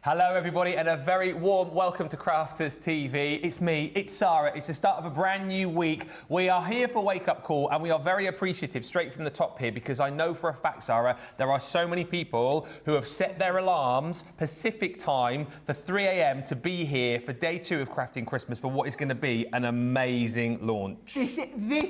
Hello everybody and a very warm welcome to Crafters TV. It's me, it's Sara. It's the start of a brand new week. We are here for Wake Up Call and we are very appreciative straight from the top here because I know for a fact, Sara, there are so many people who have set their alarms Pacific time for 3 a.m. to be here for day 2 of Crafting Christmas for what is going to be an amazing launch. This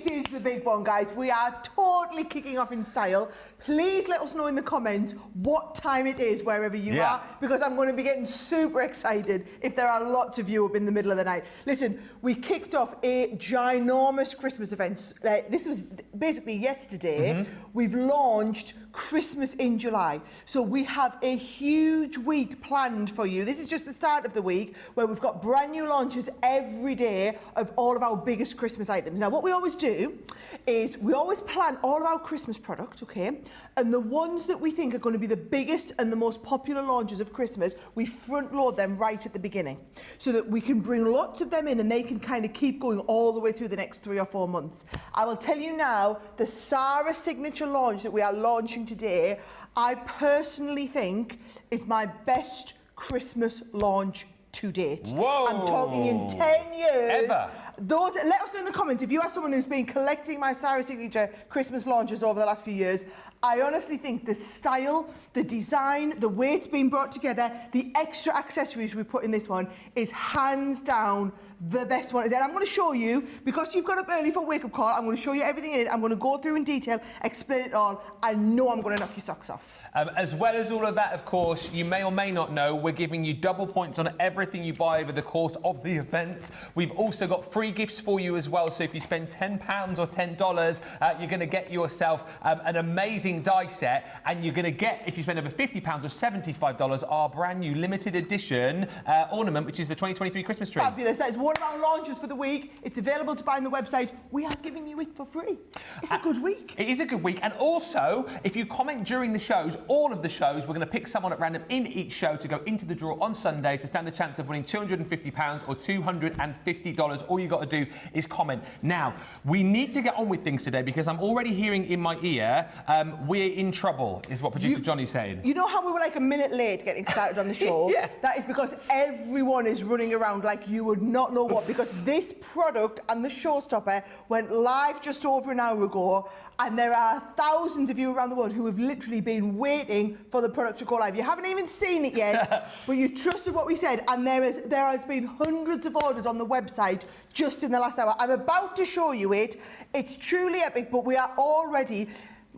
is the big one, guys. We are totally kicking off in style. Please let us know in the comments what time it is wherever you are, because I'm going to be getting super excited if there are lots of you up in the middle of the night. Listen, we kicked off a ginormous Christmas event. This was basically yesterday. We've launched Christmas in July. So we have a huge week planned for you. This is just the start of the week where we've got brand new launches every day of all of our biggest Christmas items. Now, what we always do is we always plan all of our Christmas product, okay? And the ones that we think are going to be the biggest and the most popular launches of Christmas, we front load them right at the beginning so that we can bring lots of them in and they can kind of keep going all the way through the next 3 or 4 months. I will tell you now, the Sara signature launch that we are launching today, I personally think is my best Christmas launch to date. Whoa. I'm talking in 10 years. Ever. Let us know in the comments if you are someone who's been collecting my Sara signature Christmas launches over the last few years. I honestly think the style, the design, the way it's been brought together, the extra accessories we put in this one is hands down the best one. And I'm going to show you, because you've got up early for Wake Up Call, I'm going to show you everything in it. I'm going to go through in detail, explain it all. I know I'm going to knock your socks off. As well as all of that, of course, you may or may not know, we're giving you double points on everything you buy over the course of the event. We've also got free gifts for you as well. So if you spend £10 or $10, you're going to get yourself an amazing die set. And you're going to get, if you spend over £50 or $75, our brand new limited edition ornament, which is the 2023 Christmas tree. Fabulous. That is one of our launches for the week. It's available to buy on the website. We are giving you it for free. It's a good week. It is a good week. And also, if you comment during the shows, all of the shows, we're going to pick someone at random in each show to go into the draw on Sunday to stand the chance of winning £250 or $250. All you got to do is comment. Now, we need to get on with things today because I'm already hearing in my ear, we're in trouble, is what producer Johnny's saying. You know how we were like a minute late getting started on the show? Yeah. That is because everyone is running around like you would not know what, because this product and the Showstopper went live just over an hour ago, and there are thousands of you around the world who have literally been waiting for the product to go live. You haven't even seen it yet, but you trusted what we said, and there has been hundreds of orders on the website just in the last hour. I'm about to show you it. It's truly epic, but we are already,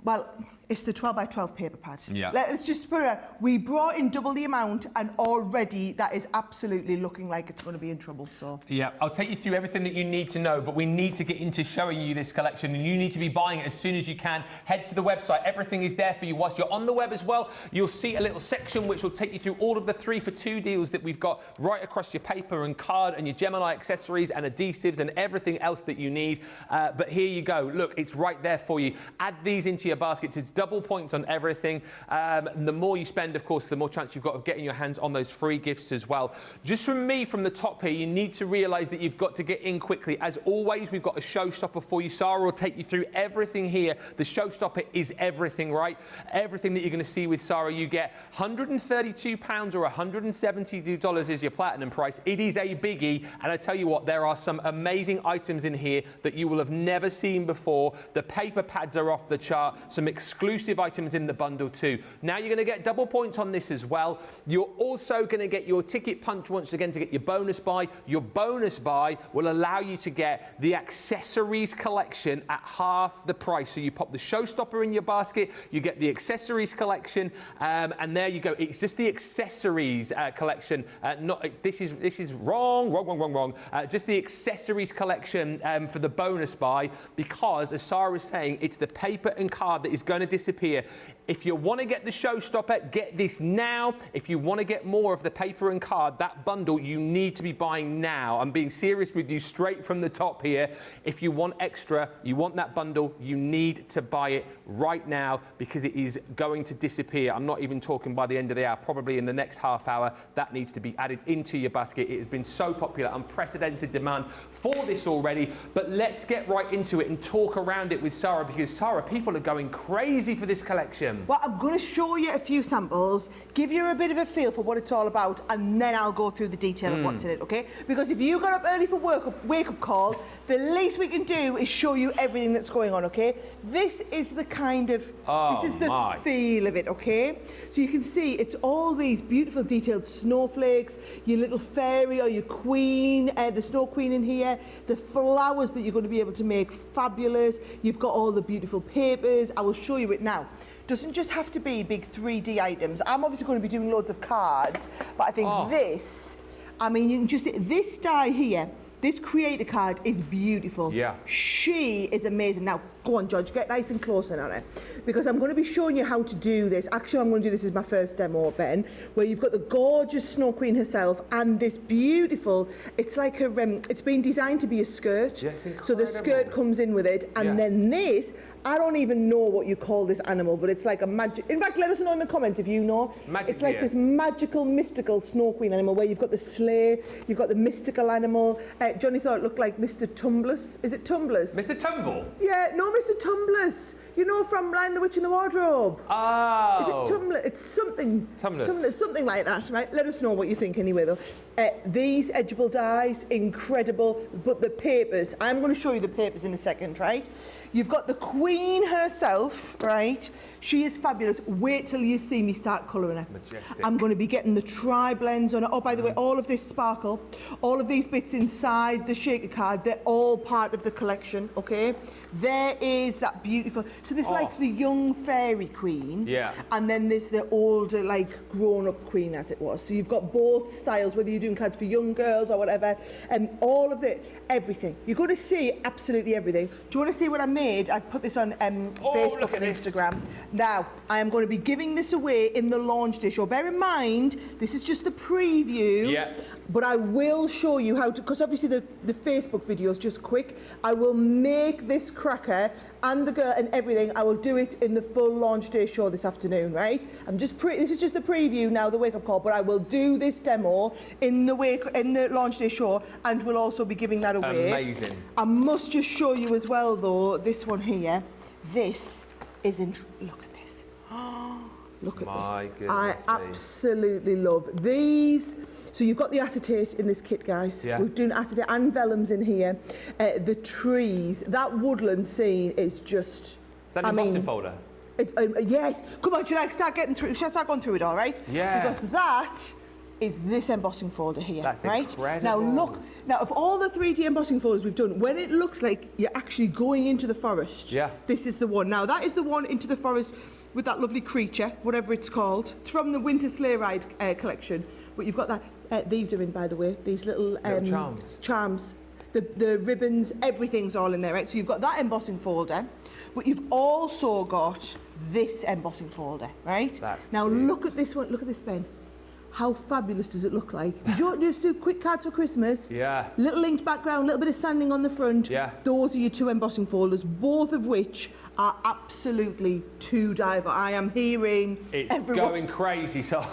well, it's the 12 by 12 paper pad. Yeah. Let's just put it out. We brought in double the amount, and already that is absolutely looking like it's going to be in trouble. So yeah, I'll take you through everything that you need to know, but we need to get into showing you this collection, and you need to be buying it as soon as you can. Head to the website. Everything is there for you. Whilst you're on the web as well, you'll see a little section which will take you through all of the 3 for 2 deals that we've got right across your paper and card and your Gemini accessories and adhesives and everything else that you need. But here you go. Look, it's right there for you. Add these into your basket. It's double points on everything. The more you spend, of course, the more chance you've got of getting your hands on those free gifts as well. Just from me, from the top here, you need to realise that you've got to get in quickly. As always, we've got a showstopper for you. Sara will take you through everything here. The showstopper is everything, right? Everything that you're going to see with Sara, you get £132 or $172 is your platinum price. It is a biggie, and I tell you what, there are some amazing items in here that you will have never seen before. The paper pads are off the chart. Some exclusive items in the bundle too. Now you're going to get double points on this as well. You're also going to get your ticket punch once again to get your bonus buy. Your bonus buy will allow you to get the accessories collection at half the price. So you pop the Showstopper in your basket, you get the accessories collection, and there you go. It's just the accessories collection. This is wrong. Just the accessories collection for the bonus buy, because as Sara was saying, it's the paper and card that is going to disappear. If you want to get the Showstopper, get this now. If you want to get more of the paper and card, that bundle you need to be buying now. I'm being serious with you straight from the top here. If you want extra, you want that bundle, you need to buy it right now because it is going to disappear. I'm not even talking by the end of the hour, probably in the next half hour. That needs to be added into your basket. It has been so popular, unprecedented demand for this already. But let's get right into it and talk around it with Sara, because Sara, people are going crazy for this collection. Well, I'm going to show you a few samples, give you a bit of a feel for what it's all about, and then I'll go through the detail of what's in it, okay? Because if you got up early for wake-up call, the least we can do is show you everything that's going on, okay? This is the kind of, this is the feel of it, okay? So you can see it's all these beautiful detailed snowflakes, your little fairy or your queen, the snow queen in here, the flowers that you're going to be able to make fabulous. You've got all the beautiful papers. I will show you it now. Doesn't just have to be big 3D items. I'm obviously going to be doing loads of cards, but I think this, I mean, you can just see this die here. This creator card is beautiful. Yeah. She is amazing. Now, go on, George, get nice and close on it, because I'm going to be showing you how to do this. Actually, I'm going to do this as my first demo, Ben, where you've got the gorgeous Snow Queen herself and this beautiful, it's like a, it's been designed to be a skirt. Yes, so the skirt comes in with it, and then this, I don't even know what you call this animal, but it's like a magic, in fact, let us know in the comments if you know. It's like this magical, mystical Snow Queen animal where you've got the sleigh, you've got the mystical animal. Johnny thought it looked like Mr. Tumblers. Is it Tumblers? Mr. Tumble? Yeah, no, Mr. Tumblers. You know, from Lion the Witch in the Wardrobe. Oh. Is it Tumblr? It's something. Tumblers. Something like that, right? Let us know what you think anyway, though. These edgeable dies, incredible. But the papers, I'm going to show you the papers in a second, right? You've got the Queen herself, right? She is fabulous. Wait till you see me start colouring her. Majestic. I'm going to be getting the tri-blends on it. Oh, by the way, all of this sparkle, all of these bits inside the shaker card, they're all part of the collection, okay? There is that beautiful, so there's like the young fairy queen, and then there's the older, like grown-up queen as it was. So you've got both styles, whether you're doing cards for young girls or whatever, and all of it, everything. You're going to see absolutely everything. Do you want to see what I made? I put this on Facebook and Instagram. Now, I am going to be giving this away in the launch day show. Bear in mind, this is just the preview. Yeah. But I will show you how to, because obviously the Facebook video is just quick. I will make this cracker and the girl and everything. I will do it in the full launch day show this afternoon, right? This is just the preview now, the wake up call, but I will do this demo in the launch day show, and we'll also be giving that away. Amazing. I must just show you as well, though, this one here. This is in. Look at this. Look at this. I absolutely love these. So you've got the acetate in this kit, guys. Yeah. We're doing acetate and vellums in here. The trees, that woodland scene is just. Is that an embossing folder? Yes. Come on, should I start getting through? Should I start going through it all, right? Yeah. Because that is this embossing folder here, That's right? incredible. Now look, of all the 3D embossing folders we've done, when it looks like you're actually going into the forest, this is the one. Now that is the one into the forest with that lovely creature, whatever it's called. It's from the Winter Sleigh Ride collection, but you've got that. These are in, by the way, these little charms. The ribbons, everything's all in there, right? So you've got that embossing folder, but you've also got this embossing folder, right? Now look at this one, look at this pen. How fabulous does it look like? Did you just do quick cards for Christmas? Yeah. Little inked background, little bit of sanding on the front. Yeah. Those are your two embossing folders, both of which are absolutely to die for. I am hearing it's going crazy. So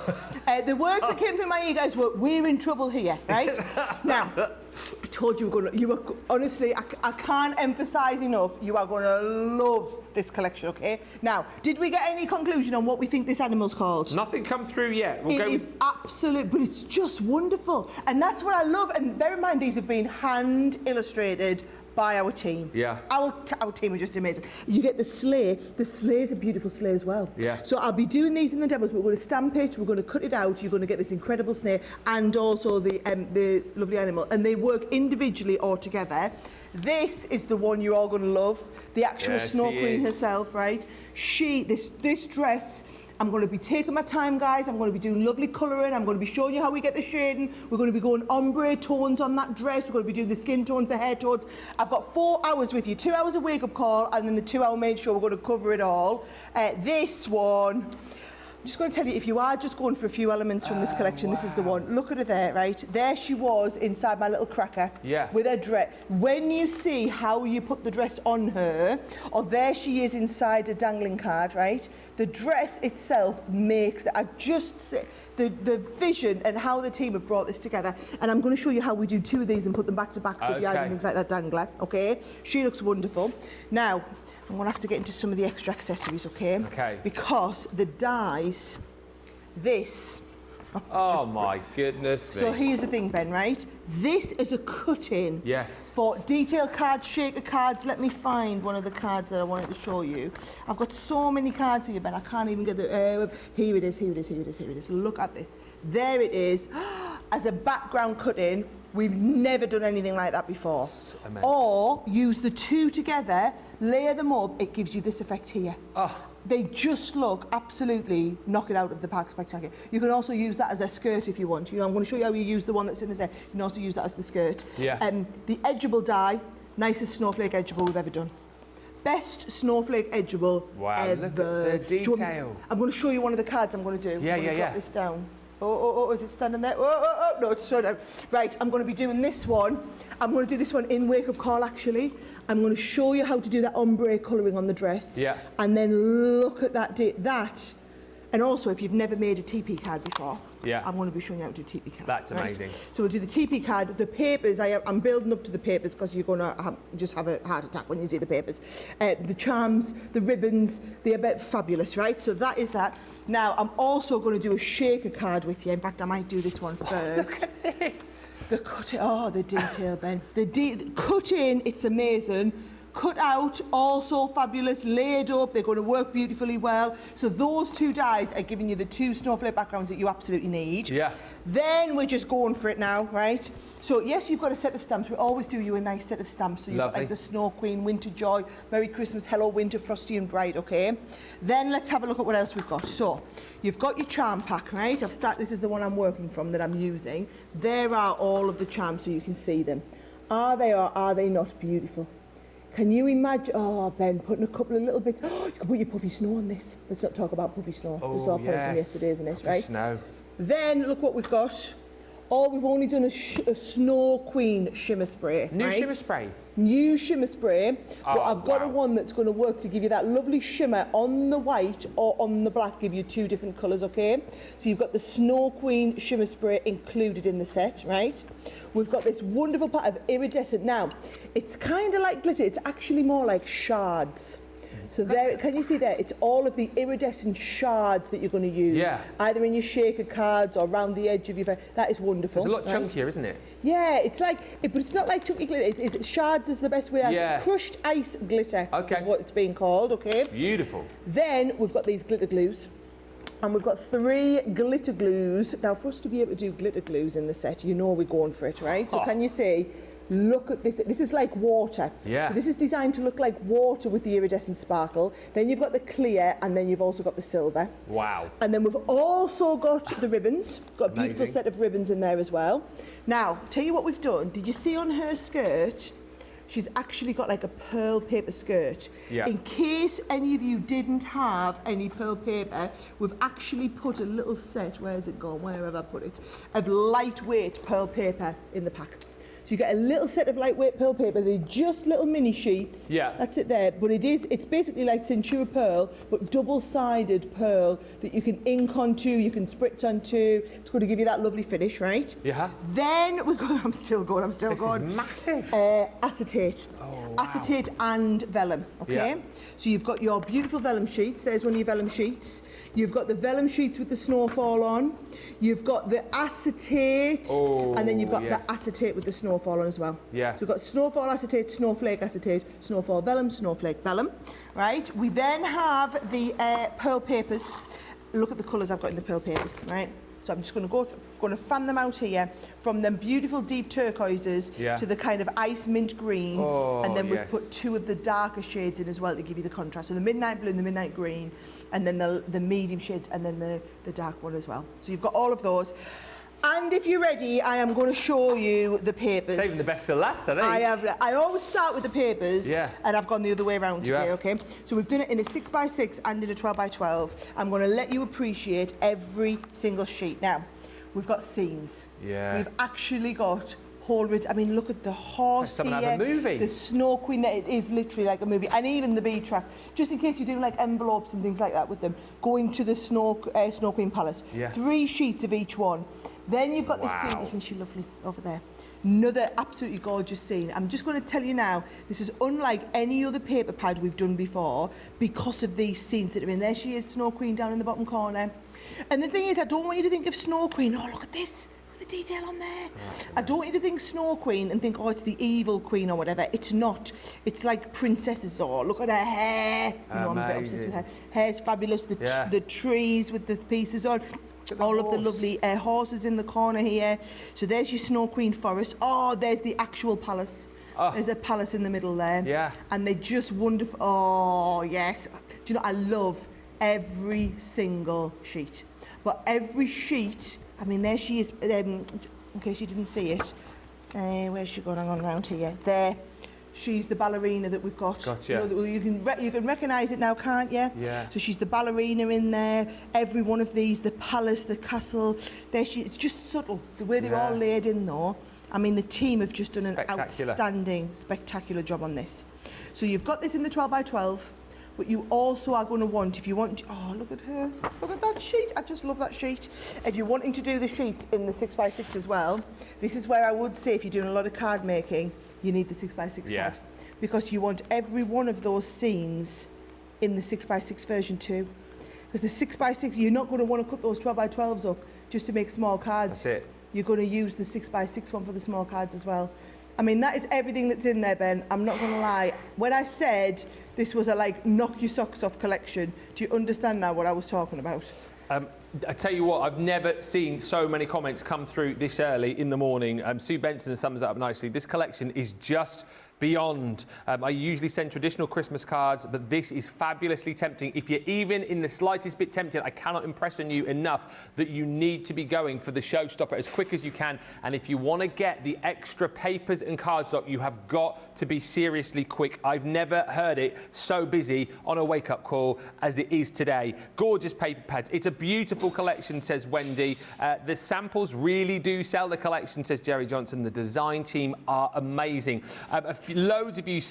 the words that came through my ear, guys, were "We're in trouble here," right? Now, I told you you were honestly, I can't emphasise enough. You are going to love this collection, okay? Now, did we get any conclusion on what we think this animal's called? Nothing come through yet. It is absolute, but it's just wonderful, and that's what I love. And bear in mind, these have been hand illustrated by our team. Yeah. Our team are just amazing. You get the sleigh. The sleigh is a beautiful sleigh as well. Yeah. So I'll be doing these in the demos, but we're going to stamp it, we're going to cut it out, you're going to get this incredible sleigh and also the lovely animal. And they work individually or together. This is the one you're all going to love. The actual Snow Queen herself, right? This dress, I'm going to be taking my time, guys. I'm going to be doing lovely colouring. I'm going to be showing you how we get the shading. We're going to be going ombre tones on that dress. We're going to be doing the skin tones, the hair tones. I've got 4 hours with you, 2 hours of wake-up call, and then the 2-hour main show. We're going to cover it all. This one, I'm just going to tell you, if you are just going for a few elements from this collection, this is the one. Look at her there, right? There she was inside my little cracker with her dress. When you see how you put the dress on her, or there she is inside a dangling card, right? The dress itself makes, the vision and how the team have brought this together. And I'm going to show you how we do 2 of these and put them back to back so if you have things like that dangler, okay? She looks wonderful. Now, I'm going to have to get into some of the extra accessories, okay? Okay. Because the dies, this... Oh my goodness me. So here's the thing, Ben, right? This is a cut-in. Yes. For detail cards, shaker cards. Let me find one of the cards that I wanted to show you. I've got so many cards here, Ben, I can't even get the... here it is, here it is, here it is, here it is. Look at this. There it is. As a background cut-in, we've never done anything like that before. Immense. Or use the two together, layer them up, it gives you this effect here. Oh. They just look absolutely knock it out of the park spectacular. You can also use that as a skirt if you want. You know, I'm going to show you how you use the one that's in the set. You can also use that as the skirt. Yeah. The edgeable die, nicest snowflake edgeable we've ever done. Best snowflake edgeable ever. Look at the detail. I'm going to show you one of the cards I'm going to do. Yeah, I'm going to drop this down. Oh, is it standing there? Oh, no, it's so down. Right, I'm going to be doing this one. I'm going to do this one in Wake Up Call, actually. I'm going to show you how to do that ombre colouring on the dress. Yeah. And then look at that. And also, if you've never made a TP card before, yeah, I'm going to be showing you how to do TP card. That's amazing. Right? So we'll do the TP card. The papers, I'm building up to the papers because you're going to just have a heart attack when you see the papers. The charms, the ribbons, they're a bit fabulous, right? So that is that. Now, I'm also going to do a shaker card with you. In fact, I might do this one first. Look at this. The cut-in, oh, the detail, Ben. The cut-in, it's amazing. Cut out, also fabulous, laid up, they're going to work beautifully well. So those two dies are giving you the two snowflake backgrounds that you absolutely need. Yeah. Then we're just going for it now, right? So yes, you've got a set of stamps. We always do you a nice set of stamps. So you've got like the Snow Queen, Winter Joy, Merry Christmas, Hello Winter, Frosty and Bright, okay? Then let's have a look at what else we've got. So you've got your charm pack, right? This is the one I'm working from that I'm using. There are all of the charms so you can see them. Are they or are they not beautiful? Can you imagine, oh, Ben, putting a couple of little bits, oh, you can put your puffy snow on this. Let's not talk about puffy snow. Oh, just saw a point from yesterday, isn't it, puffy right? Snow. Then, look what we've got. Oh, we've only done a Snow Queen shimmer spray, New right? shimmer spray? New shimmer spray, but I've got a wow. one that's going to work to give you that lovely shimmer on the white or on the black, give you two different colours, okay? So you've got the Snow Queen shimmer spray included in the set, right? We've got this wonderful part of iridescent. Now, it's kind of like glitter, it's actually more like shards. So there, can you see there? It's all of the iridescent shards that you're going to use, either in your shaker cards or around the edge of your... That is wonderful. It's a lot chunkier, isn't it? Yeah, it's like, but it's not like chunky glitter. It's shards is the best way. Yeah. Crushed ice glitter is what it's being called, okay? Beautiful. Then we've got these glitter glues. And we've got 3 glitter glues. Now, for us to be able to do glitter glues in the set, you know we're going for it, right? So can you see? Look at this. This is like water. Yeah. So this is designed to look like water with the iridescent sparkle. Then you've got the clear, and then you've also got the silver. Wow. And then we've also got the ribbons. Got a beautiful Amazing. set of ribbons in there as well. Now, tell you what we've done. Did you see on her skirt? She's actually got like a pearl paper skirt. Yeah. In case any of you didn't have any pearl paper, we've actually put a little set, where's it gone, where have I put it, of lightweight pearl paper in the pack. So you get a little set of lightweight pearl paper. They're just little mini sheets. Yeah. That's it there. But it's basically like Centura pearl, but double-sided pearl that you can ink onto, you can spritz onto. It's going to give you that lovely finish, right? Yeah. Then we're going, I'm still going. This is massive. Acetate. Oh, wow. Acetate and vellum, okay? Yeah. So you've got your beautiful vellum sheets. There's one of your vellum sheets. You've got the vellum sheets with the snowfall on. You've got the acetate, and then you've got the acetate with the snowfall on as well. Yeah. So we've got snowfall acetate, snowflake acetate, snowfall vellum, snowflake vellum, right? We then have the pearl papers. Look at the colours I've got in the pearl papers, right? So I'm just going to fan them out here from them beautiful deep turquoises to the kind of ice mint green, and then we've put 2 of the darker shades in as well to give you the contrast. So the midnight blue and the midnight green, and then the medium shades, and then the dark one as well. So you've got all of those. And if you're ready, I am going to show you the papers. Saving the best till last, I think. I always start with the papers, and I've gone the other way around today, okay? So we've done it in a 6x6 and in a 12x12. I'm going to let you appreciate every single sheet. Now, we've got scenes. Yeah. We've actually got whole... I mean, look at the horse Someone here. have a movie. The Snow Queen, it is literally like a movie. And even the bee track, just in case you're doing like envelopes and things like that with them, going to the Snow Queen Palace. 3 sheets of each one. Then you've got this scene, isn't she lovely, over there? Another absolutely gorgeous scene. I'm just going to tell you now, this is unlike any other paper pad we've done before because of these scenes that are in there. She is Snow Queen down in the bottom corner. And the thing is, I don't want you to think of Snow Queen, oh, look at this. The detail on there. I don't want you to think Snow Queen and think, oh, it's the evil queen or whatever. It's not. It's like princesses. Oh, look at her hair. You know, I'm a bit obsessed with her. Hair's fabulous. The trees with the pieces on. All of the lovely horses in the corner here. So there's your Snow Queen forest. Oh, there's the actual palace. Oh. There's a palace in the middle there. Yeah. And they're just wonderful. Oh, yes. Do you know, I love every single sheet. But every sheet, I mean, there she is, in case you didn't see it. Where's she going on around here? There. She's the ballerina that we've got. Gotcha. You know, you can recognise it now, can't you? Yeah. So she's the ballerina in there. Every one of these, the palace, the castle. There she. It's just subtle the way they're all laid in, though. I mean, the team have just done an outstanding, spectacular job on this. So you've got this in the 12 by 12, but you also are going to want, if you want, oh, look at her, look at that sheet. I just love that sheet. If you're wanting to do the sheets in the 6 by 6 as well, this is where I would say if you're doing a lot of card making, you need the 6 by 6 pad, because you want every one of those scenes in the 6 by 6 version too. Because the 6 by 6, you're not going to want to cut those 12 by 12s up just to make small cards. That's it. You're going to use the 6 by 6 one for the small cards as well. I mean, that is everything that's in there, Ben. I'm not going to lie. When I said this was a like knock your socks off collection, do you understand now what I was talking about? I tell you what, I've never seen so many comments come through this early in the morning. Sue Benson sums it up nicely. This collection is just beyond. I usually send traditional Christmas cards, but this is fabulously tempting. If you're even in the slightest bit tempted, I cannot impress on you enough that you need to be going for the Showstopper as quick as you can. And if you want to get the extra papers and cardstock, you have got to be seriously quick. I've never heard it so busy on a wake-up call as it is today. Gorgeous paper pads. It's a beautiful collection, says Wendy. The samples really do sell the collection, says Jerry Johnson. The design team are amazing. Loads of you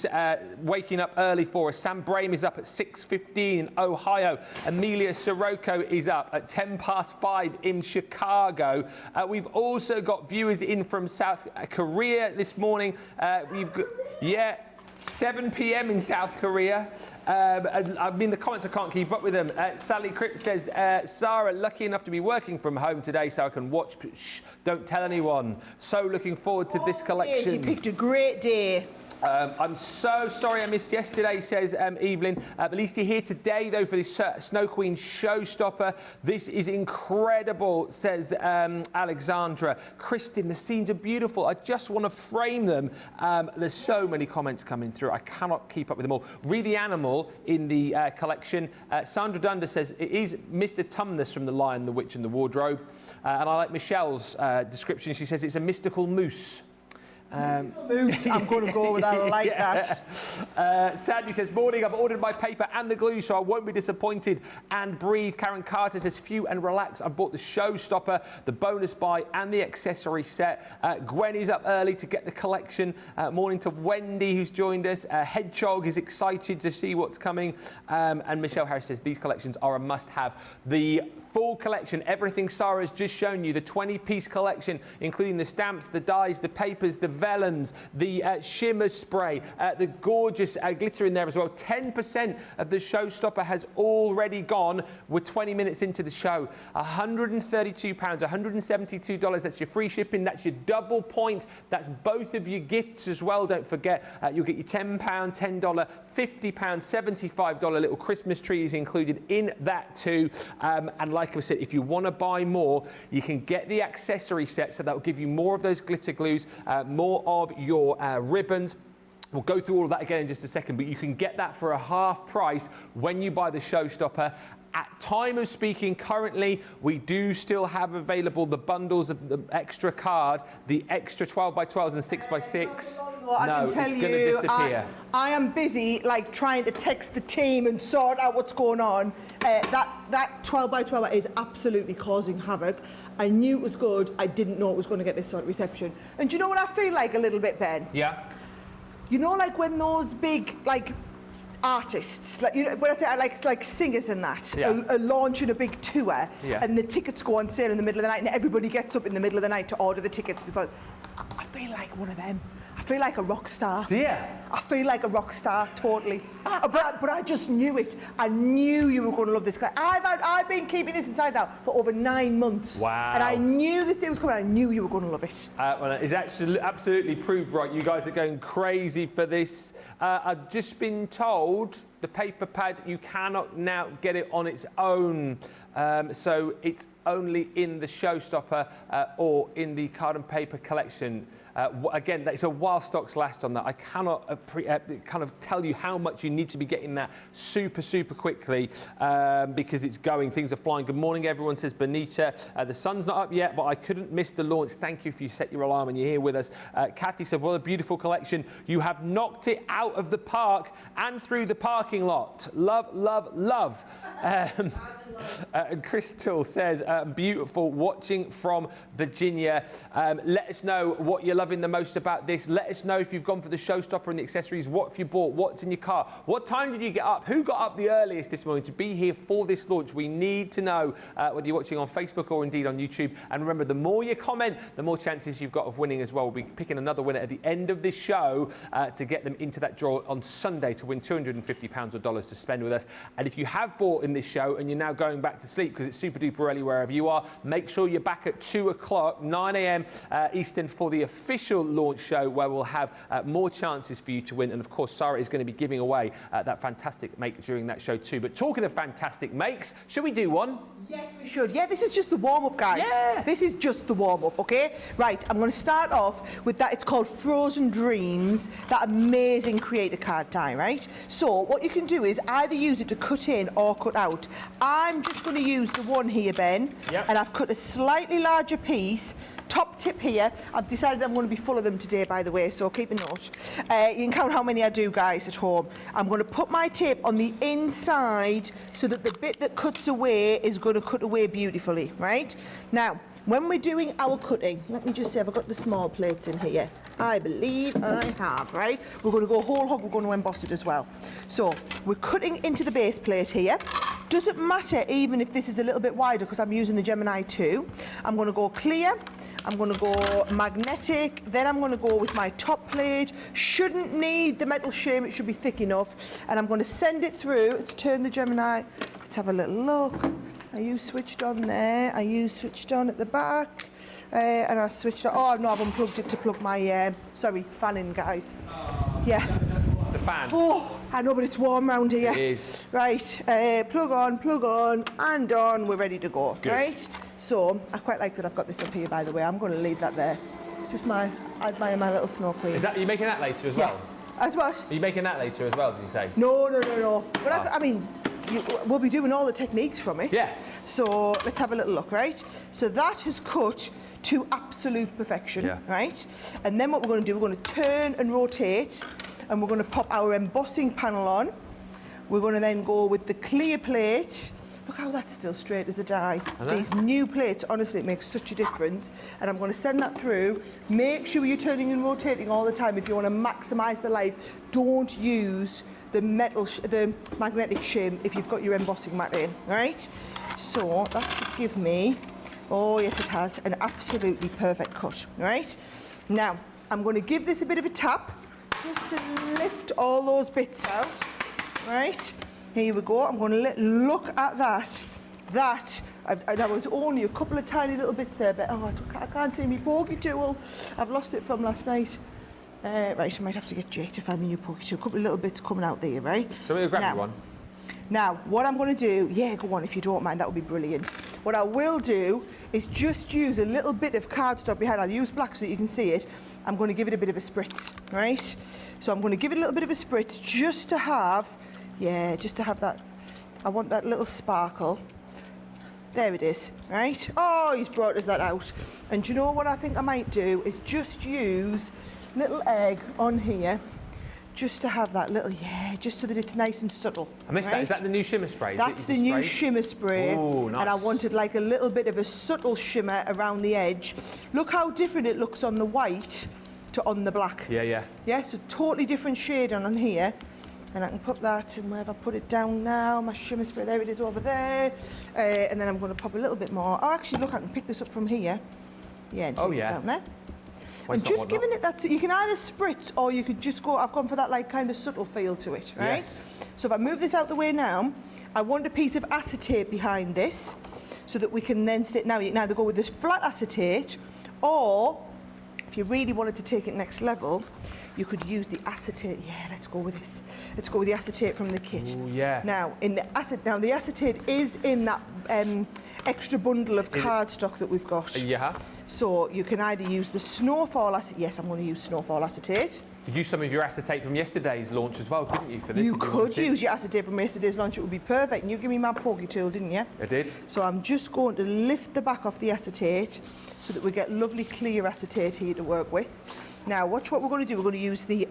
waking up early for us. Sam Brame is up at 6:15 in Ohio. Amelia Sirocco is up at 5:10 in Chicago. We've also got viewers in from South Korea this morning. We've got, 7 p.m. in South Korea. I mean, the comments, I can't keep up with them. Sally Cripps says, Sara, lucky enough to be working from home today so I can watch, but shh, don't tell anyone. So looking forward to this collection. Yes, you picked a great day. I'm so sorry I missed yesterday, says Evelyn. At least you're here today, though, for this Snow Queen Showstopper. This is incredible, says Alexandra. Kristin, the scenes are beautiful. I just want to frame them. There's so many comments coming through. I cannot keep up with them all. Read the animal in the collection. Sandra Dunder says, it is Mr. Tumnus from The Lion, the Witch and the Wardrobe. And I like Michelle's description. She says it's a mystical moose. Moose, I'm going to go with that. I like that. Sandy says, morning, I've ordered my paper and the glue, so I won't be disappointed and breathe. Karen Carter says, few and relax. I've bought the Showstopper, the bonus buy and the accessory set. Gwen is up early to get the collection. Morning to Wendy, who's joined us. Hedgehog is excited to see what's coming. And Michelle Harris says, these collections are a must-have. The full collection, everything Sara's just shown you, the 20-piece collection, including the stamps, the dies, the papers, the vellums, the shimmer spray, the gorgeous glitter in there as well. 10% of the Showstopper has already gone. We're 20 minutes into the show. £132, $172. That's your free shipping. That's your double point. That's both of your gifts as well. Don't forget, you'll get your £10, $10, £50, $75 little Christmas trees included in that too. And like I said, if you want to buy more, you can get the accessory set, so that will give you more of those glitter glues, more of your ribbons. We'll go through all of that again in just a second, but you can get that for a half price when you buy the Showstopper. At time of speaking, currently, we do still have available the bundles of the extra card, the extra 12 by 12s and 6 by 6. I can tell you, I am busy like trying to text the team and sort out what's going on. That 12 by 12 is absolutely causing havoc. I knew it was good. I didn't know it was going to get this sort of reception. And do you know what I feel like a little bit, Ben? Yeah. You know, like when those big, like, artists, like, you know, when I say I like singers and that, Yeah. are launching a big tour, Yeah. and the tickets go on sale in the middle of the night, and everybody gets up in the middle of the night to order the tickets before. I feel like one of them. I feel like a rock star. Do you? I feel like a rock star, totally. But I just knew it. I knew you were going to love this. I've been keeping this inside now for over 9 months. Wow. And I knew this day was coming. I knew you were going to love it. Well, it's actually absolutely proved right. You guys are going crazy for this. I've just been told the paper pad, you cannot now get it on its own. So it's only in the Showstopper or in the card and paper collection. Again, it's a while stocks last on that. I cannot kind of tell you how much you need to be getting that super, super quickly because it's going. Things are flying. Good morning, everyone, says Benita. The sun's not up yet, but I couldn't miss the launch. Thank you if you set your alarm and you're here with us. Kathy said, what a beautiful collection. You have knocked it out of the park and through the parking lot. Love, love, love. Crystal says, beautiful, watching from Virginia. Let us know what you're loving the most about this. Let us know if you've gone for the Showstopper and the accessories. What have you bought? What's in your car? What time did you get up? Who got up the earliest this morning to be here for this launch? We need to know whether you're watching on Facebook or indeed on YouTube. And remember, the more you comment, the more chances you've got of winning as well. We'll be picking another winner at the end of this show to get them into that draw on Sunday to win £250 or dollars to spend with us. And if you have bought in this show and you're now going back to sleep because it's super duper early wherever you are, make sure you're back at 2 o'clock, 9 a.m. Eastern for the official launch show where we'll have more chances for you to win. And of course, Sara is going to be giving away that fantastic make during that show too. But talking of fantastic makes, should we do one? Yes, we should. Yeah, this is just the warm-up, guys. Yeah. This is just the warm-up, okay? Right, I'm going to start off with that. It's called Frozen Dreams, that amazing creator card die, right? So what you can do is either use it to cut in or cut out. I'm just going to use the one here, Ben. Yep. And I've cut a slightly larger piece. Top tip here, I've decided I'm going to be full of them today, by the way, so keep a note. You can count how many I do, guys, at home. I'm going to put my tape on the inside so that the bit that cuts away is going to cut away beautifully, right? Now, when we're doing our cutting, let me just say, have I got the small plates in here? I believe I have, right? We're going to go whole hog, we're going to emboss it as well. So, we're cutting into the base plate here. Doesn't matter even if this is a little bit wider because I'm using the Gemini 2. I'm going to go clear, I'm going to go magnetic, then I'm going to go with my top plate. Shouldn't need the metal shim, it should be thick enough. And I'm going to send it through. Let's turn the Gemini, let's have a little look. Are you switched on there? Are you switched on at the back? And I switched on, oh no, I've unplugged it to plug my, fan in, guys. Yeah. The fan. Oh, I know, but it's warm round here. It is. Right, plug on, and on, we're ready to go, Good. right? So, I quite like that I've got this up here, by the way. I'm going to leave that there. Just I admire my little snow queen. Are you making that later as well? As what? Are you making that later as well, did you say? No. But I mean, we'll be doing all the techniques from it. Yeah. So, let's have a little look, right? So, that has cut to absolute perfection, Yeah. right? And then what we're going to do, we're going to turn and rotate, and we're going to pop our embossing panel on. We're going to then go with the clear plate. Look how that's still straight as a die. These new plates, honestly, it makes such a difference. And I'm going to send that through. Make sure you're turning and rotating all the time. If you want to maximise the light, don't use the magnetic shim if you've got your embossing mat in, right? So that should give me, oh yes it has, an absolutely perfect cut, right? Now, I'm going to give this a bit of a tap, just to lift all those bits out, right? Here we go. I'm going to look at that. That was only a couple of tiny little bits there, but oh, I can't see my pokey tool. I've lost it from last night. Right, I might have to get Jake to find me a new pokey tool. A couple of little bits coming out there, right? So we'll grab you one. Now, what I'm going to do, yeah, go on if you don't mind, that would be brilliant. What I will do is just use a little bit of cardstock behind. I'll use black so that you can see it. I'm going to give it a bit of a spritz, right? So I'm going to give it a little bit of a spritz just to have, that. I want that little sparkle. There it is, right? Oh, he's brought us that out. And do you know what I think I might do is just use little egg on here just to have that little, just so that it's nice and subtle. I missed that. Is that the new shimmer spray? That's the new shimmer spray. Ooh, nice. And I wanted like a little bit of a subtle shimmer around the edge. Look how different it looks on the white to on the black. Yeah. Yeah, so totally different shade on here. And I can put that in where have I put it down now? My shimmer spray, there it is over there. And then I'm going to pop a little bit more. Oh, actually, look, I can pick this up from here. Yeah, and take it down there. Why and just giving it that, you can either spritz or you could just go, I've gone for that like kind of subtle feel to it, right? Yes. So if I move this out the way now, I want a piece of acetate behind this so that we can then sit, now you can either go with this flat acetate or if you really wanted to take it next level, you could use the acetate. Yeah, let's go with this. Let's go with the acetate from the kit. Ooh, yeah. Now, the acetate is in that extra bundle of cardstock that we've got. Yeah. So you can either use the snowfall acetate. Yes, I'm going to use snowfall acetate. You used some of your acetate from yesterday's launch as well, couldn't you, for this? You could use your acetate from yesterday's launch. It would be perfect. And you give me my pokey tool, didn't you? I did. So I'm just going to lift the back off the acetate so that we get lovely clear acetate here to work with. Now, watch what we're going to do. We're going to use the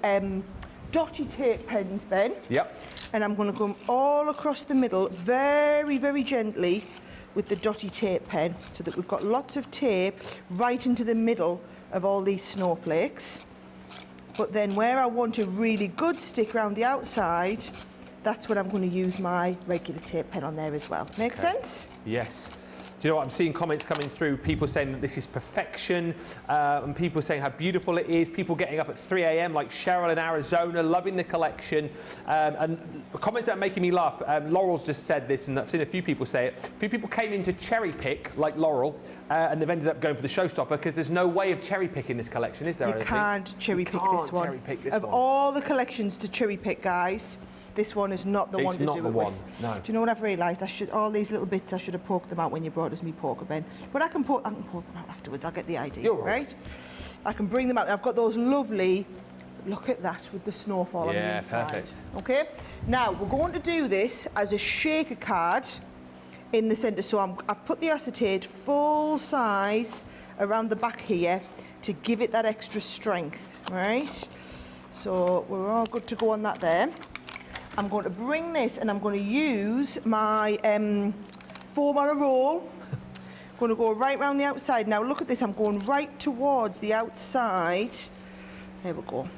dotty tape pens, Ben. Yep. And I'm going to come all across the middle very, very gently with the dotty tape pen so that we've got lots of tape right into the middle of all these snowflakes. But then where I want a really good stick around the outside, that's when I'm going to use my regular tape pen on there as well. Make sense? Yes. Do you know what? I'm seeing comments coming through, people saying that this is perfection, and people saying how beautiful it is, people getting up at 3 a.m. like Cheryl in Arizona, loving the collection, and comments that are making me laugh. Laurel's just said this, and I've seen a few people say it. A few people came in to cherry pick, like Laurel, and they've ended up going for the Showstopper because there's no way of cherry picking this collection, is there? You can't cherry pick this one. Cherry pick this of one. all the collections to cherry pick, guys, this one is not the one to do it with. No. Do you know what I've realised? All these little bits, I should have poked them out when you brought us me poker, Ben. But I can poke them out afterwards. I'll get the idea, You're right? I can bring them out. I've got those lovely, look at that, with the snowfall on the inside. Perfect. Okay? Now, we're going to do this as a shaker card in the centre. So I've put the acetate full size around the back here to give it that extra strength, right? So we're all good to go on that there. I'm going to bring this and I'm going to use my foam on a roll. Going to go right round the outside. Now look at this, I'm going right towards the outside. There we go.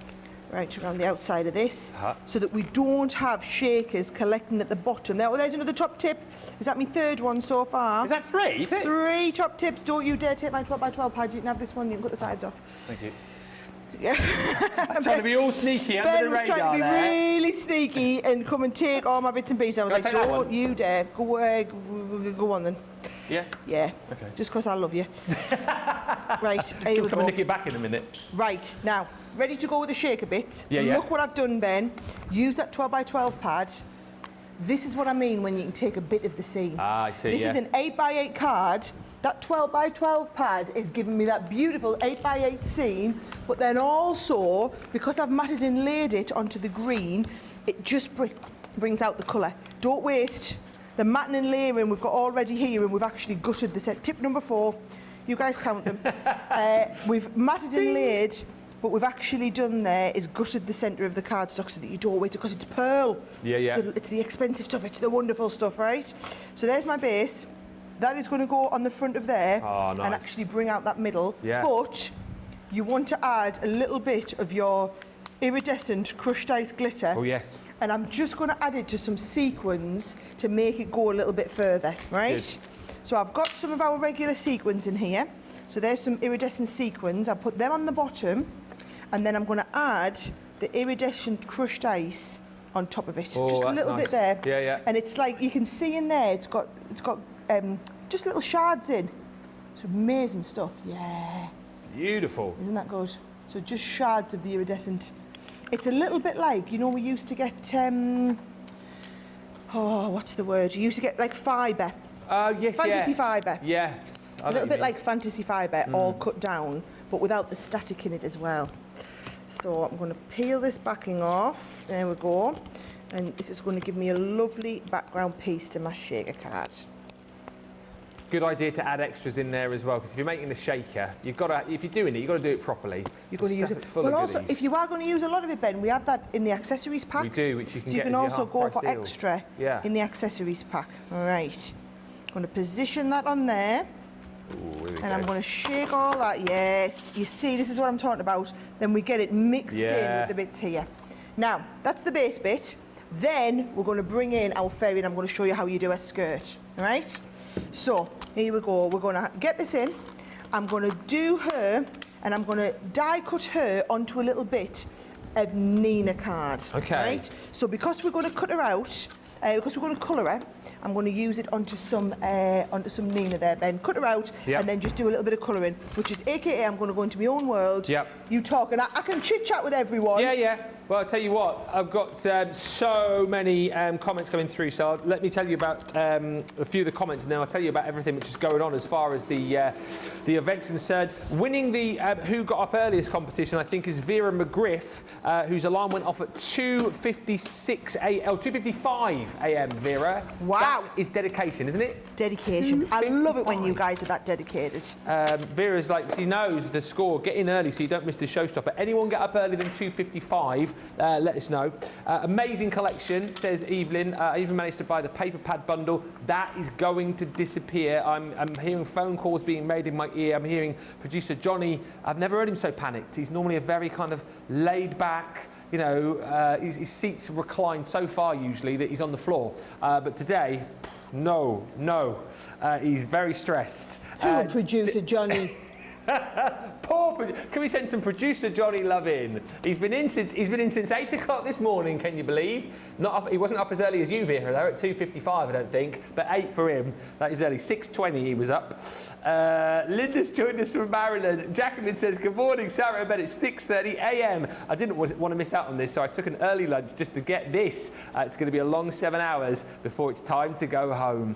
Right around the outside of this, so that we don't have shakers collecting at the bottom. There's another top tip. Is that my third one so far? Is that 3? Is it? 3 top tips. Don't you dare take my 12x12 pad. You can have this one. You can cut the sides off. Thank you. Yeah. I'm trying to be all sneaky under Ben the was radar trying to be there. really sneaky and come and take all my bits and pieces. I was like, don't you dare. Go on then. Yeah? Yeah. Okay. Just because I love you. Right, here we Come go. and nick it back in a minute. Right, now, ready to go with the shaker bits. Yeah, yeah. Look what I've done, Ben. Use that 12x12 pad. This is what I mean when you can take a bit of the seam. Ah, I see, This is an 8x8 card. That 12x12 pad is giving me that beautiful 8x8 seam, but then also, because I've matted and laid it onto the green, it just brings out the colour. Don't waste the matting and layering we've got already here, and we've actually gutted the set. Tip number 4, you guys count them. We've matted and laid, but we've actually done there is gutted the centre of the cardstock so that you don't waste it, because it's pearl. Yeah, yeah. It's the expensive stuff, it's the wonderful stuff, right? So there's my base. That is going to go on the front of there and actually bring out that middle. Yeah. But you want to add a little bit of your iridescent crushed ice glitter. Oh, yes. And I'm just going to add it to some sequins to make it go a little bit further, right? Good. So I've got some of our regular sequins in here. So there's some iridescent sequins. I'll put them on the bottom, and then I'm going to add the iridescent crushed ice on top of it. Oh, just a little bit there. Yeah, yeah. And it's like, you can see in there, it's got just little shards in. It's amazing stuff. Yeah. Beautiful. Isn't that good? So just shards of the iridescent. It's a little bit like, you know, we used to get, what's the word? You used to get like fibre. Yes, Fantasy fibre. Yes. A little bit like fantasy fibre, all cut down, but without the static in it as well. So I'm going to peel this backing off. There we go. And this is going to give me a lovely background piece to my shaker card. Good idea to add extras in there as well, because if you're making the shaker, you've got to, if you're doing it, you've got to do it properly. You're going to use it. Full of also, goodies. if you are going to use a lot of it, Ben, we have that in the accessories pack. We do, which you can so you get can as your also go for half-price deal. extra Yeah. in the accessories pack. All right. I'm going to position that on there. Ooh, here we And I'm go. going to shake all that. Yes. You see, this is what I'm talking about. Then we get it mixed in with the bits here. Now, that's the base bit. Then we're going to bring in our fairy and I'm going to show you how you do a skirt, all right? So here we go. We're going to get this in. I'm going to do her and I'm going to die cut her onto a little bit of Nina card. Okay. Right? So because we're going to cut her out, because we're going to colour her, I'm going to use it onto some Nina there, Ben. Cut her out and then just do a little bit of colouring, which is AKA I'm going to go into my own world. Yep. You talk, and I can chit-chat with everyone. Yeah. Well, I'll tell you what, I've got so many comments coming through, so let me tell you about a few of the comments, and then I'll tell you about everything which is going on as far as the event's concerned. Winning the Who Got Up Earliest competition, I think, is Vera McGriff, whose alarm went off at 2:55 a.m., Vera. Wow. That is dedication, isn't it? Dedication. I love it when you guys are that dedicated. Vera's like, she knows the score. Get in early so you don't miss the showstopper. Anyone get up earlier than 2:55? Let us know. Amazing collection, says Evelyn. I even managed to buy the paper pad bundle. That is going to disappear. I'm hearing phone calls being made in my ear. I'm hearing producer Johnny. I've never heard him so panicked. He's normally a very kind of laid back, you know, his seats reclined so far usually that he's on the floor. But today, no. He's very stressed. Poor producer Johnny. Can we send some producer Johnny love in? He's been in since 8 o'clock this morning. Can you believe? Not up, he wasn't up as early as you, Vera. They're at 2:55, I don't think, but 8 for him. That is early. 6:20 he was up. Linda's joined us from Maryland. Jacqueline says, "Good morning, Sarah. I bet it's 6:30 a.m. I didn't want to miss out on this, so I took an early lunch just to get this. It's going to be a long 7 hours before it's time to go home."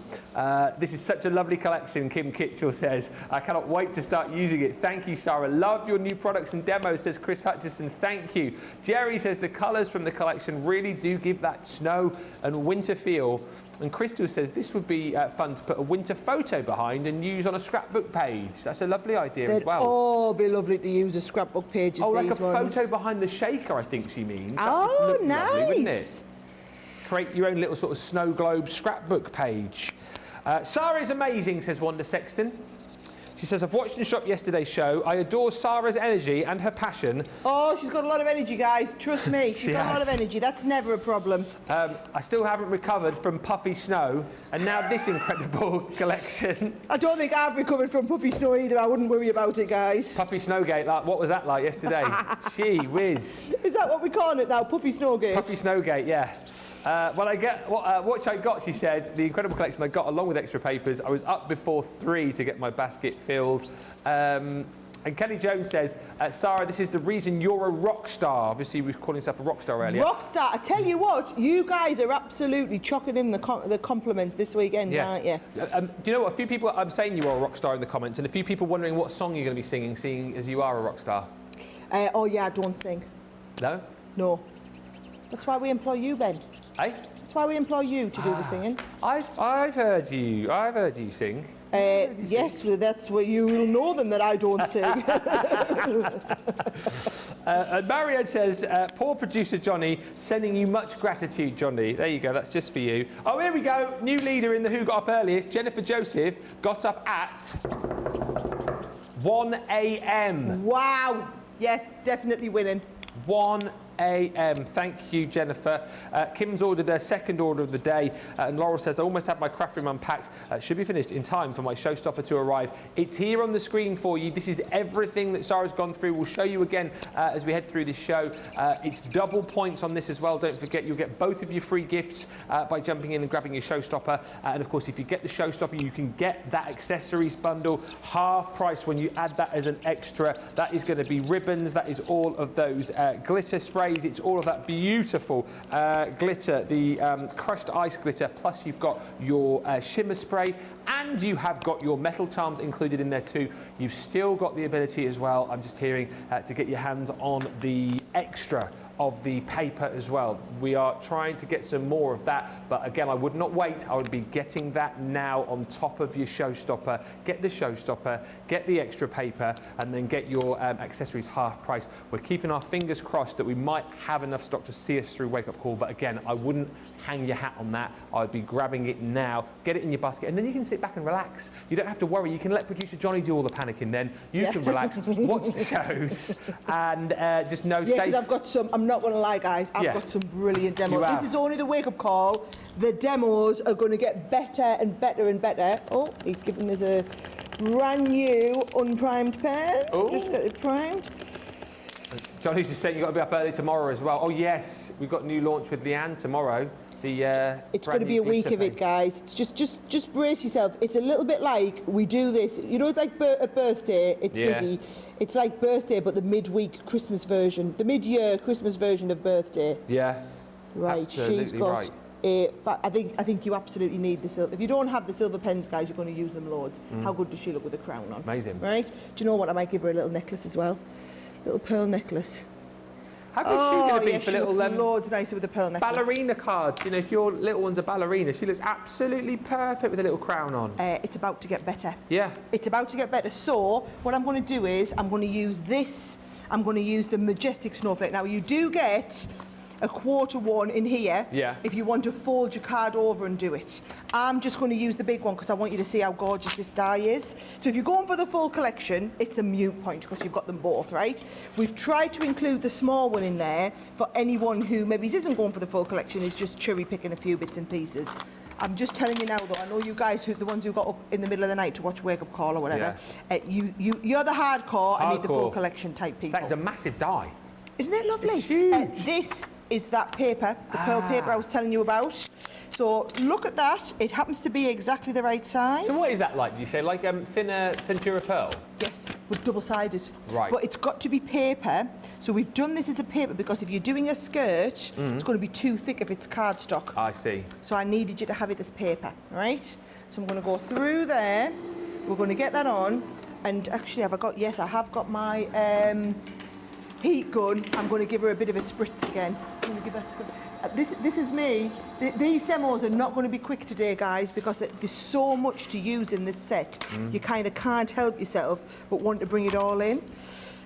This is such a lovely collection, Kim Kitchell says. "I cannot wait to start using it. Thank you, Sarah. Love your new products and demos," says Chris Hutchison. Thank you. Jerry says the colours from the collection really do give that snow and winter feel. And Crystal says this would be fun to put a winter photo behind and use on a scrapbook page. That's a lovely idea as well. Oh, be lovely to use a scrapbook page as like these a ones. photo behind the shaker, I think she means. Oh, nice. Lovely, wouldn't it? Create your own little sort of snow globe scrapbook page. Sarah is amazing, says Wanda Sexton. She says, "I've watched and shop yesterday's show. I adore Sarah's energy and her passion." Oh, she's got a lot of energy, guys. Trust me, she's got a lot of energy. That's never a problem. "I still haven't recovered from puffy snow, and now this incredible collection." I don't think I've recovered from puffy snow either. I wouldn't worry about it, guys. Puffy Snowgate, what was that like yesterday? Gee whiz. Is that what we call it now? Puffy Snowgate? Puffy Snowgate, yeah. What I got, she said, the incredible collection I got along with extra papers. I was up before 3 to get my basket filled. And Kelly Jones says, "Sarah, this is the reason you're a rock star." Obviously, we were calling yourself a rock star earlier. Rock star. I tell you what, you guys are absolutely chucking in the compliments this weekend, aren't you? Do you know what? A few people are saying you are a rock star in the comments, and a few people wondering what song you're going to be singing, seeing as you are a rock star. Oh, yeah, I don't sing. No? No. That's why we employ you, Ben. Hey? That's why we employ you to do the singing. I've heard you sing. Yes, well, that's where you will know them that I don't sing. And Marianne says, "Poor producer Johnny, sending you much gratitude, Johnny." There you go, that's just for you. Oh, here we go. New leader in the Who Got Up Earliest, Jennifer Joseph, got up at 1 a.m. Wow. Yes, definitely winning. 1 a.m. Thank you, Jennifer. Kim's ordered her second order of the day, and Laurel says, "I almost have my craft room unpacked. Should be finished in time for my showstopper to arrive." It's here on the screen for you. This is everything that Sarah's gone through. We'll show you again as we head through this show. It's double points on this as well. Don't forget, you'll get both of your free gifts by jumping in and grabbing your showstopper. And of course, if you get the showstopper, you can get that accessories bundle half price when you add that as an extra. That is going to be ribbons. That is all of those glitter sprays. It's all of that beautiful glitter, the crushed ice glitter, plus you've got your shimmer spray, and you have got your metal charms included in there too. You've still got the ability as well, I'm just hearing, to get your hands on the extra of the paper as well. We are trying to get some more of that, but again, I would not wait. I would be getting that now on top of your showstopper. Get the showstopper, get the extra paper, and then get your accessories half price. We're keeping our fingers crossed that we might have enough stock to see us through Wake Up Call, but again, I wouldn't hang your hat on that. I'd be grabbing it now, get it in your basket, and then you can sit back and relax. You don't have to worry. You can let producer Johnny do all the panicking then. You can relax, watch the shows, and just know Yeah, because I've got some, I'm not going to lie, guys. I've got some brilliant demos. This is only the wake-up call. The demos are going to get better and better and better. Oh, he's giving us a brand new unprimed pen. Just got it primed. Johnny's just saying you've got to be up early tomorrow as well. Oh, yes. We've got a new launch with Leanne tomorrow. It's going to be a week of it, guys. It's just brace yourself. It's a little bit like we do this. You know, it's like a birthday. It's busy. It's like birthday, but the midweek Christmas version, the mid-year Christmas version of birthday. Yeah. Right. Absolutely she's got. Right. I think you absolutely need the silver. If you don't have the silver pens, guys, you're going to use them loads. How good does she look with a crown on? Amazing. Right? Do you know what? I might give her a little necklace as well. Little pearl necklace. How good is she going to be for she little looks loads nicer with a pearl necklace. ballerina cards? You know, if your little one's a ballerina, she looks absolutely perfect with a little crown on. It's about to get better. Yeah. It's about to get better. So what I'm going to do is I'm going to use this. I'm going to use the Majestic Snowflake. Now, you do get a quarter one in here if you want to fold your card over and do it. I'm just going to use the big one because I want you to see how gorgeous this die is. So if you're going for the full collection, it's a mute point because you've got them both, right? We've tried to include the small one in there for anyone who maybe isn't going for the full collection, is just cherry picking a few bits and pieces. I'm just telling you now, though, I know you guys, the ones who got up in the middle of the night to watch Wake Up Call or whatever, you're the hardcore, I need the full collection type people. That is a massive die. Isn't it lovely? It's huge. This is that paper, the pearl paper I was telling you about. So look at that. It happens to be exactly the right size. So what is that like? Do you say like thinner Centura pearl? Yes, but double-sided. Right. But it's got to be paper. So we've done this as a paper because if you're doing a skirt, it's going to be too thick if it's cardstock. I see. So I needed you to have it as paper, right? So I'm going to go through there. We're going to get that on. And actually, yes, I have got my heat gun. I'm going to give her a bit of a spritz again. I'm going to give her this is me. These demos are not going to be quick today, guys, because there's so much to use in this set. You kind of can't help yourself but want to bring it all in.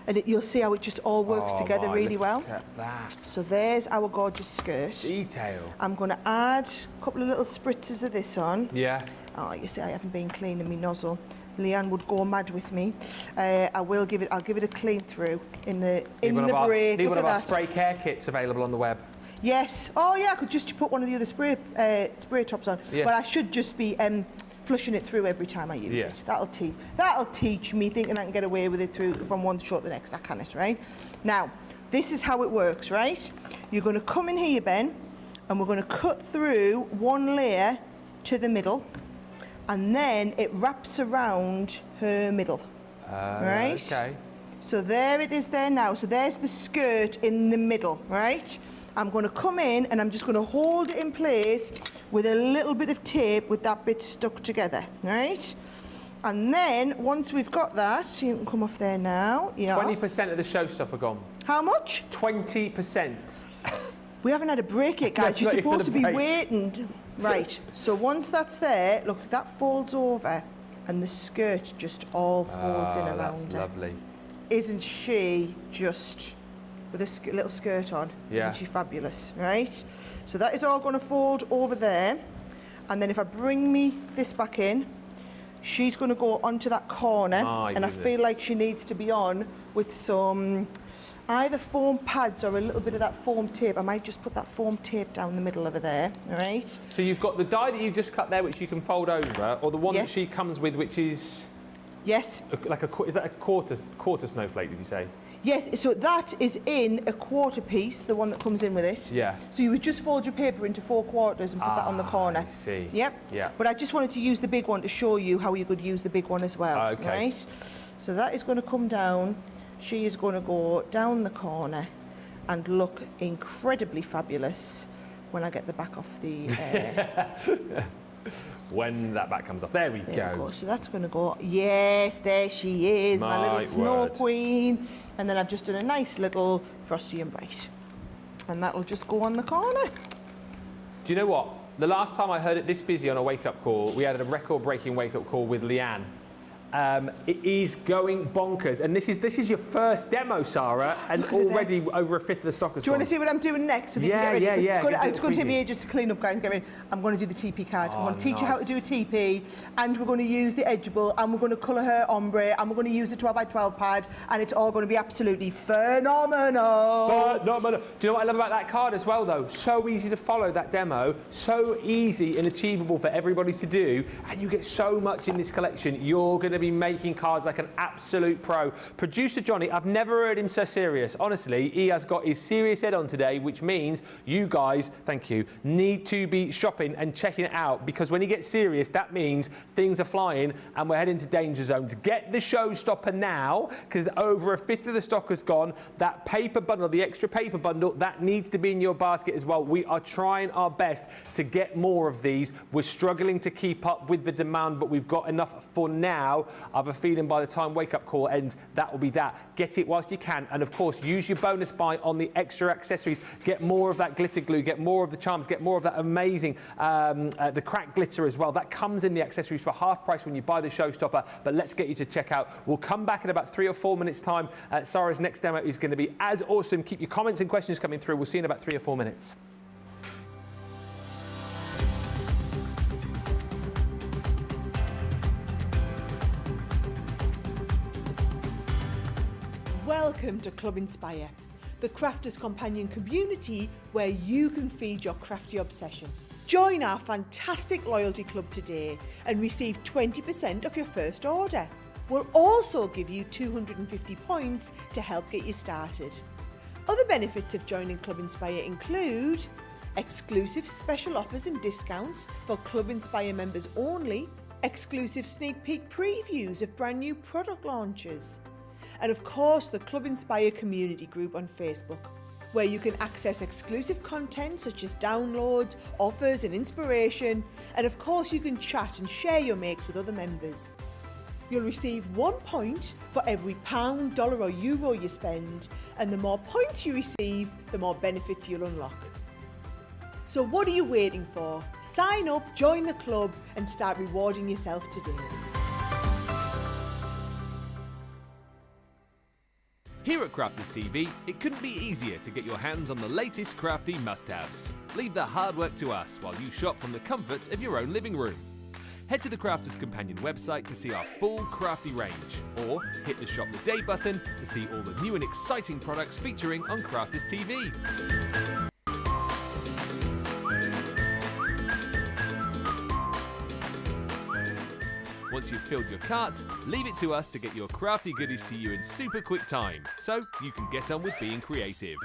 And you'll see how it just all works together really well. Look at that. So there's our gorgeous skirt. Detail. I'm going to add a couple of little spritzes of this on. Yeah. Oh, you see, I haven't been cleaning my nozzle. Leanne would go mad with me. I'll give it a clean through in the break. Need one of our spray care kits available on the web. Yes. Oh yeah, I could just put one of the other spray tops on. Yeah. But I should just be flushing it through every time I use it. That'll teach me thinking I can get away with it from one shot to the next. I can it, right? Now, this is how it works, right? You're going to come in here, Ben, and we're going to cut through one layer to the middle, and then it wraps around her middle. Right? Okay. So there it is there now. So there's the skirt in the middle, right? I'm going to come in and I'm just going to hold it in place with a little bit of tape with that bit stuck together, right? And then once we've got that, you can come off there now. Yes. 20% of the Showstopper gone. How much? 20%. We haven't had a break yet, guys. You're supposed to be waiting. Right, so once that's there, look, that folds over and the skirt just all folds in around it. That's lovely. Isn't she just, with a little skirt on, isn't she fabulous, right? So that is all going to fold over there. And then if I bring this back in, she's going to go onto that corner. And I feel like she needs to be on with some either foam pads or a little bit of that foam tape. I might just put that foam tape down the middle over there, all right? So you've got the die that you've just cut there, which you can fold over, or the one that she comes with, which is... Yes. Is that a quarter snowflake, did you say? Yes, so that is in a quarter piece, the one that comes in with it. Yeah. So you would just fold your paper into 4 quarters and put that on the corner. I see. Yep. Yeah. But I just wanted to use the big one to show you how you could use the big one as well. Okay. Right? So that is going to come down. She is going to go down the corner and look incredibly fabulous when I get the back off the... When that back comes off. There we go. So that's going to go... Yes, there she is, my little snow queen. And then I've just done a nice little Frosty and Bright. And that'll just go on the corner. Do you know what? The last time I heard it this busy on a wake-up call, we had a record-breaking wake-up call with Leanne. It is going bonkers, and this is your first demo, Sarah, and already over a fifth of the stock is Do you want to see what I'm doing next? So that you can get ready? Yeah. It's going to take me ages to clean up, guys. Get ready. I'm going to do the TP card. I'm going to teach you how to do a TP, and we're going to use the edgeable, and we're going to colour her ombre, and we're going to use the 12x12 pad, and it's all going to be absolutely phenomenal. Phenomenal. Do you know what I love about that card as well, though? So easy to follow that demo, so easy and achievable for everybody to do, and you get so much in this collection. You're going to be making cards like an absolute pro. Producer Johnny, I've never heard him so serious. Honestly, he has got his serious head on today, which means you guys, thank you, need to be shopping and checking it out, because when he gets serious, that means things are flying and we're heading to danger zones. Get the Showstopper now, because over a fifth of the stock has gone. That paper bundle, the extra paper bundle, that needs to be in your basket as well. We are trying our best to get more of these. We're struggling to keep up with the demand, but we've got enough for now. I have a feeling by the time Wake Up Call ends, that will be that. Get it whilst you can, and of course, use your bonus buy on the extra accessories. Get more of that glitter glue, get more of the charms, get more of that amazing, the cracked glitter as well. That comes in the accessories for half price when you buy the Showstopper, but let's get you to check out. We'll come back in about 3 or 4 minutes' time. Sarah's next demo is going to be as awesome. Keep your comments and questions coming through. We'll see you in about 3 or 4 minutes. Welcome to Club Inspire, the crafters companion community where you can feed your crafty obsession. Join our fantastic loyalty club today and receive 20% off your first order. We'll also give you 250 points to help get you started. Other benefits of joining Club Inspire include exclusive special offers and discounts for Club Inspire members only, exclusive sneak peek previews of brand new product launches, and of course the Club Inspire community group on Facebook, where you can access exclusive content such as downloads, offers and inspiration, and of course you can chat and share your makes with other members. You'll receive 1 point for every pound, dollar or euro you spend, and the more points you receive, the more benefits you'll unlock. So what are you waiting for? Sign up, join the club and start rewarding yourself today. Here at Crafters TV, it couldn't be easier to get your hands on the latest crafty must-haves. Leave the hard work to us while you shop from the comfort of your own living room. Head to the Crafters Companion website to see our full crafty range, or hit the Shop the Day button to see all the new and exciting products featuring on Crafters TV. Once you've filled your cart, leave it to us to get your crafty goodies to you in super quick time, so you can get on with being creative.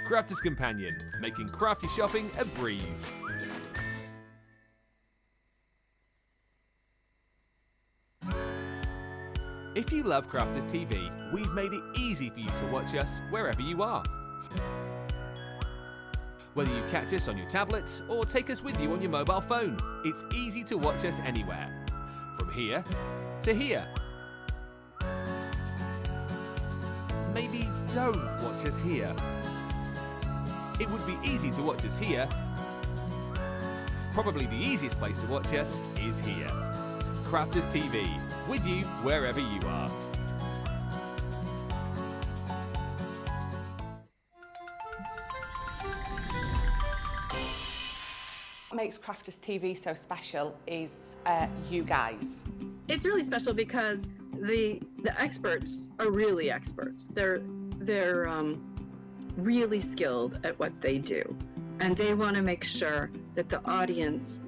Crafters Companion, making crafty shopping a breeze. If you love Crafters TV, we've made it easy for you to watch us wherever you are. Whether you catch us on your tablets or take us with you on your mobile phone, it's easy to watch us anywhere. From here to here. Maybe don't watch us here. It would be easy to watch us here. Probably the easiest place to watch us is here. Crafters TV, with you wherever you are. What makes Crafters TV so special is you guys. It's really special because the experts are really experts. They're really skilled at what they do, and they want to make sure that the audience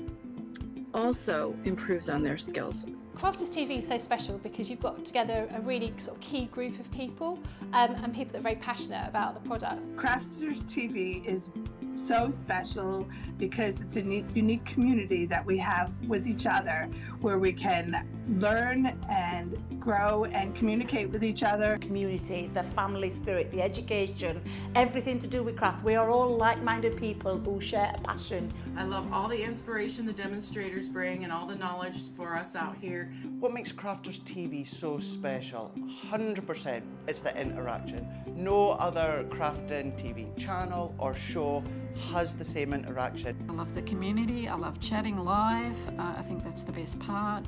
also improves on their skills. Crafters TV is so special because you've got together a really sort of key group of people and people that are very passionate about the product. Crafters TV is so special because it's a unique community that we have with each other, where we can learn and grow and communicate with each other. Community, the family spirit, the education, everything to do with craft. We are all like-minded people who share a passion. I love all the inspiration the demonstrators bring and all the knowledge for us out here. What makes Crafters TV so special? 100% it's the interaction. No other crafting TV channel or show has the same interaction. I love the community, I love chatting live, I think that's the best part.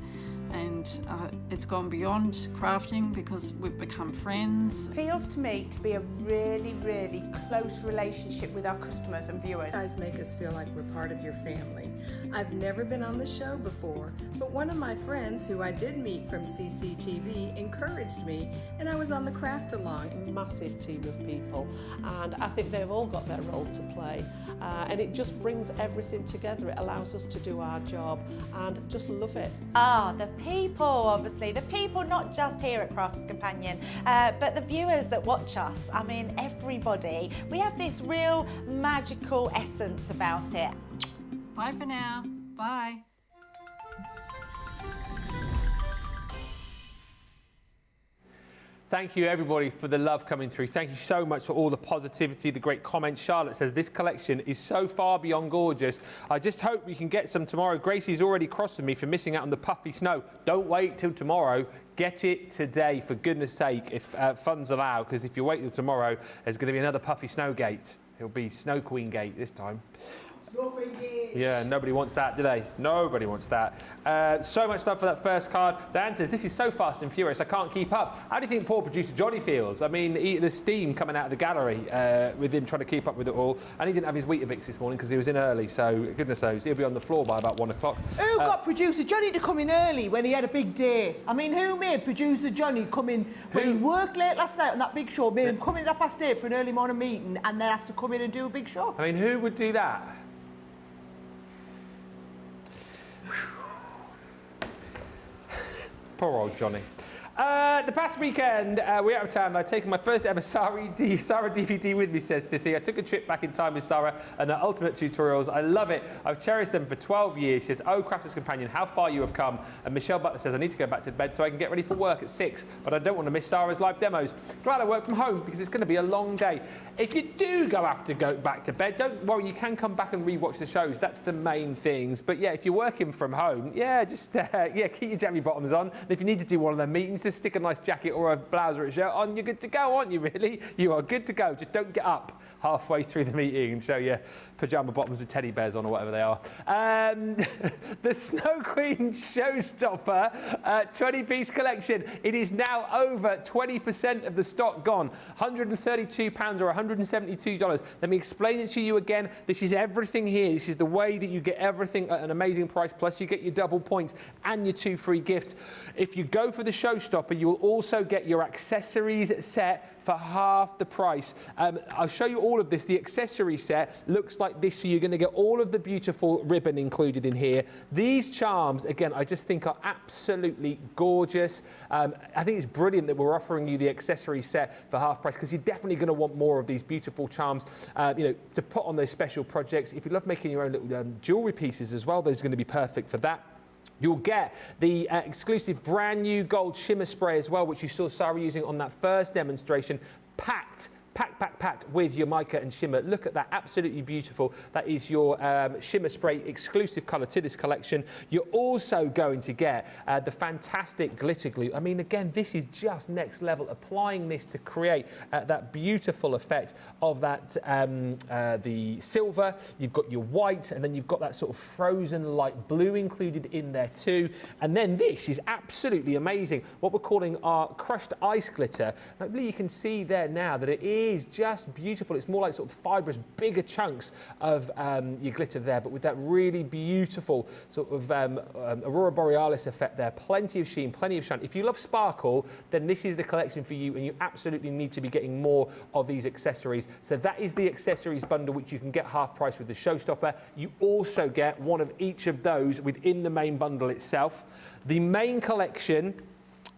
and it's gone beyond crafting because we've become friends. Feels to me to be a really, really close relationship with our customers and viewers. You guys make us feel like we're part of your family. I've never been on the show before, but one of my friends who I did meet from CCTV encouraged me, and I was on the craft along. Massive team of people, and I think they've all got their role to play, and it just brings everything together. It allows us to do our job and just love it. The people, obviously. The people not just here at Crafters Companion, but the viewers that watch us. I mean, everybody. We have this real magical essence about it. Bye for now. Bye. Thank you, everybody, for the love coming through. Thank you so much for all the positivity, the great comments. Charlotte says, this collection is so far beyond gorgeous. I just hope we can get some tomorrow. Gracie's already crossed with me for missing out on the puffy snow. Don't wait till tomorrow. Get it today, for goodness sake, if funds allow, because if you wait till tomorrow, there's going to be another puffy snow gate. It'll be Snow Queen Gate this time. Yeah, nobody wants that, do they? Nobody wants that. So much love for that first card. Dan says, this is so fast and furious, I can't keep up. How do you think poor producer Johnny feels? I mean, the steam coming out of the gallery with him trying to keep up with it all. And he didn't have his Weetabix this morning because he was in early, so goodness knows, he'll be on the floor by about 1 o'clock. Who got producer Johnny to come in early when he had a big day? I mean, who made producer Johnny come in when he worked late last night on that big show, made him come in at 8:30 for an early morning meeting and then have to come in and do a big show? I mean, who would do that? Poor old Johnny. The past weekend, we were out of town and I'd taken my first ever Sara DVD with me, says Sissy. I took a trip back in time with Sara and her ultimate tutorials. I love it. I've cherished them for 12 years. She says, oh, Crafters Companion, how far you have come. And Michelle Butler says, I need to go back to bed so I can get ready for work at 6, but I don't want to miss Sara's live demos. Glad I work from home because it's going to be a long day. If you do have to go back to bed, don't worry, you can come back and rewatch the shows. That's the main things. But yeah, if you're working from home, yeah, just keep your jammy bottoms on. And if you need to do one of them meetings, just stick a nice jacket or a blouse or a shirt on, you're good to go, aren't you, really? You are good to go. Just don't get up halfway through the meeting and show your pyjama bottoms with teddy bears on or whatever they are. The Snow Queen Showstopper 20-piece collection. It is now over 20% of the stock gone. £132 or $172. Let me explain it to you again. This is everything here. This is the way that you get everything at an amazing price. Plus you get your double points and your 2 free gifts. If you go for the Showstopper, you will also get your accessories set for half the price. I'll show you all of this. The accessory set looks like this, so you're going to get all of the beautiful ribbon included in here. These charms, again, I just think are absolutely gorgeous. I think it's brilliant that we're offering you the accessory set for half price because you're definitely going to want more of these beautiful charms, to put on those special projects. If you love making your own little jewellery pieces as well, those are going to be perfect for that. You'll get the exclusive brand new gold shimmer spray as well, which you saw Sara using on that first demonstration, packed with your mica and shimmer. Look at that, absolutely beautiful. That is your shimmer spray exclusive colour to this collection. You're also going to get the fantastic glitter glue. I mean, again, this is just next level, applying this to create that beautiful effect of that, the silver. You've got your white, and then you've got that sort of frozen light blue included in there too. And then this is absolutely amazing, what we're calling our crushed ice glitter. Hopefully you can see there now that it is just beautiful. It's more like sort of fibrous, bigger chunks of your glitter there, but with that really beautiful sort of Aurora Borealis effect there. Plenty of sheen, plenty of shine. If you love sparkle, then this is the collection for you, and you absolutely need to be getting more of these accessories. So that is the accessories bundle, which you can get half price with the Showstopper. You also get one of each of those within the main bundle itself. The main collection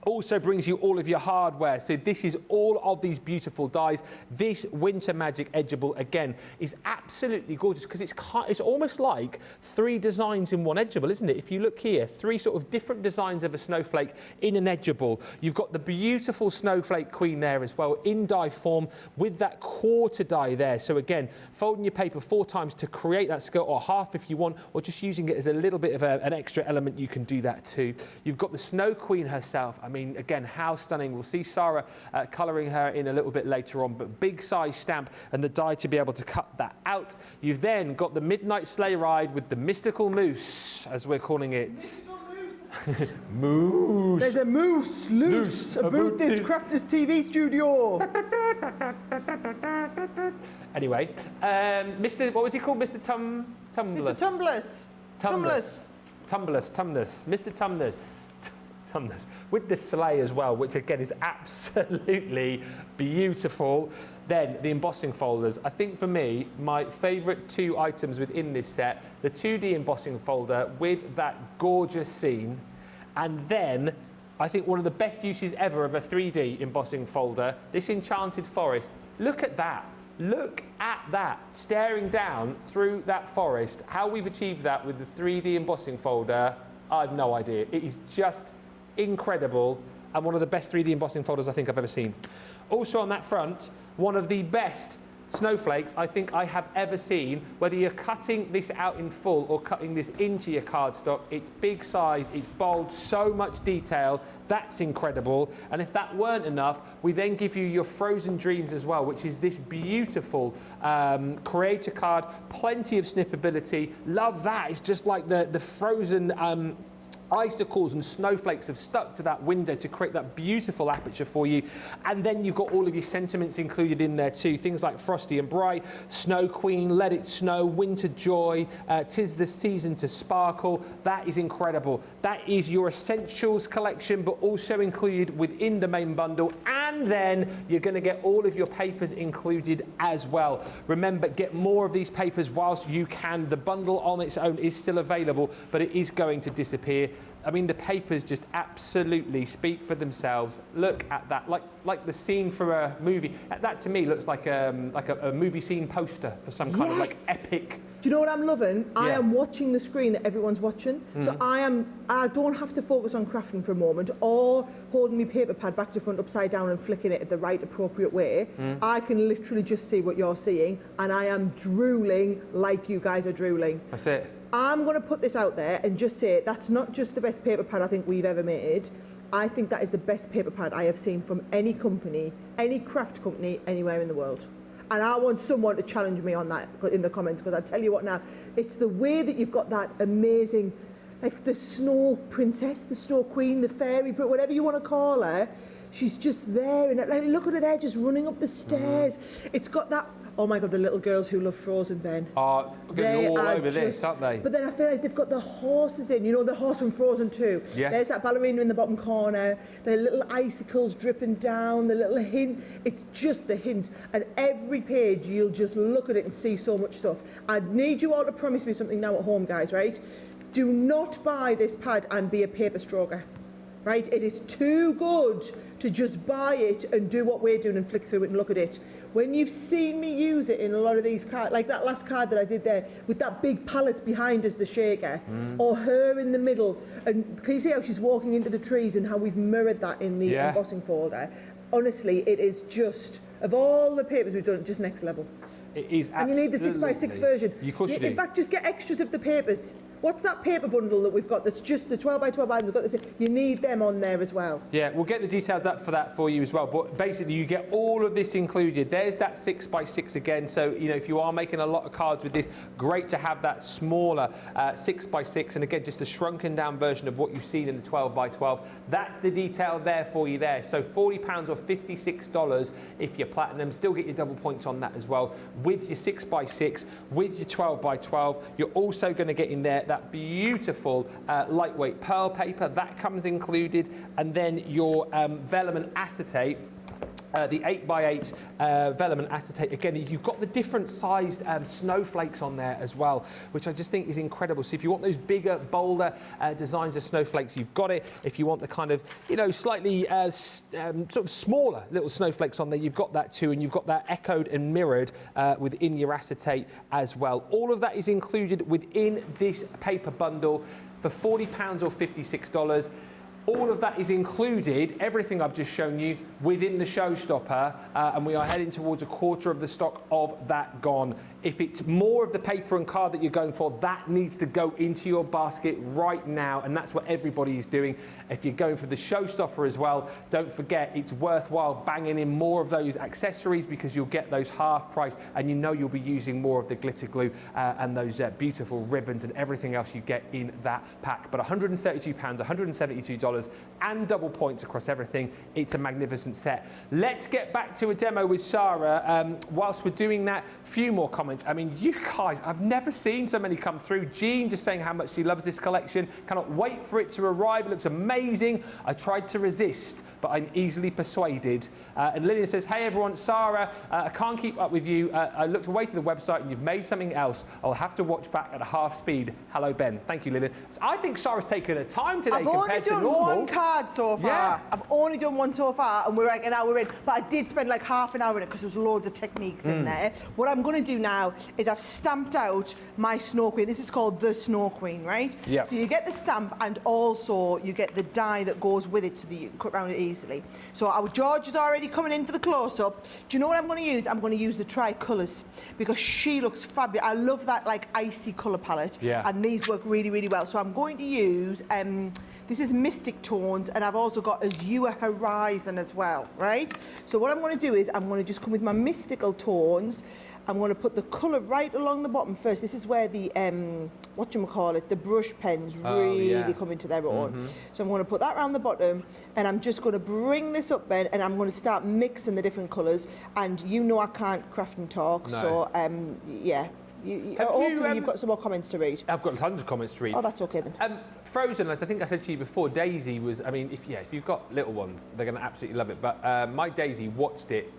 also brings you all of your hardware. So this is all of these beautiful dies. This Winter Magic Edgeable, again, is absolutely gorgeous because it's almost like 3 designs in one Edgeable, isn't it? If you look here, 3 sort of different designs of a snowflake in an Edgeable. You've got the beautiful Snowflake Queen there as well in die form with that quarter die there. So again, folding your paper 4 times to create that skirt, or half if you want, or just using it as a little bit of an extra element, you can do that too. You've got the Snow Queen herself. I mean, again, how stunning. We'll see Sara colouring her in a little bit later on, but big size stamp and the die to be able to cut that out. You've then got the Midnight Sleigh Ride with the Mystical Moose, as we're calling it. Moose. There's a moose loose about this Crafters TV studio. Anyway, what was he called? Mr. Tumbless. Mr. Tumbless. Mr. Tumbless. With the sleigh as well, which again is absolutely beautiful. Then the embossing folders. I think for me, my favourite 2 items within this set, the 2D embossing folder with that gorgeous scene, and then I think one of the best uses ever of a 3D embossing folder, this enchanted forest. Look at that. Look at that, staring down through that forest. How we've achieved that with the 3D embossing folder, I have no idea. It is just incredible and one of the best 3D embossing folders I think I've ever seen. Also on that front, one of the best snowflakes I think I have ever seen. Whether you're cutting this out in full or cutting this into your cardstock, it's big size, it's bold, so much detail. That's incredible. And if that weren't enough, we then give you your Frozen Dreams as well, which is this beautiful creator card, plenty of snippability. Love that. It's just like the frozen icicles and snowflakes have stuck to that window to create that beautiful aperture for you. And then you've got all of your sentiments included in there too. Things like Frosty and Bright, Snow Queen, Let It Snow, Winter Joy, 'Tis the Season to Sparkle. That is incredible. That is your essentials collection, but also included within the main bundle. And then you're going to get all of your papers included as well. Remember, get more of these papers whilst you can. The bundle on its own is still available, but it is going to disappear. I mean, the papers just absolutely speak for themselves. Look at that, like the scene from a movie. That to me looks like a movie scene poster for some kind of like epic. Do you know what I'm loving? I am watching the screen that everyone's watching. So I don't have to focus on crafting for a moment or holding my paper pad back to front upside down and flicking it at the right appropriate way. I can literally just see what you're seeing, and I am drooling like you guys are drooling. That's it. I'm going to put this out there and just say that's not just the best paper pad I think we've ever made. I think that is the best paper pad I have seen from any company, any craft company, anywhere in the world. And I want someone to challenge me on that in the comments, because I tell you what now, it's the way that you've got that amazing, like the snow princess, the snow queen, the fairy, but whatever you want to call her, she's just there. And like, look at her there, just running up the stairs. It's got that. Oh my God, the little girls who love Frozen, Ben. Oh, they're all over this, aren't they? But then I feel like they've got the horses in, you know, the horse from Frozen 2. Yes. There's that ballerina in the bottom corner, the little icicles dripping down, the little hint. It's just the hints. And every page, you'll just look at it and see so much stuff. I need you all to promise me something now at home, guys, right? Do not buy this pad and be a paper stroker, right? It is too good to just buy it and do what we're doing and flick through it and look at it. When you've seen me use it in a lot of these cards, like that last card that I did there, with that big palace behind us, the shaker, or her in the middle, and can you see how she's walking into the trees and how we've mirrored that in the embossing folder? Honestly, it is just, of all the papers we've done, just next level. It is absolutely. And you need the 6x6 version. Of course you do. In fact, just get extras of the papers. What's that paper bundle that we've got that's just the 12x12 items? Got this, you need them on there as well. Yeah, we'll get the details up for that for you as well. But basically, you get all of this included. There's that 6x6 again. So, you know, if you are making a lot of cards with this, great to have that smaller 6x6. And again, just a shrunken down version of what you've seen in the 12x12. That's the detail there for you there. So £40 or $56 if you're platinum. Still get your double points on that as well. With your 6x6, with your 12x12, you're also going to get in there that beautiful lightweight pearl paper that comes included, and then your vellum and acetate. The 8x8 vellum and acetate. Again, you've got the different sized snowflakes on there as well, which I just think is incredible. So if you want those bigger, bolder designs of snowflakes, you've got it. If you want the kind of, you know, slightly sort of smaller little snowflakes on there, you've got that too. And you've got that echoed and mirrored within your acetate as well. All of that is included within this paper bundle for £40 or $56. All of that is included, everything I've just shown you, within the Showstopper, and we are heading towards a quarter of the stock of that gone. If it's more of the paper and card that you're going for, that needs to go into your basket right now, and that's what everybody is doing. If you're going for the Showstopper as well, don't forget it's worthwhile banging in more of those accessories because you'll get those half price, and you know you'll be using more of the glitter glue and those beautiful ribbons and everything else you get in that pack. But £132, $172, and double points across everything. It's a magnificent set. Let's get back to a demo with Sara. Whilst we're doing that, few more comments. I mean, you guys, I've never seen so many come through. Jean just saying how much she loves this collection. Cannot wait for it to arrive. It looks amazing. I tried to resist, but I'm easily persuaded. And Lillian says, hey everyone, Sara, I can't keep up with you. I looked away to the website and you've made something else. I'll have to watch back at half speed. Hello, Ben. Thank you, Lillian. So I think Sara's taken her time today compared to normal. I've only done one card so far. Yeah. I've only done one so far, and we're like an hour in. But I did spend like half an hour in it because there's loads of techniques in there. What I'm going to do now is I've stamped out my Snow Queen. This is called the Snow Queen, right? Yeah. So you get the stamp and also you get the die that goes with it so that you can cut around it easily. So our George is already coming in for the close-up. Do you know what I'm going to use? I'm going to use the Tricolours because she looks fabulous. I love that like icy colour palette. Yeah. And these work really, really well. So I'm going to use, this is Mystic Tones, and I've also got Azure Horizon as well, right? So what I'm going to do is I'm going to just come with my Mystical Tones. I'm going to put the colour right along the bottom first. This is where the, the brush pens really come into their own. So I'm going to put that around the bottom, and I'm just going to bring this up then, and I'm going to start mixing the different colours. And you know I can't craft and talk, so yeah. Hopefully you've got some more comments to read. I've got tons of comments to read. Oh, that's okay then. Frozen, as I think I said to you before, Daisy was, I mean, if you've got little ones, they're going to absolutely love it. But my Daisy watched it,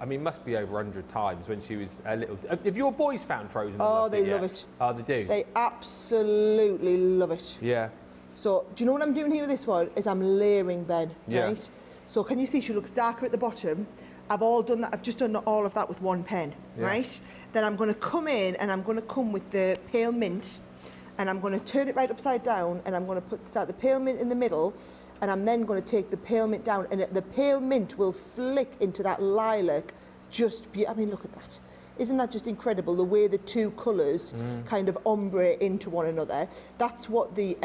I mean, must be over 100 times when she was little. Have your boys found Frozen? Oh, they love it. Oh, they do? They absolutely love it. Yeah. So, do you know what I'm doing here with this one? Is I'm layering, Ben, right? So can you see she looks darker at the bottom? I've all done that. I've just done all of that with one pen, right? Then I'm going to come in and I'm going to come with the pale mint, and I'm going to turn it right upside down, and I'm going to start the pale mint in the middle, and I'm then going to take the pale mint down, and the pale mint will flick into that lilac. I mean, look at that. Isn't that just incredible? The way the two colours kind of ombre into one another. That's what the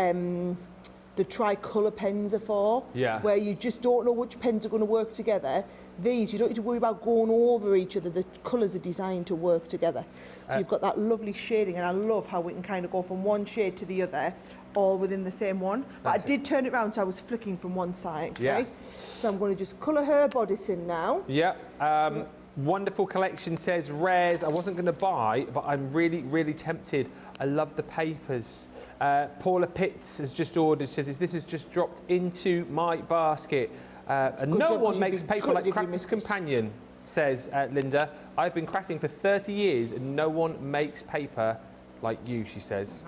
tricolour pens are for. Yeah. Where you just don't know which pens are going to work together. These, you don't need to worry about going over each other. The colours are designed to work together. So you've got that lovely shading, and I love how we can kind of go from one shade to the other, all within the same one. But I did turn it around, so I was flicking from one side, right? So I'm going to just colour her bodice in now. Yeah. Wonderful collection, says Rares. I wasn't going to buy, but I'm really, really tempted. I love the papers. Paula Pitts has just ordered, says, this has just dropped into my basket. And no one makes paper like Crafter's Companion, says Linda. I've been crafting for 30 years and no one makes paper like you, she says.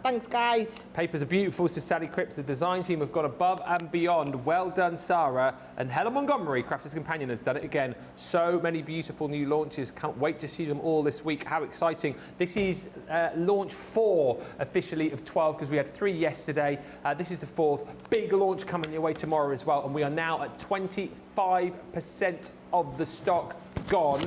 Thanks, guys. Papers are beautiful, says Sally Cripps. The design team have gone above and beyond. Well done, Sara. And Helen Montgomery, Crafter's Companion, has done it again. So many beautiful new launches. Can't wait to see them all this week. How exciting. This is launch 4 officially of 12, because we had 3 yesterday. This is the 4th. Big launch coming your way tomorrow as well. And we are now at 25% of the stock gone.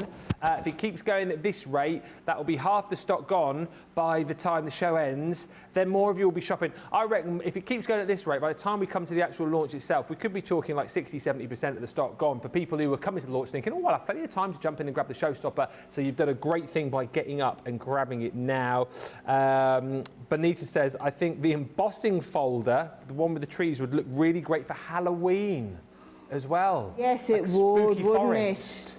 If it keeps going at this rate, that will be half the stock gone by the time the show ends. Then more of you will be shopping. I reckon if it keeps going at this rate, by the time we come to the actual launch itself, we could be talking like 60-70% of the stock gone for people who are coming to the launch thinking, oh, well, I've plenty of time to jump in and grab the Showstopper. So you've done a great thing by getting up and grabbing it now. Bonita says, I think the embossing folder, the one with the trees, would look really great for Halloween as well. Yes, it would, wouldn't it?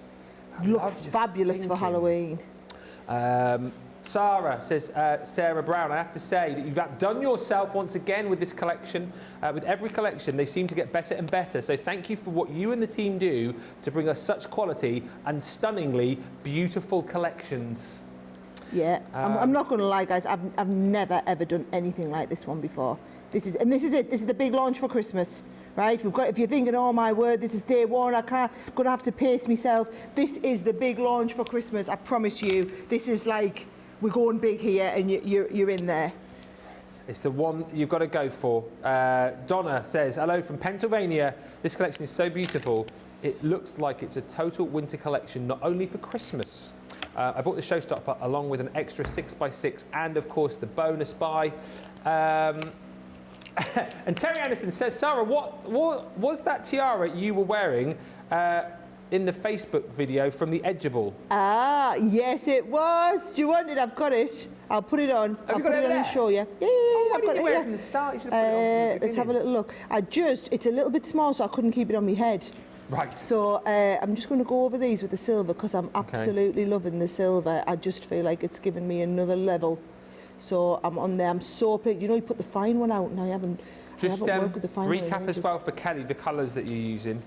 Look fabulous for Halloween. Sara says, Sarah Brown, I have to say that you've outdone yourself once again with this collection. With every collection, they seem to get better and better. So thank you for what you and the team do to bring us such quality and stunningly beautiful collections. Yeah, I'm not going to lie, guys. I've never ever done anything like this one before. This is it. This is the big launch for Christmas. Right, we've got. If you're thinking, oh my word, this is day one, gonna have to pace myself. This is the big launch for Christmas. I promise you. This is like we're going big here, and you're in there. It's the one you've got to go for. Donna says, hello from Pennsylvania. This collection is so beautiful. It looks like it's a total winter collection, not only for Christmas. I bought the Showstopper along with an extra 6x6 and, of course, the bonus buy. And Terry Anderson says, Sarah, what was that tiara you were wearing in the Facebook video from the Edgeable? Ah, yes, it was. Do you want it? I've got it. I'll put it on. Have I'll you put got it on there? and show you. Yeah, I've got it. You from the start. You should have put it on from the let's have a little look. It's a little bit small, so I couldn't keep it on my head. Right. So I'm just going to go over these with the silver because I'm absolutely loving the silver. I just feel like it's given me another level. So I'm on there. I'm so pleased. You know, you put the fine one out and I haven't worked with the fine one. Recap as well for Kelly, the colours that you're using.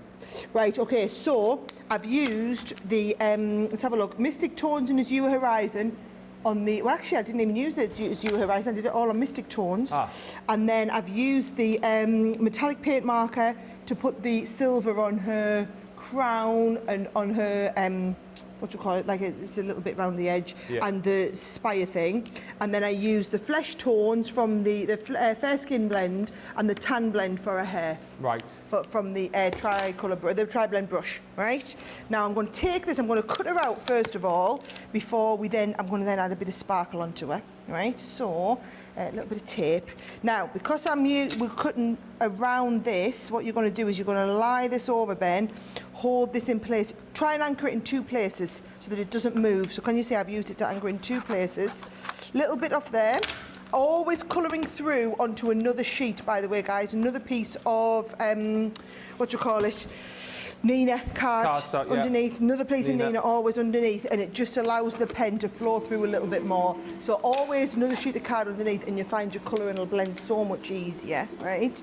Right, okay, so I've used the, let's have a look, Mystic Tones and Azure Horizon on the, well actually I didn't even use the Azure Horizon, I did it all on Mystic Tones. And then I've used the metallic paint marker to put the silver on her crown and on her, what do you call it, like it's a little bit round the edge, and the spire thing. And then I used the flesh tones from the Fair Skin blend and the tan blend for her hair. Right. From the tri-blend brush, right? Now I'm going to take this, I'm going to cut her out first of all, before I'm going to then add a bit of sparkle onto her, right? So, a little bit of tape. Now, because we're cutting around this, what you're going to do is you're going to lie this over, Ben, hold this in place, try and anchor it in 2 places so that it doesn't move. So can you see I've used it to anchor in 2 places. Little bit off there. Always colouring through onto another sheet, by the way, guys, another piece of, Nina card underneath, another piece of Nina always underneath, and it just allows the pen to flow through a little bit more. So always another sheet of card underneath and you find your colour and it'll blend so much easier, right?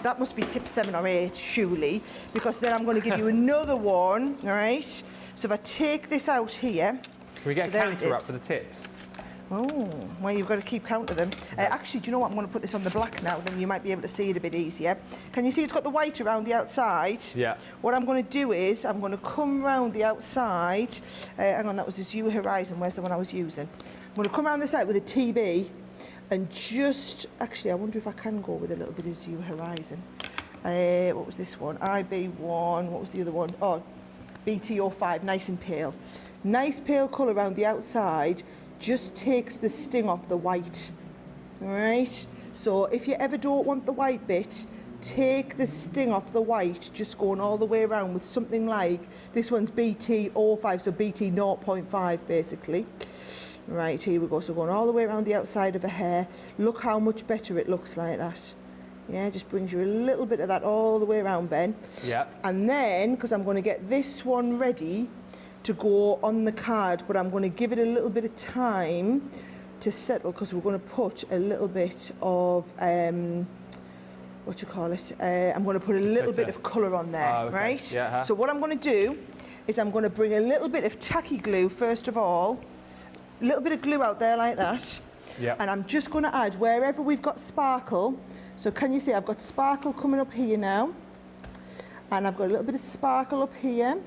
That must be tip 7 or 8, surely, because then I'm going to give you another one, all right? So if I take this out here... Can we get a counter up for the tips? Oh, well, you've got to keep count of them. Actually, do you know what? I'm going to put this on the black now, then you might be able to see it a bit easier. Can you see it's got the white around the outside? Yeah. What I'm going to do is I'm going to come round the outside. Hang on, that was Azure Horizon. Where's the one I was using? I'm going to come around the side with a TB and just... Actually, I wonder if I can go with a little bit of Azure Horizon. What was this one? IB1. What was the other one? Oh, BT05, nice and pale. Nice pale colour around the outside. Just takes the sting off the white, all right? So if you ever don't want the white bit, take the sting off the white, just going all the way around with something like, this one's BT05, so BT 0.5 basically. Right, here we go, so going all the way around the outside of the hair. Look how much better it looks like that. Yeah, just brings you a little bit of that all the way around, Ben. Yeah. And then, because I'm going to get this one ready to go on the card, but I'm going to give it a little bit of time to settle because we're going to put a little bit of I'm going to put a little bit of colour on there, right? Yeah, So what I'm going to do is I'm going to bring a little bit of tacky glue first of all, a little bit of glue out there like that. Yeah. And I'm just going to add wherever we've got sparkle. So can you see I've got sparkle coming up here now, and I've got a little bit of sparkle up here.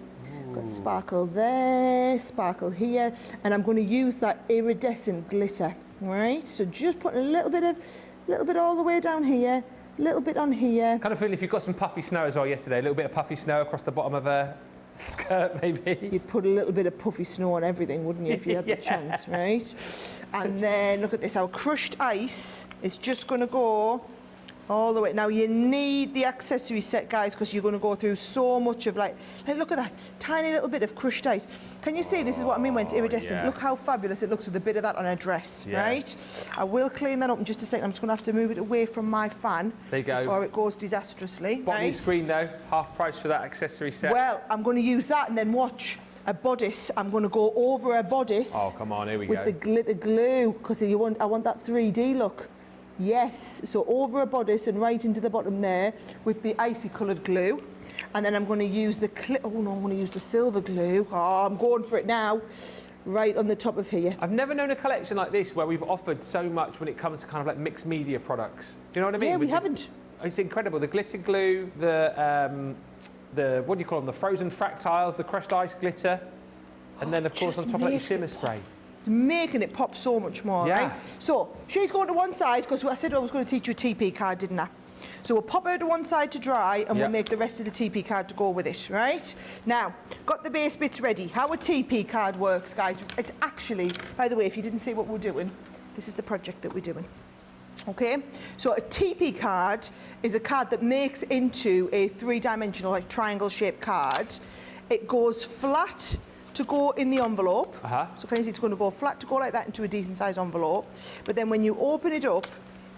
Got sparkle there, sparkle here, and I'm going to use that iridescent glitter, right? So just put a little bit all the way down here, a little bit on here. Kind of feel if you've got some puffy snow as well yesterday, a little bit of puffy snow across the bottom of a skirt maybe. You'd put a little bit of puffy snow on everything, wouldn't you, if you had the chance, right? And then look at this, our crushed ice is just going to go all the way. Now you need the accessory set, guys, because you're going to go through so much of like look at that tiny little bit of crushed ice. Can you see this is what I mean when it's iridescent? Yes. Look how fabulous it looks with a bit of that on a dress, right? I will clean that up in just a second. I'm just going to have to move it away from my fan before it goes disastrously. Bottom of the screen though, half price for that accessory set. Well, I'm going to use that and then watch. A bodice, I'm going to go over a bodice. Oh, come on, here we go. With the glitter glue, because I want that 3D look. Yes, so over a bodice and right into the bottom there with the icy coloured glue. And then I'm going to use the I'm going to use the silver glue. Oh, I'm going for it now. Right on the top of here. I've never known a collection like this where we've offered so much when it comes to kind of like mixed media products. Do you know what I mean? Yeah, we haven't. It's incredible. The glitter glue, the what do you call them? The frozen fractiles, the crushed ice glitter, and then of course on top of that, your shimmer spray. It's making it pop so much more, Yeah. right? So she's going to one side because I said I was going to teach you a TP card, didn't I? So we'll pop her to one side to dry and we'll make the rest of the TP card to go with it, right? Now, got the base bits ready. How a TP card works, guys, it's actually, by the way, if you didn't see what we're doing, this is the project that we're doing. Okay, so a TP card is a card that makes into a three-dimensional, like triangle-shaped card. It goes flat to go in the envelope. So kind of it's going to go flat to go like that into a decent-sized envelope. But then when you open it up,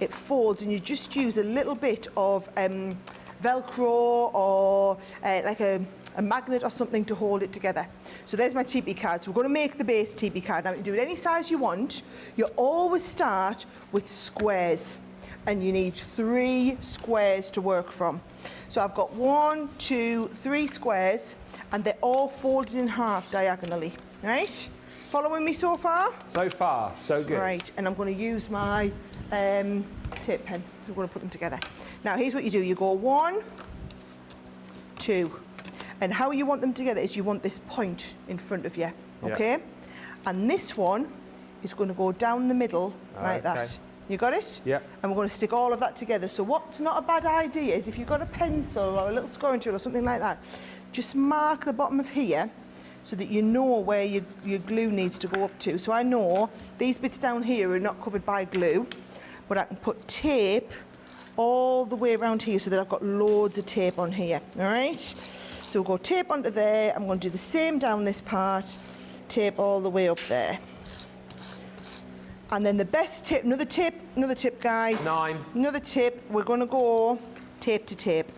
it folds, and you just use a little bit of Velcro or like a magnet or something to hold it together. So there's my TP card. So we're going to make the base TP card. Now you can do it any size you want. You always start with squares, and you need 3 squares to work from. So I've got 1, 2, 3 squares, and they're all folded in half diagonally, right? Following me so far? So far, so good. Right, and I'm going to use my tape pen. We're going to put them together. Now here's what you do. You go 1, 2. And how you want them together is you want this point in front of you, okay? And this one is going to go down the middle like that. You got it? Yeah. And we're going to stick all of that together. So what's not a bad idea is if you've got a pencil or a little scoring tool or something like that, just mark the bottom of here so that you know where your glue needs to go up to. So I know these bits down here are not covered by glue, but I can put tape all the way around here so that I've got loads of tape on here, all right? So we'll go tape onto there. I'm going to do the same down this part, tape all the way up there. And then the best tip, another tip, guys. 9. Another tip, we're going to go tape to tape.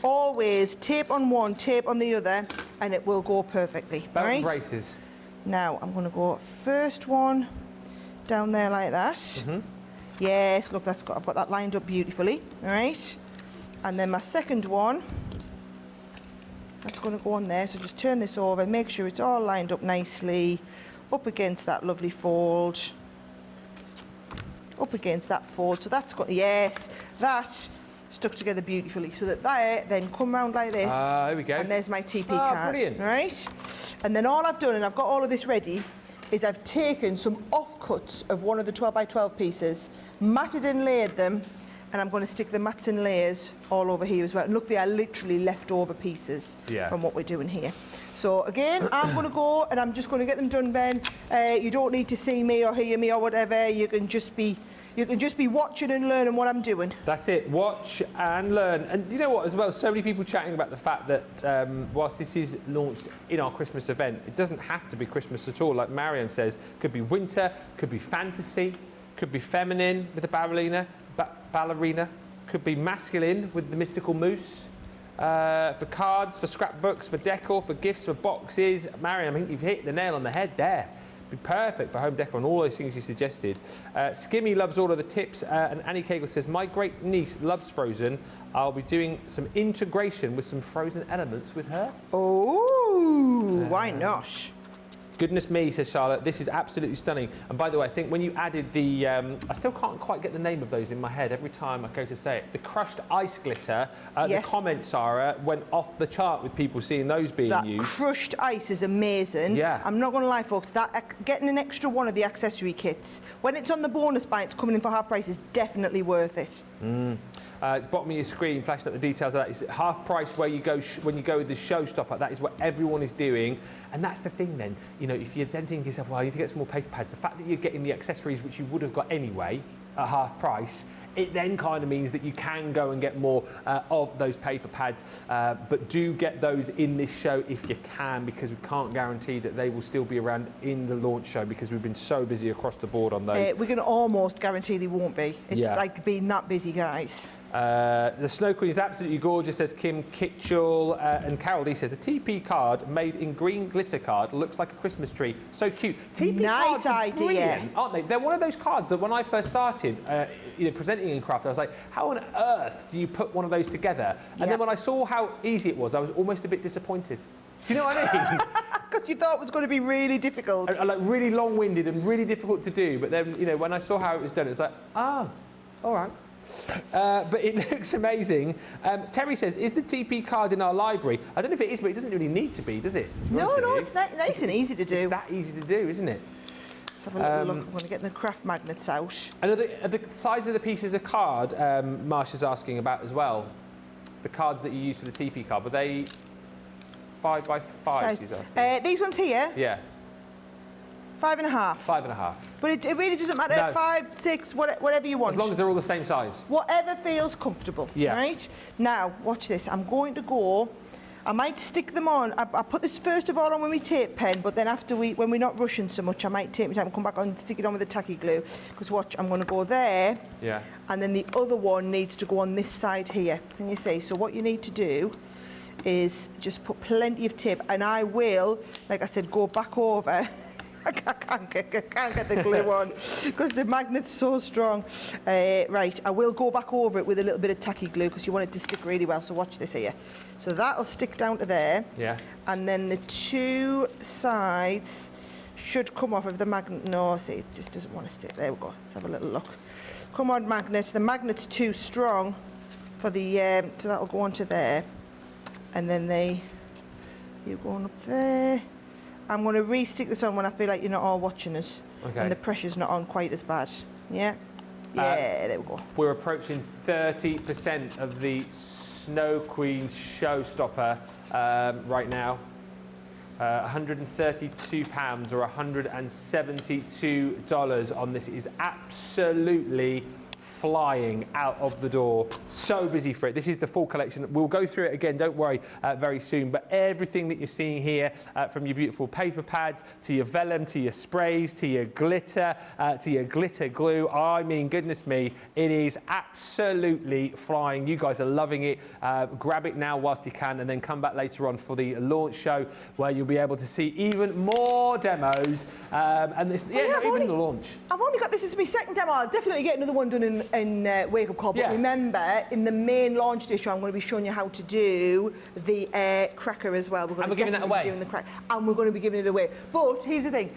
Always tape on one, tape on the other, and it will go perfectly, Belt right? and braces. Now, I'm going to go first one down there like that. Yes, look, I've got that lined up beautifully, all right? And then my second one, that's going to go on there. So just turn this over, make sure it's all lined up nicely, up against that lovely fold, up against that fold. So that's got, yes, that stuck together beautifully. So that then come round like this. There we go. And there's my TP card. Brilliant. Right? And then all I've done, and I've got all of this ready, is I've taken some offcuts of one of the 12 by 12 pieces, matted and layered them, and I'm going to stick the mats and layers all over here as well. And look, they are literally leftover pieces from what we're doing here. So again, I'm going to go and I'm just going to get them done, Ben. You don't need to see me or hear me or whatever. You can just be watching and learning what I'm doing. That's it. Watch and learn. And you know what, as well, so many people chatting about the fact that whilst this is launched in our Christmas event, it doesn't have to be Christmas at all. Like Marianne says, could be winter, could be fantasy, could be feminine with a ballerina, could be masculine with the mystical moose. For cards, for scrapbooks, for decor, for gifts, for boxes. Marianne, I think you've hit the nail on the head there. Be perfect for home decor and all those things you suggested. Skimmy loves all of the tips, and Annie Cagle says, my great niece loves Frozen. I'll be doing some integration with some Frozen elements with her. Oh, why not? Goodness me, says Charlotte, this is absolutely stunning. And by the way, I think when you added the, I still can't quite get the name of those in my head every time I go to say it, the crushed ice glitter, the comment, Sara, went off the chart with people seeing those being used. That crushed ice is amazing. Yeah. I'm not going to lie, folks, getting an extra one of the accessory kits, when it's on the bonus buy, it's coming in for half price, is definitely worth it. Bottom of your screen, flashing up the details of that. It's half price where you go when you go with the Showstopper. That is what everyone is doing, and that's the thing. Then, you know, if you're then thinking to yourself, well, I need to get some more paper pads. The fact that you're getting the accessories which you would have got anyway at half price, it then kind of means that you can go and get more of those paper pads. But do get those in this show if you can, because we can't guarantee that they will still be around in the launch show because we've been so busy across the board on those. We can almost guarantee they won't be. It's like being that busy, guys. The Snow Queen is absolutely gorgeous, says Kim Kitchell. And Carol D says, a TP card made in green glitter card looks like a Christmas tree. So cute. TP nice cards are idea. Brilliant, aren't they? They're one of those cards that when I first started presenting in craft, I was like, how on earth do you put one of those together? And then when I saw how easy it was, I was almost a bit disappointed. Do you know what I mean? Because you thought it was going to be really difficult. Like really long-winded and really difficult to do. But then, you know, when I saw how it was done, it was like, all right. But it looks amazing. Terry says, is the TP card in our library? I don't know if it is, but it doesn't really need to be, does it? No, it's nice and easy to do. It's that easy to do, isn't it? Let's have a little look. I'm going to get the craft magnets out. And are the size of the pieces of card, Marsha's asking about as well, the cards that you use for the TP card, were they 5 by 5? These ones here? Yeah. 5.5. 5.5. But it really doesn't matter. No. 5, 6, whatever you want. As long as they're all the same size. Whatever feels comfortable. Yeah. Right? Now, watch this. I'm going to go. I might stick them on. I put this first of all on with my tape pen, but then after when we're not rushing so much, I might take my time and come back on and stick it on with the tacky glue. Because watch, I'm going to go there. Yeah. And then the other one needs to go on this side here. Can you see? So what you need to do is just put plenty of tape, and I will, like I said, go back over. I can't get the glue on because the magnet's so strong. Right, I will go back over it with a little bit of tacky glue because you want it to stick really well. So watch this here. So that'll stick down to there. Yeah. And then the two sides should come off of the magnet. No, see, it just doesn't want to stick. There we go. Let's have a little look. Come on, magnet. The magnet's too strong for the, so that'll go onto there. And then you're going up there. I'm going to re-stick this on when I feel like you're not all watching us. Okay. And the pressure's not on quite as bad. Yeah? Yeah, there we go. We're approaching 30% of the Snow Queen Showstopper right now. £132 or $172 on this. It is absolutely flying out of the door. So busy for it. This is the full collection. We'll go through it again, don't worry, very soon. But everything that you're seeing here, from your beautiful paper pads, to your vellum, to your sprays, to your glitter glue. I mean, goodness me, it is absolutely flying. You guys are loving it. Grab it now whilst you can, and then come back later on for the launch show where you'll be able to see even more demos. And this, not even the launch. I've only got this as my second demo. I'll definitely get another one done in Wake Up Call. But remember, in the main launch day show, I'm going to be showing you how to do the cracker as well. We're going to definitely be doing the cracker, and we're going to be giving it away. But here's the thing.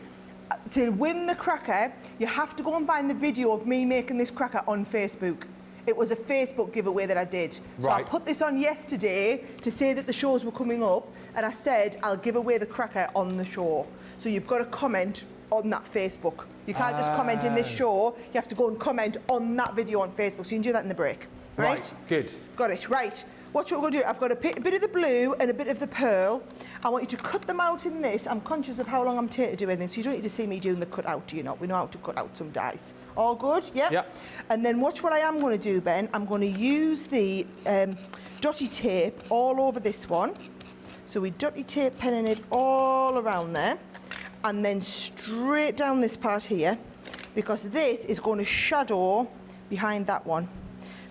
To win the cracker, you have to go and find the video of me making this cracker on Facebook. It was a Facebook giveaway that I did. So I put this on yesterday to say that the shows were coming up, and I said I'll give away the cracker on the show. So you've got to comment on that Facebook. You can't just comment in this show. You have to go and comment on that video on Facebook. So you can do that in the break. Right? Good. Got it. Right. Watch what we're going to do. I've got a bit of the blue and a bit of the pearl. I want you to cut them out in this. I'm conscious of how long I'm taking to do anything, so you don't need to see me doing the cut out, do you not? We know how to cut out some dies. All good? Yeah? Yep. And then watch what I am going to do, Ben. I'm going to use the dotty tape all over this one. So we dotty tape penning it all around there. And then straight down this part here, because this is going to shadow behind that one.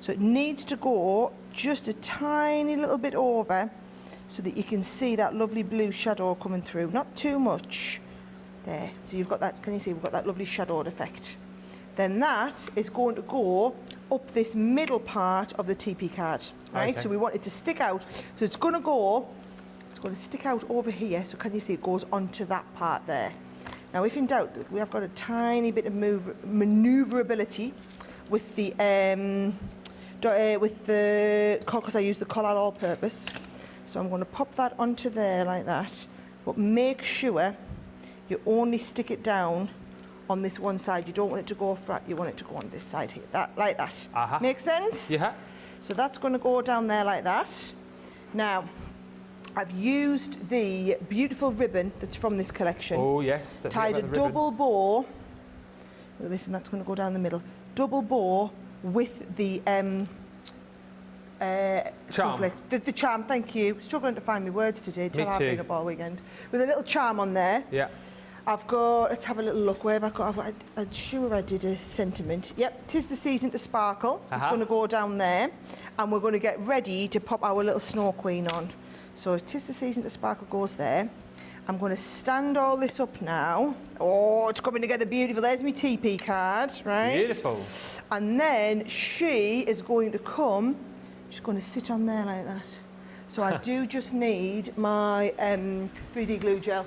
So it needs to go just a tiny little bit over so that you can see that lovely blue shadow coming through. Not too much. There. So you've got that, can you see, we've got that lovely shadowed effect. Then that is going to go up this middle part of the TP card, right? So we want it to stick out. So it's going to go, going to stick out over here, so can you see it goes onto that part there. Now if in doubt, we have got a tiny bit of manoeuvrability with the because I use the collard all-purpose. So I'm going to pop that onto there like that, but make sure you only stick it down on this one side. You don't want it to go flat, you want it to go on this side here, like that. Make sense? Yeah. So that's going to go down there like that. Now, I've used the beautiful ribbon that's from this collection. Oh, yes. Tied a double bow. Look at this, and that's going to go down the middle. Double bow with the charm. The charm, thank you. Struggling to find my words today. Till I've been up all weekend. With a little charm on there. Yeah. I've got, let's have a little look. Where have I got? I'm sure I did a sentiment. Yep, 'tis the season to sparkle. It's going to go down there. And we're going to get ready to pop our little Snow Queen on. So 'tis the season to sparkle goes there. I'm going to stand all this up now. Oh, it's coming together beautiful. There's my TP card, right? Beautiful. And then she is going to come, she's going to sit on there like that. So I do just need my 3D glue gel.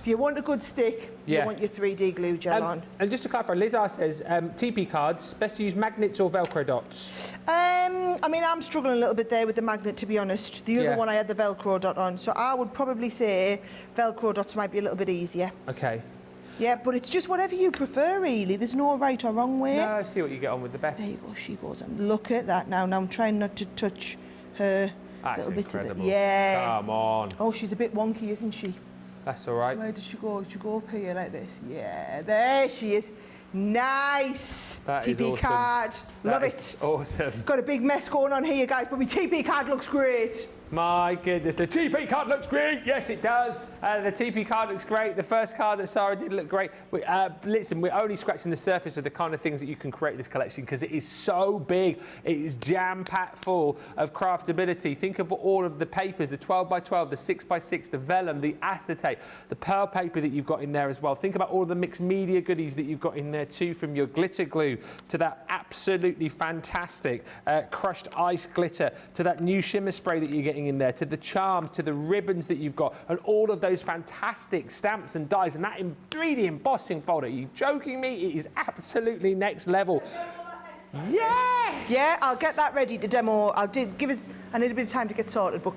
If you want a good stick, you want your 3D glue gel on. And just to clarify, Liz R says, TP cards, best to use magnets or Velcro dots? I mean, I'm struggling a little bit there with the magnet, to be honest. The other one I had the Velcro dot on. So I would probably say Velcro dots might be a little bit easier. Okay. Yeah, but it's just whatever you prefer, really. There's no right or wrong way. No, see what you get on with the best. There you go, she goes on. Look at that now. Now I'm trying not to touch her little bits of it. Yeah. Come on. Oh, she's a bit wonky, isn't she? That's all right. Where does she go? Does she go up here like this? Yeah, there she is. Nice. That is TP awesome. card. Love That it. is awesome. Got a big mess going on here, guys, but my TP card looks great. My goodness, the TP card looks great. Yes, it does. The TP card looks great. The first card that Sara did look great. Listen, we're only scratching the surface of the kind of things that you can create this collection because it is so big. It is jam-packed full of craftability. Think of all of the papers, the 12x12, the 6x6, the vellum, the acetate, the pearl paper that you've got in there as well. Think about all of the mixed media goodies that you've got in there too, from your glitter glue to that absolutely fantastic crushed ice glitter to that new shimmer spray that you're getting in there, to the charms, to the ribbons that you've got, and all of those fantastic stamps and dies, and that 3D embossing folder. Are you joking me? It is absolutely next level. Yes! Yeah, I'll get that ready to demo. I need a bit of time to get sorted, but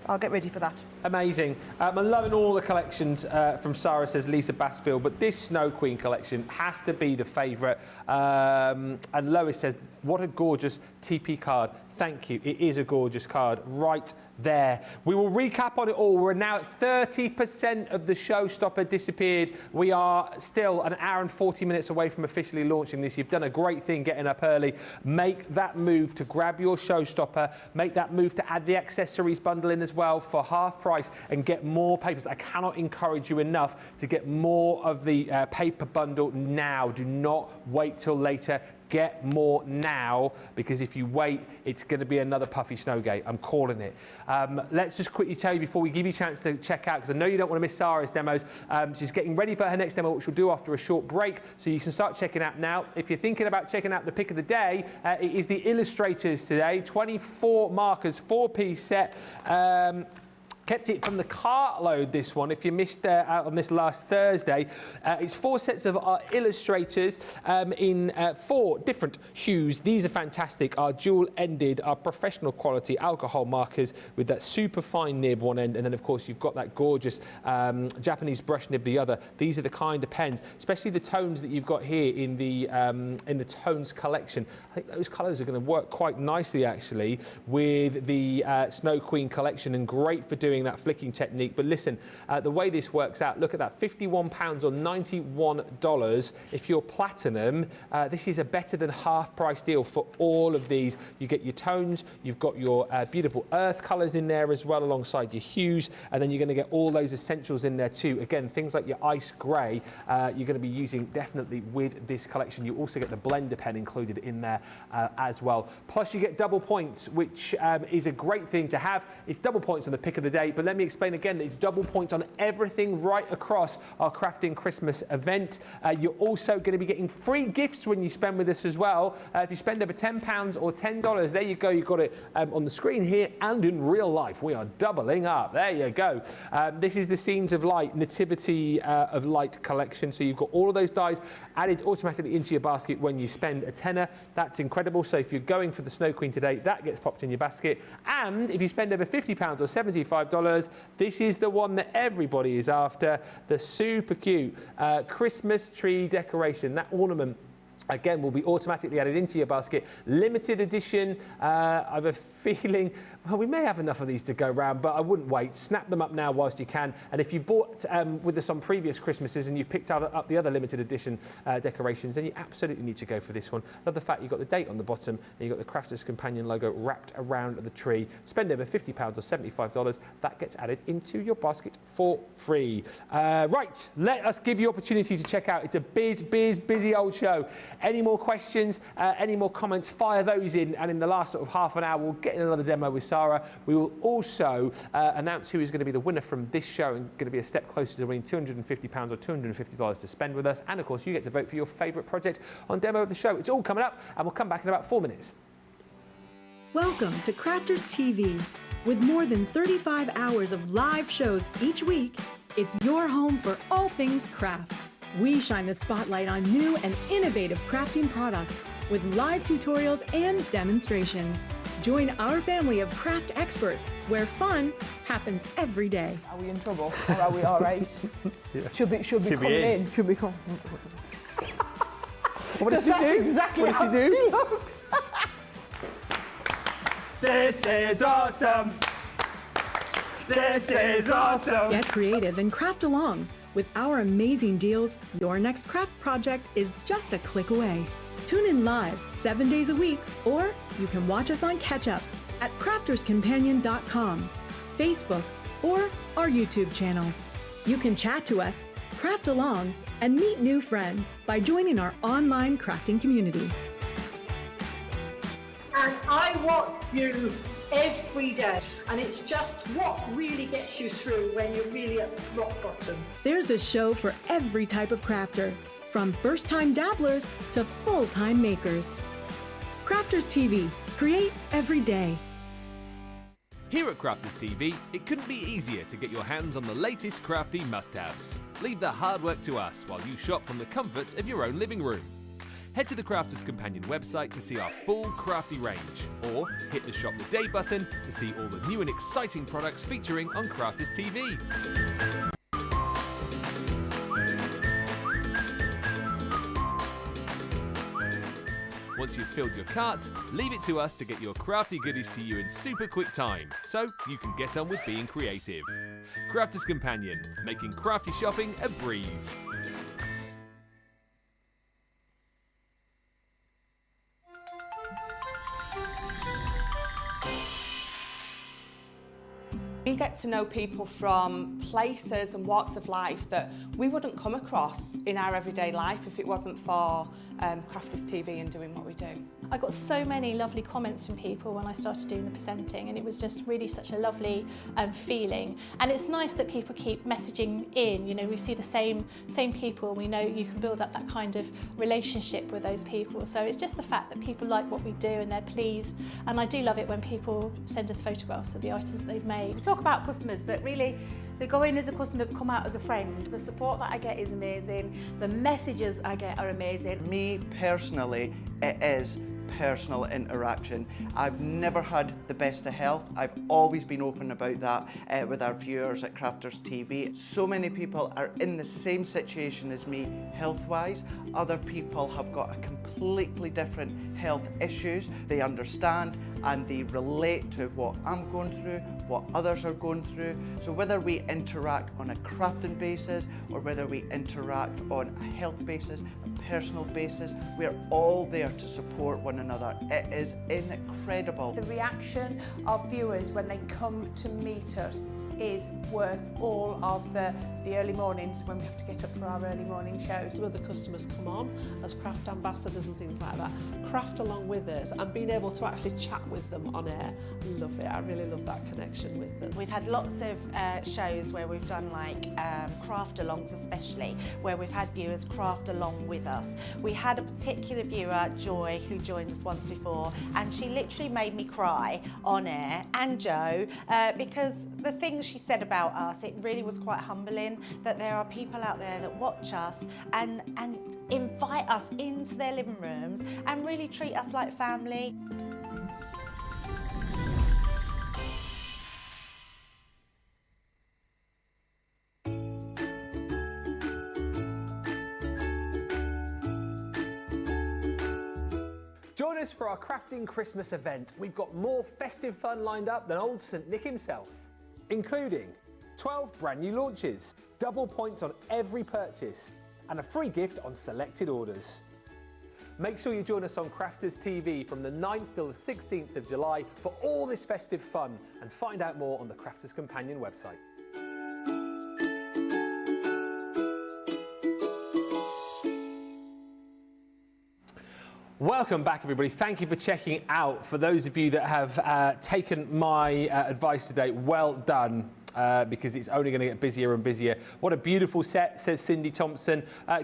I'll get ready for that. Amazing. I'm loving all the collections from Sara, says Lisa Bassfield, but this Snow Queen collection has to be the favourite. And Lois says, what a gorgeous TP card. Thank you. It is a gorgeous card right there. We will recap on it all. We're now at 30% of the Showstopper disappeared. We are still an hour and 40 minutes away from officially launching this. You've done a great thing getting up early. Make that move to grab your Showstopper. Make that move to add the accessories bundle in as well for half price and get more papers. I cannot encourage you enough to get more of the paper bundle now. Do not wait till later. Get more now, because if you wait, it's going to be another puffy Snowgate. I'm calling it. Let's just quickly tell you before we give you a chance to check out, because I know you don't want to miss Sara's demos. She's getting ready for her next demo, which we'll do after a short break, so you can start checking out now. If you're thinking about checking out the pick of the day, it is the illustrators today. 24 markers, 4-piece set. Kept it from the cartload, this one, if you missed out on this last Thursday. It's 4 sets of our illustrators in 4 different hues. These are fantastic. Our dual-ended, our professional quality alcohol markers with that super fine nib one end, and then, of course, you've got that gorgeous Japanese brush nib the other. These are the kind of pens, especially the tones that you've got here in the tones collection. I think those colours are going to work quite nicely, actually, with the Snow Queen collection, and great for doing that flicking technique. But listen, the way this works out, look at that, £51 or $91. If you're platinum, this is a better than half price deal for all of these. You get your tones, you've got your beautiful earth colours in there as well alongside your hues, and then you're going to get all those essentials in there too. Again, things like your ice grey, you're going to be using definitely with this collection. You also get the blender pen included in there as well. Plus you get double points, which is a great thing to have. It's double points on the pick of the day, but let me explain again that it's double points on everything right across our Crafting Christmas event. You're also going to be getting free gifts when you spend with us as well. If you spend over £10 or $10, there you go. You've got it on the screen here and in real life. We are doubling up. There you go. This is the Scenes of Light, Nativity of Light collection. So you've got all of those dies added automatically into your basket when you spend a tenner. That's incredible. So if you're going for the Snow Queen today, that gets popped in your basket. And if you spend over £50 or $75, this is the one that everybody is after, the super cute Christmas tree decoration. That ornament, again, will be automatically added into your basket. Limited edition. I have a feeling, well, we may have enough of these to go round, but I wouldn't wait. Snap them up now whilst you can. And if you bought with us on previous Christmases and you've picked up the other limited edition decorations, then you absolutely need to go for this one. Love the fact you've got the date on the bottom and you've got the Crafter's Companion logo wrapped around the tree. Spend over £50 or $75. That gets added into your basket for free. Right, let us give you opportunity to check out. It's a busy old show. Any more questions, any more comments, fire those in, and in the last sort of half an hour we'll get in another demo with Sara. We will also announce who is going to be the winner from this show and going to be a step closer to winning £250 or $250 to spend with us. And of course you get to vote for your favourite project on Demo of the Show. It's all coming up, and we'll come back in about 4 minutes. Welcome to Crafters TV. With more than 35 hours of live shows each week, it's your home for all things craft. We shine the spotlight on new and innovative crafting products with live tutorials and demonstrations. Join our family of craft experts where fun happens every day. Are we in trouble or are we all right? Should be coming in. Should be coming. What does she do? Exactly how he looks. This is awesome. This is awesome. Get creative and craft along. With our amazing deals, your next craft project is just a click away. Tune in live 7 days a week, or you can watch us on catch up at crafterscompanion.com, Facebook, or our YouTube channels. You can chat to us, craft along, and meet new friends by joining our online crafting community. And I watch you every day, and it's just what really gets you through when you're really at rock bottom. There's a show for every type of crafter, from first-time dabblers to full-time makers. Crafters TV, create every day. Here at Crafters TV, it couldn't be easier to get your hands on the latest crafty must-haves. Leave the hard work to us while you shop from the comforts of your own living room. Head to the Crafters Companion website to see our full crafty range, or hit the Shop the Day button to see all the new and exciting products featuring on Crafters TV. Once you've filled your cart, leave it to us to get your crafty goodies to you in super quick time, so you can get on with being creative. Crafters Companion, making crafty shopping a breeze. We get to know people from places and walks of life that we wouldn't come across in our everyday life if it wasn't for Crafters TV and doing what we do. I got so many lovely comments from people when I started doing the presenting, and it was just really such a lovely feeling. And it's nice that people keep messaging in. You know, we see the same people. We know you can build up that kind of relationship with those people. So it's just the fact that people like what we do and they're pleased. And I do love it when people send us photographs of the items that they've made. We talk about customers, but really they go in as a customer, come out as a friend. The support that I get is amazing. The messages I get are amazing. Me personally, it is personal interaction. I've never had the best of health. I've always been open about that with our viewers at Crafters TV. So many people are in the same situation as me health-wise. Other people have got a completely different health issues. They understand and they relate to what I'm going through, what others are going through. So whether we interact on a crafting basis or whether we interact on a health basis, a personal basis, we're all there to support one another. It is incredible. The reaction of viewers when they come to meet us is worth all of the early mornings when we have to get up for our early morning shows. Some of the customers come on as craft ambassadors and things like that, craft along with us, and being able to actually chat with them on air. I love it. I really love that connection with them. We've had lots of shows where we've done like craft alongs, especially where we've had viewers craft along with us. We had a particular viewer, Joy, who joined us once before, and she literally made me cry on air, and Joe, because the things she said about us, it really was quite humbling that there are people out there that watch us and invite us into their living rooms and really treat us like family. Join us for our Crafting Christmas event. We've got more festive fun lined up than old St Nick himself, including 12 brand new launches, double points on every purchase, and a free gift on selected orders. Make sure you join us on Crafters TV from the 9th till the 16th of July for all this festive fun, and find out more on the Crafters Companion website. Welcome back, everybody. Thank you for checking out. For those of you that have taken my advice today, well done. because it's only going to get busier and busier. What a beautiful set, says Cindy Thompson.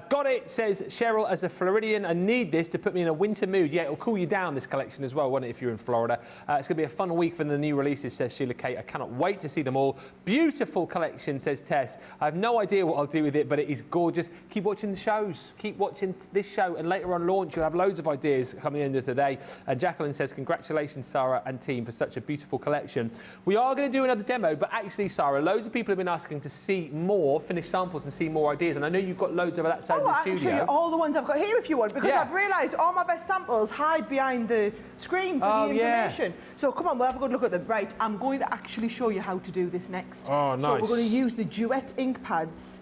Got it, says Cheryl, as a Floridian. I need this to put me in a winter mood. Yeah, it'll cool you down, this collection as well, won't it, if you're in Florida. It's going to be a fun week for the new releases, says Sheila Kate. I cannot wait to see them all. Beautiful collection, says Tess. I have no idea what I'll do with it, but it is gorgeous. Keep watching the shows. Keep watching this show, and later on launch, you'll have loads of ideas coming into today. And Jacqueline says, congratulations, Sara and team, for such a beautiful collection. We are going to do another demo, but actually, Sara, loads of people have been asking to see more finished samples and see more ideas, and I know you've got loads over that side of the studio. I can show you all the ones I've got here if you want, because I've realised all my best samples hide behind the screen for the information. So come on, we'll have a good look at them. Right, I'm going to actually show you how to do this next. Oh, nice. So we're going to use the Duet ink pads,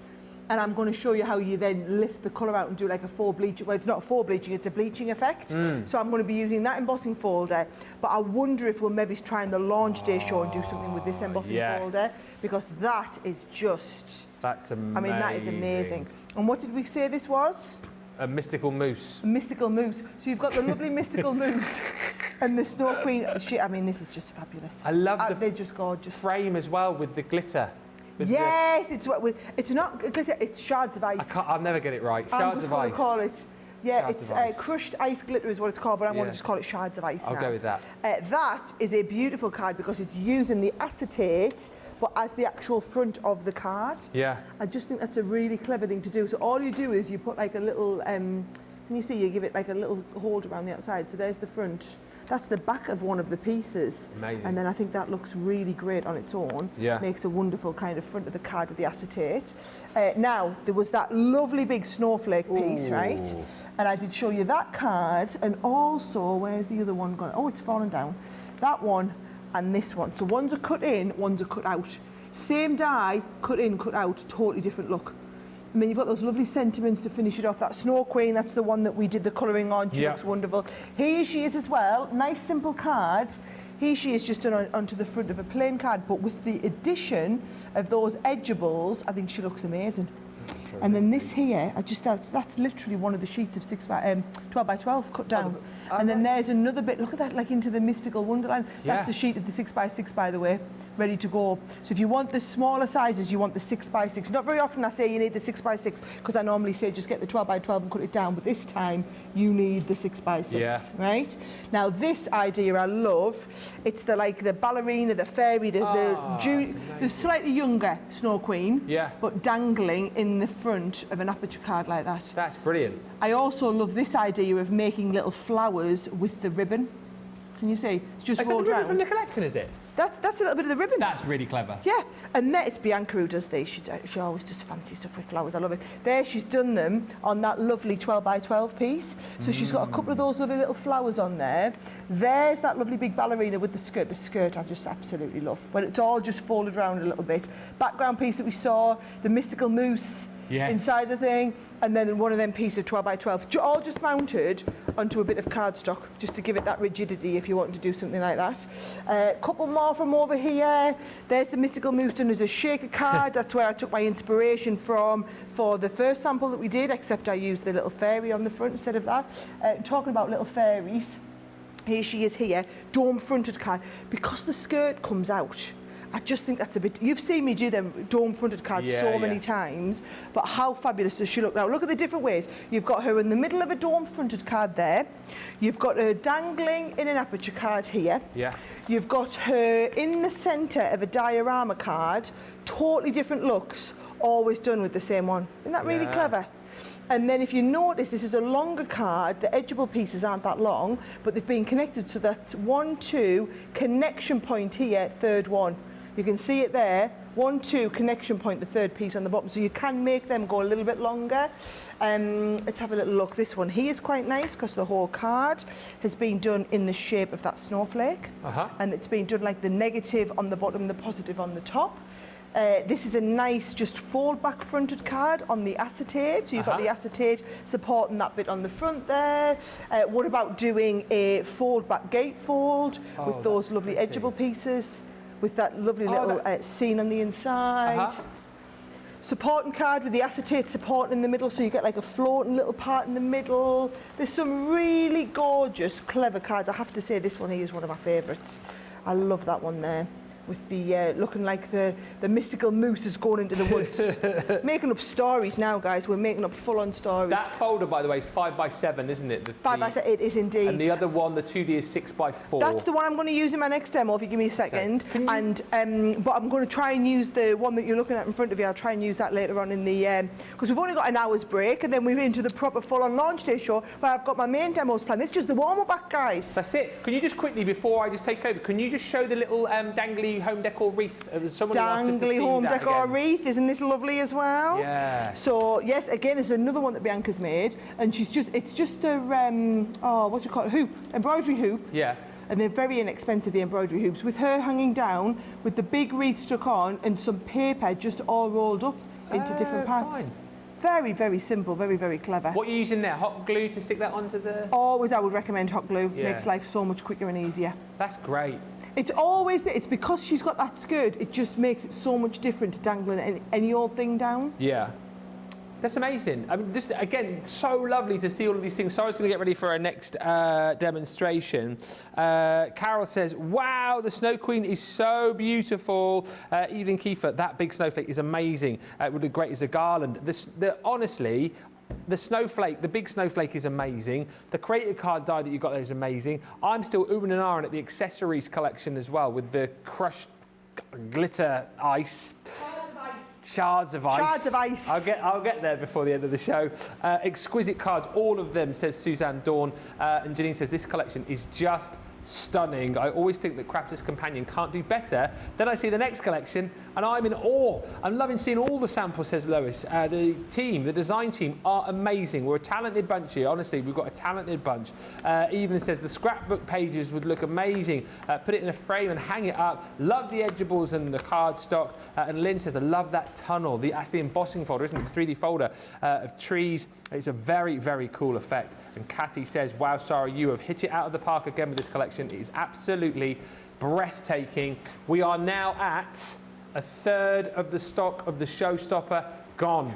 and I'm going to show you how you then lift the colour out and do like a full bleaching. Well, it's not a full bleaching, it's a bleaching effect. So I'm going to be using that embossing folder, but I wonder if we'll maybe try in the launch day show and do something with this embossing folder, because that is just... That's amazing. I mean, that is amazing. And what did we say this was? A mystical mousse. A mystical mousse. So you've got the lovely mystical mousse and the Snow Queen. I mean, this is just fabulous. I love they're just gorgeous. Frame as well with the glitter. Yes, it's not glitter, it's shards of ice. I'll never get it right. Shards of ice. I'm just going to call it. Yeah, Shards it's crushed ice glitter is what it's called, but I'm going to just call it shards of ice now. I'll go with that. That is a beautiful card because it's using the acetate, but as the actual front of the card. Yeah. I just think that's a really clever thing to do. So all you do is you put like a little, can you see, you give it like a little hold around the outside. So there's the front. That's the back of one of the pieces. Amazing. And then I think that looks really great on its own. Yeah. Makes a wonderful kind of front of the card with the acetate. Now, there was that lovely big snowflake piece, right? And I did show you that card. And also, where's the other one gone? Oh, it's fallen down. That one and this one. So one's a cut in, one's a cut out. Same die, cut in, cut out, totally different look. And then you've got those lovely sentiments to finish it off. That Snow Queen, that's the one that we did the colouring on. She looks wonderful. Here she is as well. Nice, simple card. Here she is just done onto the front of a plain card, but with the addition of those edgeables, I think she looks amazing. And then this here, that's literally one of the sheets of 12 by 12 cut down. And then there's another bit, look at that, like into the mystical wonderland. That's a sheet of the 6 by 6, by the way, ready to go. So if you want the smaller sizes, you want the 6 by 6. Not very often I say you need the 6 by 6, because I normally say just get the 12 by 12 and cut it down, but this time you need the 6 by 6, right? Now this idea I love. It's the ballerina, the fairy, the slightly younger Snow Queen, but dangling in the front of an aperture card like that. That's brilliant. I also love this idea of making little flowers with the ribbon. Can you see? It's just rolled around. From the collection, is it? That's a little bit of the ribbon. That's really clever. Yeah, and it's Bianca who does these. She always does fancy stuff with flowers. I love it. There, she's done them on that lovely 12 by 12 piece. So she's got a couple of those lovely little flowers on there. There's that lovely big ballerina with the skirt. The skirt I just absolutely love. But it's all just folded around a little bit. Background piece that we saw, the mystical mousse. Yes. Inside the thing, and then one of them pieces of 12 by 12, all just mounted onto a bit of cardstock, just to give it that rigidity if you want to do something like that. A couple more from over here. There's the mystical mousse done as a shaker card. That's where I took my inspiration from for the first sample that we did, except I used the little fairy on the front instead of that. Talking about little fairies, here she is here, dome-fronted card. Because the skirt comes out, I just think that's a bit... You've seen me do them dome-fronted cards so many times, but how fabulous does she look now? Look at the different ways. You've got her in the middle of a dome-fronted card there. You've got her dangling in an aperture card here. Yeah. You've got her in the centre of a diorama card. Totally different looks, always done with the same one. Isn't that really clever? And then if you notice, this is a longer card. The edgeable pieces aren't that long, but they've been connected, so that's 1, 2, connection point here, third one. You can see it there, 1, 2, connection point, the third piece on the bottom. So you can make them go a little bit longer. Let's have a little look. This one here is quite nice because the whole card has been done in the shape of that snowflake. And it's been done like the negative on the bottom, the positive on the top. This is a nice just fold back fronted card on the acetate. So you've got the acetate supporting that bit on the front there. What about doing a fold back gatefold with those lovely edgeable pieces? With that lovely little scene on the inside. Supporting card with the acetate supporting in the middle, so you get like a floating little part in the middle. There's some really gorgeous, clever cards. I have to say this one here is one of my favourites. I love that one there. with the looking like the mystical moose is going into the woods. Making up stories now, guys. We're making up full-on stories. That folder, by the way, is 5x7, isn't it? 5x7, it is indeed. And the other one, the 2D, is 6x4. That's the one I'm going to use in my next demo, if you give me a second. Okay. And but I'm going to try and use the one that you're looking at in front of you. I'll try and use that later on in the because we've only got an hour's break, and then we're into the proper full-on launch day show where I've got my main demos planned. This is just the warm-up back, guys. That's it. Can you just quickly, before I just take over, can you just show the little dangly home decor wreath? Someone Dangly home decor wreath, isn't this lovely as well? Yeah. So yes, again, there's another one that Bianca's made, and it's just a what do you call it, hoop, embroidery hoop. Yeah. And they're very inexpensive, the embroidery hoops, with her hanging down with the big wreath stuck on and some paper just all rolled up into different parts. Fine. Very, very simple, very, very clever. What are you using there? Hot glue to stick that onto the... Always, I would recommend hot glue. Yeah. Makes life so much quicker and easier. That's great. It's always, it's because she's got that skirt, it just makes it so much different to dangling any old thing down. Yeah. That's amazing. I mean, just again, so lovely to see all of these things. Sara's going to get ready for our next demonstration. Carol says, wow, the Snow Queen is so beautiful. Evelyn Kiefer, that big snowflake is amazing. It would look great as a garland. Honestly, the snowflake, the big snowflake is amazing. The creator card die that you got there is amazing. I'm still oohing and ahhing at the accessories collection as well with the crushed glitter ice. Shards of ice. Shards of ice. I'll get there before the end of the show. Exquisite cards, all of them, says Suzanne Dawn. And Janine says this collection is just stunning. I always think that Crafter's Companion can't do better. Then I see the next collection and I'm in awe. I'm loving seeing all the samples, says Lois. The team, the design team are amazing. We're a talented bunch here. Honestly, we've got a talented bunch. Evelyn says the scrapbook pages would look amazing. Put it in a frame and hang it up. Love the edgeables and the cardstock. And Lynn says, I love that tunnel. That's the embossing folder, isn't it? The 3D folder of trees. It's a very, very cool effect. And Kathy says, wow, Sara, you have hit it out of the park again with this collection. It is absolutely breathtaking. We are now at a third of the stock of the Showstopper gone.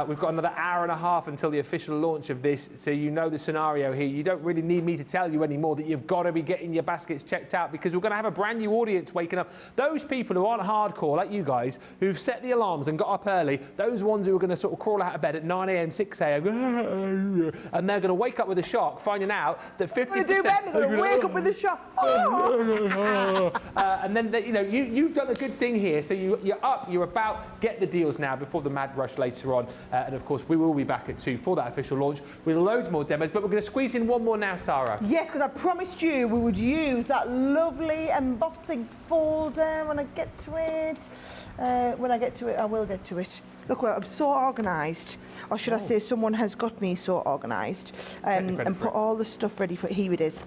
We've got another hour and a half until the official launch of this, so you know the scenario here. You don't really need me to tell you anymore that you've got to be getting your baskets checked out, because we're going to have a brand new audience waking up. Those people who aren't hardcore, like you guys, who've set the alarms and got up early, those ones who are going to sort of crawl out of bed at 9 a.m, 6 a.m, and they're going to wake up with a shock, finding out that 50%... They're going to wake up with a shock. And then, you've done a good thing here, so you're up, you're about, get the deals now before the mad rush later on. And of course, we will be back at 2 for that official launch with loads more demos, but we're going to squeeze in one more now, Sara. Yes, because I promised you we would use that lovely embossing folder when I get to it. When I get to it, I will get to it. Look, well, I'm so organised, or should I say someone has got me so organised, and put all the stuff ready for it. Here it is.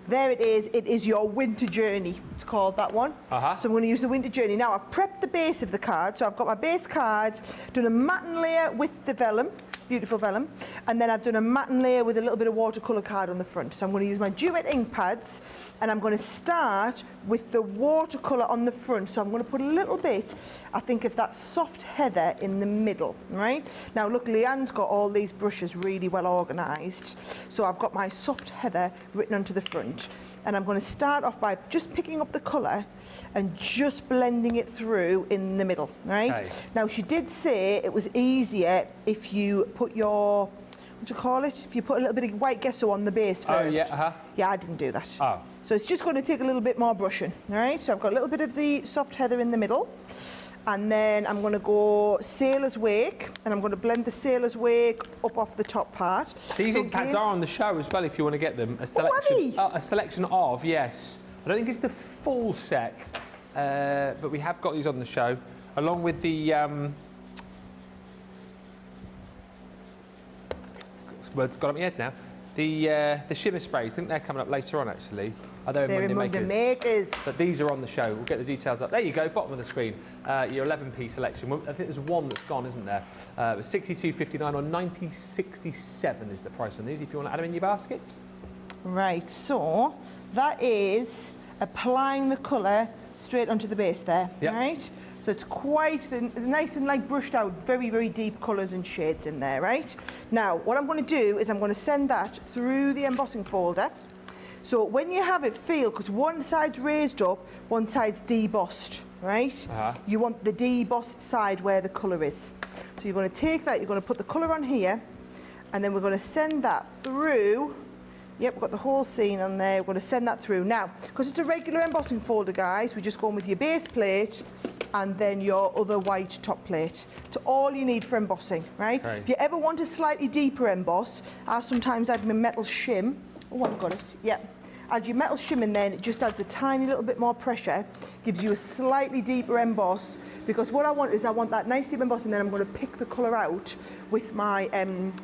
There it is. It is your winter journey. It's called that one. So I'm going to use the winter journey. Now, I've prepped the base of the card. So I've got my base card, done a matten layer with the vellum, beautiful vellum, and then I've done a matten layer with a little bit of watercolour card on the front. So I'm going to use my Duet ink pads, and I'm going to start with the watercolour on the front. So I'm going to put a little bit, I think, of that soft heather in the middle, right? Now, look, Leanne's got all these brushes really well organised. So I've got my soft heather written onto the front. And I'm going to start off by just picking up the colour and just blending it through in the middle, right? Okay. Now, she did say it was easier if you put your, what do you call it? If you put a little bit of white gesso on the base first. Oh, yeah, Yeah, I didn't do that. Oh. So it's just going to take a little bit more brushing, all right? So I've got a little bit of the soft heather in the middle. And then I'm going to go Sailor's Wake, and I'm going to blend the Sailor's Wake up off the top part. These ink pads are on the show as well if you want to get them. A selection of, yes. I don't think it's the full set, but we have got these on the show, along with the... Words got up my head now. The shimmer sprays, I think they're coming up later on, actually. They're among the makers. But these are on the show. We'll get the details up. There you go, bottom of the screen. Your 11p selection. I think there's one that's gone, isn't there? $62.59 or $90.67 is the price on these, if you want to add them in your basket. Right, so that is applying the colour straight onto the base there, right? So it's quite nice and like brushed out, very, very deep colours and shades in there, right? Now, what I'm going to do is I'm going to send that through the embossing folder. So when you have it feel, because one side's raised up, one side's debossed, right? You want the debossed side where the colour is. So you're going to take that, you're going to put the colour on here, and then we're going to send that through. Yep, we've got the whole scene on there. We're going to send that through. Now, because it's a regular embossing folder, guys, we're just going with your base plate and then your other white top plate. It's all you need for embossing, right? Okay. If you ever want a slightly deeper emboss, I sometimes add my metal shim. Oh, I've got it, yep. Add your metal shim in there, and it just adds a tiny little bit more pressure, gives you a slightly deeper emboss, because what I want is I want that nice deep emboss, and then I'm going to pick the colour out with my,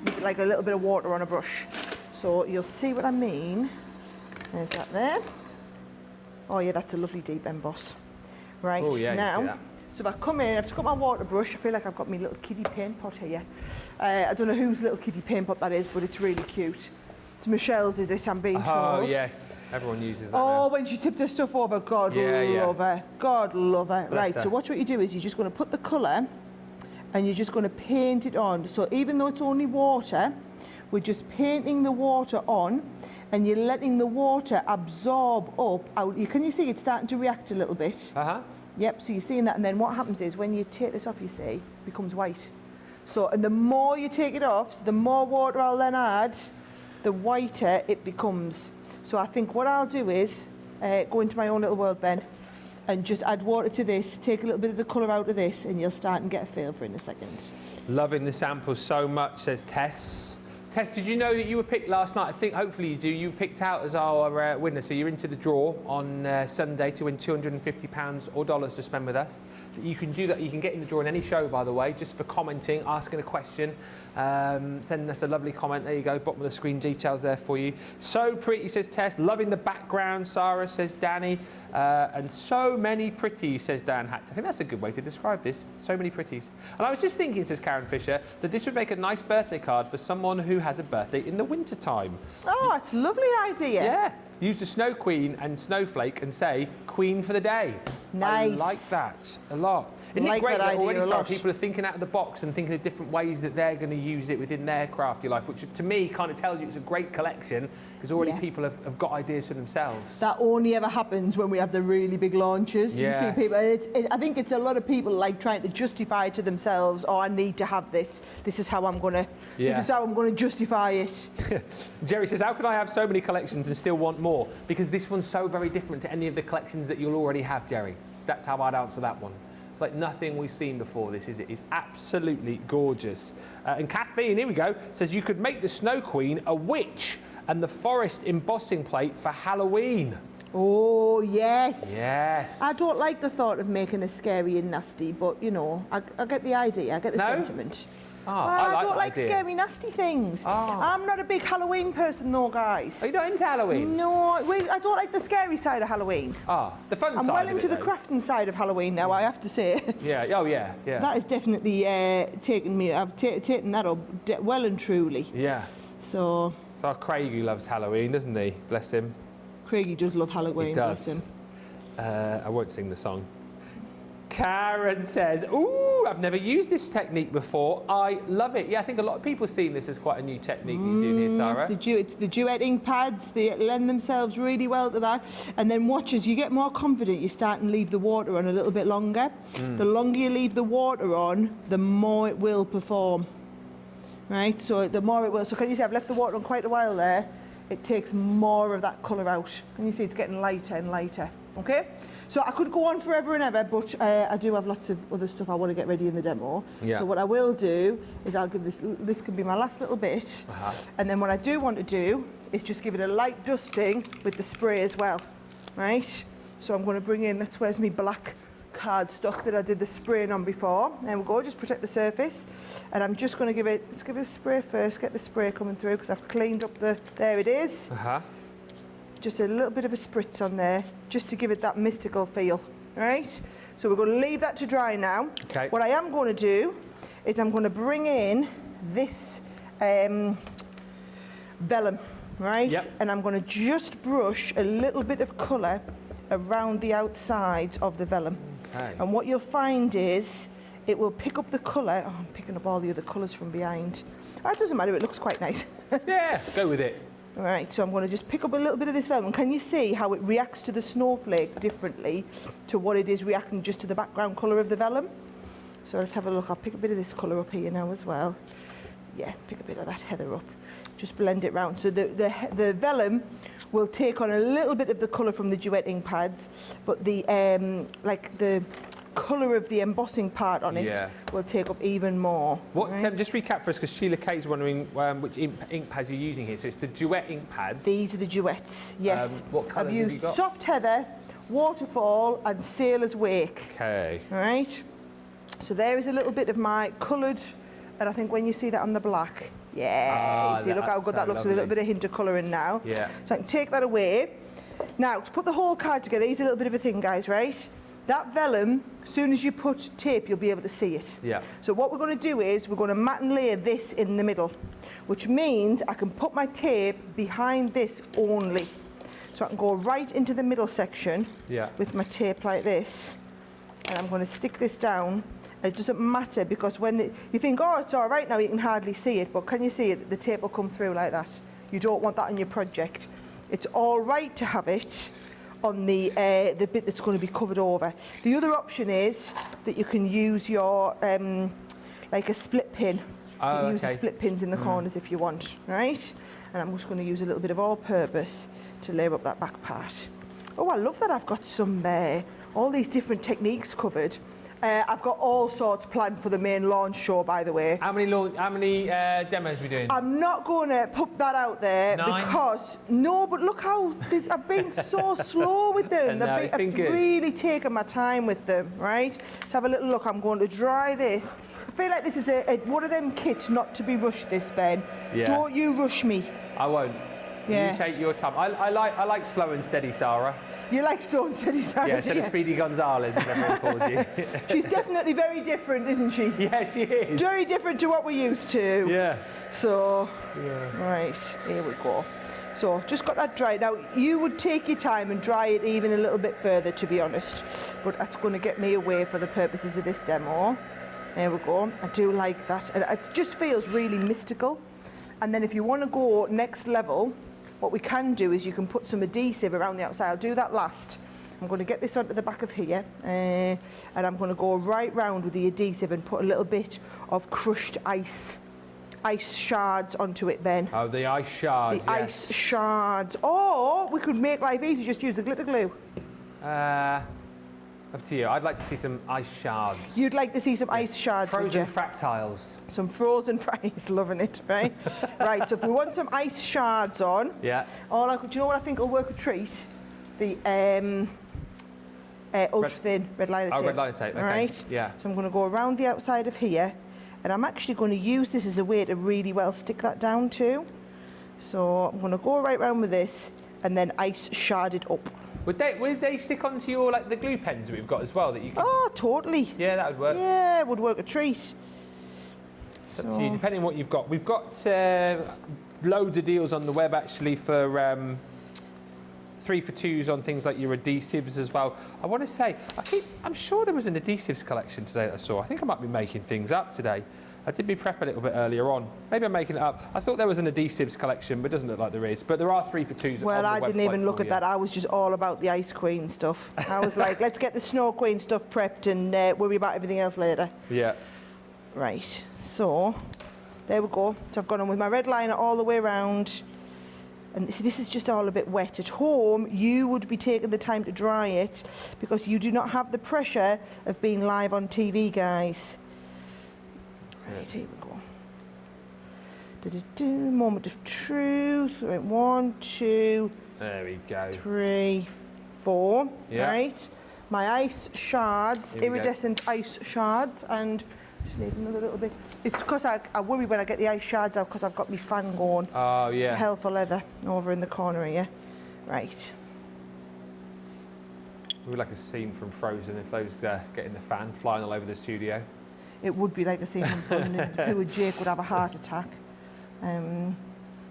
with like a little bit of water on a brush. So you'll see what I mean. There's that there. Oh yeah, that's a lovely deep emboss. Right, oh, yeah, now, so if I come in, I've just got my water brush. I feel like I've got my little kiddie paint pot here. I don't know whose little kiddie paint pot that is, but it's really cute. It's Michelle's, is it? I'm being told. Oh, yes. Everyone uses that Oh, now. when she tipped her stuff over. God love her. God love her. Bless Right, her. so what you do is you're just going to put the colour and you're just going to paint it on. So even though it's only water, we're just painting the water on and you're letting the water absorb up out. Can you see it's starting to react a little bit? Yep, so you're seeing that, and then what happens is when you take this off, you see, it becomes white. So, and the more you take it off, so the more water I'll then add, the whiter it becomes. So I think what I'll do is go into my own little world, Ben, and just add water to this, take a little bit of the colour out of this, and you'll start and get a feel for it in a second. Loving the sample so much, says Tess. Tess, did you know that you were picked last night? I think hopefully you do. You were picked out as our winner, so you're into the draw on Sunday to win £250 or dollars to spend with us. You can do that. You can get in the draw in any show, by the way, just for commenting, asking a question, sending us a lovely comment. There you go, bottom of the screen, details there for you. So pretty, says Tess. Loving the background, Sara, says Danny. And so many pretties, says Dan Hatch. I think that's a good way to describe this. So many pretties. And I was just thinking, says Karen Fisher, that this would make a nice birthday card for someone who has a birthday in the winter time. Oh, that's a lovely idea. Yeah. Use the Snow Queen and Snowflake and say, Queen for the day. Nice. I like that a lot. Isn't it great that already, Sarah, people are thinking out of the box and thinking of different ways that they're going to use it within their crafty life, which to me kind of tells you it's a great collection because already people have got ideas for themselves. That only ever happens when we have the really big launches. Yeah. You see people, I think it's a lot of people like trying to justify to themselves, oh, I need to have this. This is how I'm going to, this is how I'm going to justify it. Jerry says, how could I have so many collections and still want more? Because this one's so very different to any of the collections that you'll already have, Jerry. That's how I'd answer that one. It's like nothing we've seen before. This is it. It's absolutely gorgeous. And Kathleen, here we go, says you could make the Snow Queen a witch and the forest embossing plate for Halloween. Oh, yes. Yes. I don't like the thought of making a scary and nasty, but, you know, I get the idea. I get the sentiment. Oh, well, I don't like scary, nasty things. Oh. I'm not a big Halloween person, though, guys. Are you not into Halloween? No, I don't like the scary side of Halloween. Ah, the fun side. I'm well into the crafting side of Halloween now, I have to say. Yeah, oh yeah, yeah. That has definitely taken me, I've taken that up well and truly. Yeah. So our Craigie loves Halloween, doesn't he? Bless him. Craigie does love Halloween, he does. bless him. I won't sing the song. Karen says, ooh, I've never used this technique before. I love it. Yeah, I think a lot of people seeing this as quite a new technique that you do here, Sara. It's the duetting pads. They lend themselves really well to that. And then watch as you get more confident, you start and leave the water on a little bit longer. The longer you leave the water on, the more it will perform. Right, so the more it will. So can you see I've left the water on quite a while there. It takes more of that colour out. Can you see it's getting lighter and lighter? Okay? So I could go on forever and ever, but I do have lots of other stuff I want to get ready in the demo. Yeah. So what I will do is I'll give this can be my last little bit. And then what I do want to do is just give it a light dusting with the spray as well, right? So I'm going to bring in, where's my black cardstock that I did the spraying on before. There we go, just protect the surface. And I'm just going to let's give it a spray first, get the spray coming through because I've cleaned up there it is. Just a little bit of a spritz on there, just to give it that mystical feel, right? So we're going to leave that to dry now. Okay. What I am going to do is I'm going to bring in this vellum, right? Yep. And I'm going to just brush a little bit of colour around the outside of the vellum. Okay. And what you'll find is it will pick up the colour. Oh, I'm picking up all the other colours from behind. Oh, it doesn't matter, it looks quite nice. Yeah, go with it. Right, so I'm going to just pick up a little bit of this vellum. Can you see how it reacts to the snowflake differently to what it is reacting just to the background colour of the vellum? So let's have a look. I'll pick a bit of this colour up here now as well. Yeah, pick a bit of that heather up. Just blend it round. So the vellum will take on a little bit of the colour from the duet ink pads, but the like the colour of the embossing part on it will take up even more. What? Right? Just recap for us, because Sheila Kay's wondering which ink pads you're using here. So it's the duet ink pads. These are the duets, yes. What colours I've have you used got? soft heather, waterfall and sailor's wake. Okay. All right. So there is a little bit of my coloured, and I think when you see that on the black, you see, look how good that looks with a little bit of hint of colour in now. Yeah. So I can take that away. Now, to put the whole card together, here's a little bit of a thing, guys, right? That vellum, as soon as you put tape, you'll be able to see it. Yeah. So what we're going to do is we're going to mat and layer this in the middle, which means I can put my tape behind this only. So I can go right into the middle section with my tape like this, and I'm going to stick this down. And it doesn't matter, because when you think, oh, it's all right now, you can hardly see it, but can you see it? The tape will come through like that. You don't want that on your project. It's all right to have it on the bit that's going to be covered over. The other option is that you can use your like a split pin. You can use the split pins in the corners if you want, right? And I'm just going to use a little bit of all-purpose to layer up that back part. Oh, I love that I've got some all these different techniques covered. I've got all sorts planned for the main launch show, by the way. How many demos are we doing? I'm not going to put that out there 9? because but look how I've been so slow with them. I've really taken my time with them, right? Let's have a little look. I'm going to dry this. I feel like this is one of them kits not to be rushed, this, Ben. Yeah. Don't you rush me. I won't. Yeah. You take your time. I like slow and steady, Sara. You like Stone Steady Sara? Yeah, instead of Speedy Gonzales, as everyone calls you. She's definitely very different, isn't she? Yeah, she is. Very different to what we're used to. Yeah. So, right, here we go. So, just got that dried. Now, you would take your time and dry it even a little bit further, to be honest. But that's going to get me away for the purposes of this demo. There we go. I do like that. And it just feels really mystical. And then if you want to go next level, what we can do is you can put some adhesive around the outside. I'll do that last. I'm going to get this onto the back of here, and I'm going to go right round with the adhesive and put a little bit of crushed ice shards onto it, Ben. Oh, the ice shards. The ice shards. Or we could make life easy, just use the glitter glue. Up to you. I'd like to see some ice shards. You'd like to see some ice shards, would you? Frozen fractiles. Some frozen fries, loving it, right? Right, so if we want some ice shards on, do you know what I think will work a treat? The ultra thin red liner tape. Oh, red liner tape, okay. Right? Yeah. So I'm going to go around the outside of here, and I'm actually going to use this as a way to really well stick that down too. So I'm going to go right round with this, and then ice shard it up. Would they stick onto your, like, the glue pens that we've got as well that you can... Oh, totally. Yeah, that would work. Yeah, it would work a treat. It's up to you, depending on what you've got. We've got loads of deals on the web, actually, for 3 for 2s on things like your adhesives as well. I want to say, I'm sure there was an adhesives collection today that I saw. I think I might be making things up today. I did me prep a little bit earlier on. Maybe I'm making it up. I thought there was an adhesives collection, but it doesn't look like there is. But there are 3 for 2s. Well, on the I didn't even look for at you. that. I was just all about the Ice Queen stuff. I was like, let's get the Snow Queen stuff prepped and worry about everything else later. Yeah. Right, so there we go. So I've gone on with my red liner all the way around. And see, this is just all a bit wet. At home, you would be taking the time to dry it because you do not have the pressure of being live on TV, guys. Right, here we go. Moment of truth. Right, 1, 2. There we go. 3, 4. Yeah. Right. My ice shards, iridescent ice shards, and just need another little bit. It's because I worry when I get the ice shards out because I've got my fan going. Oh, yeah. Hell for leather over in the corner here. Right. It would be like a scene from Frozen if those getting the fan flying all over the studio. It would be like the scene from Frozen. Poor Jake would have a heart attack.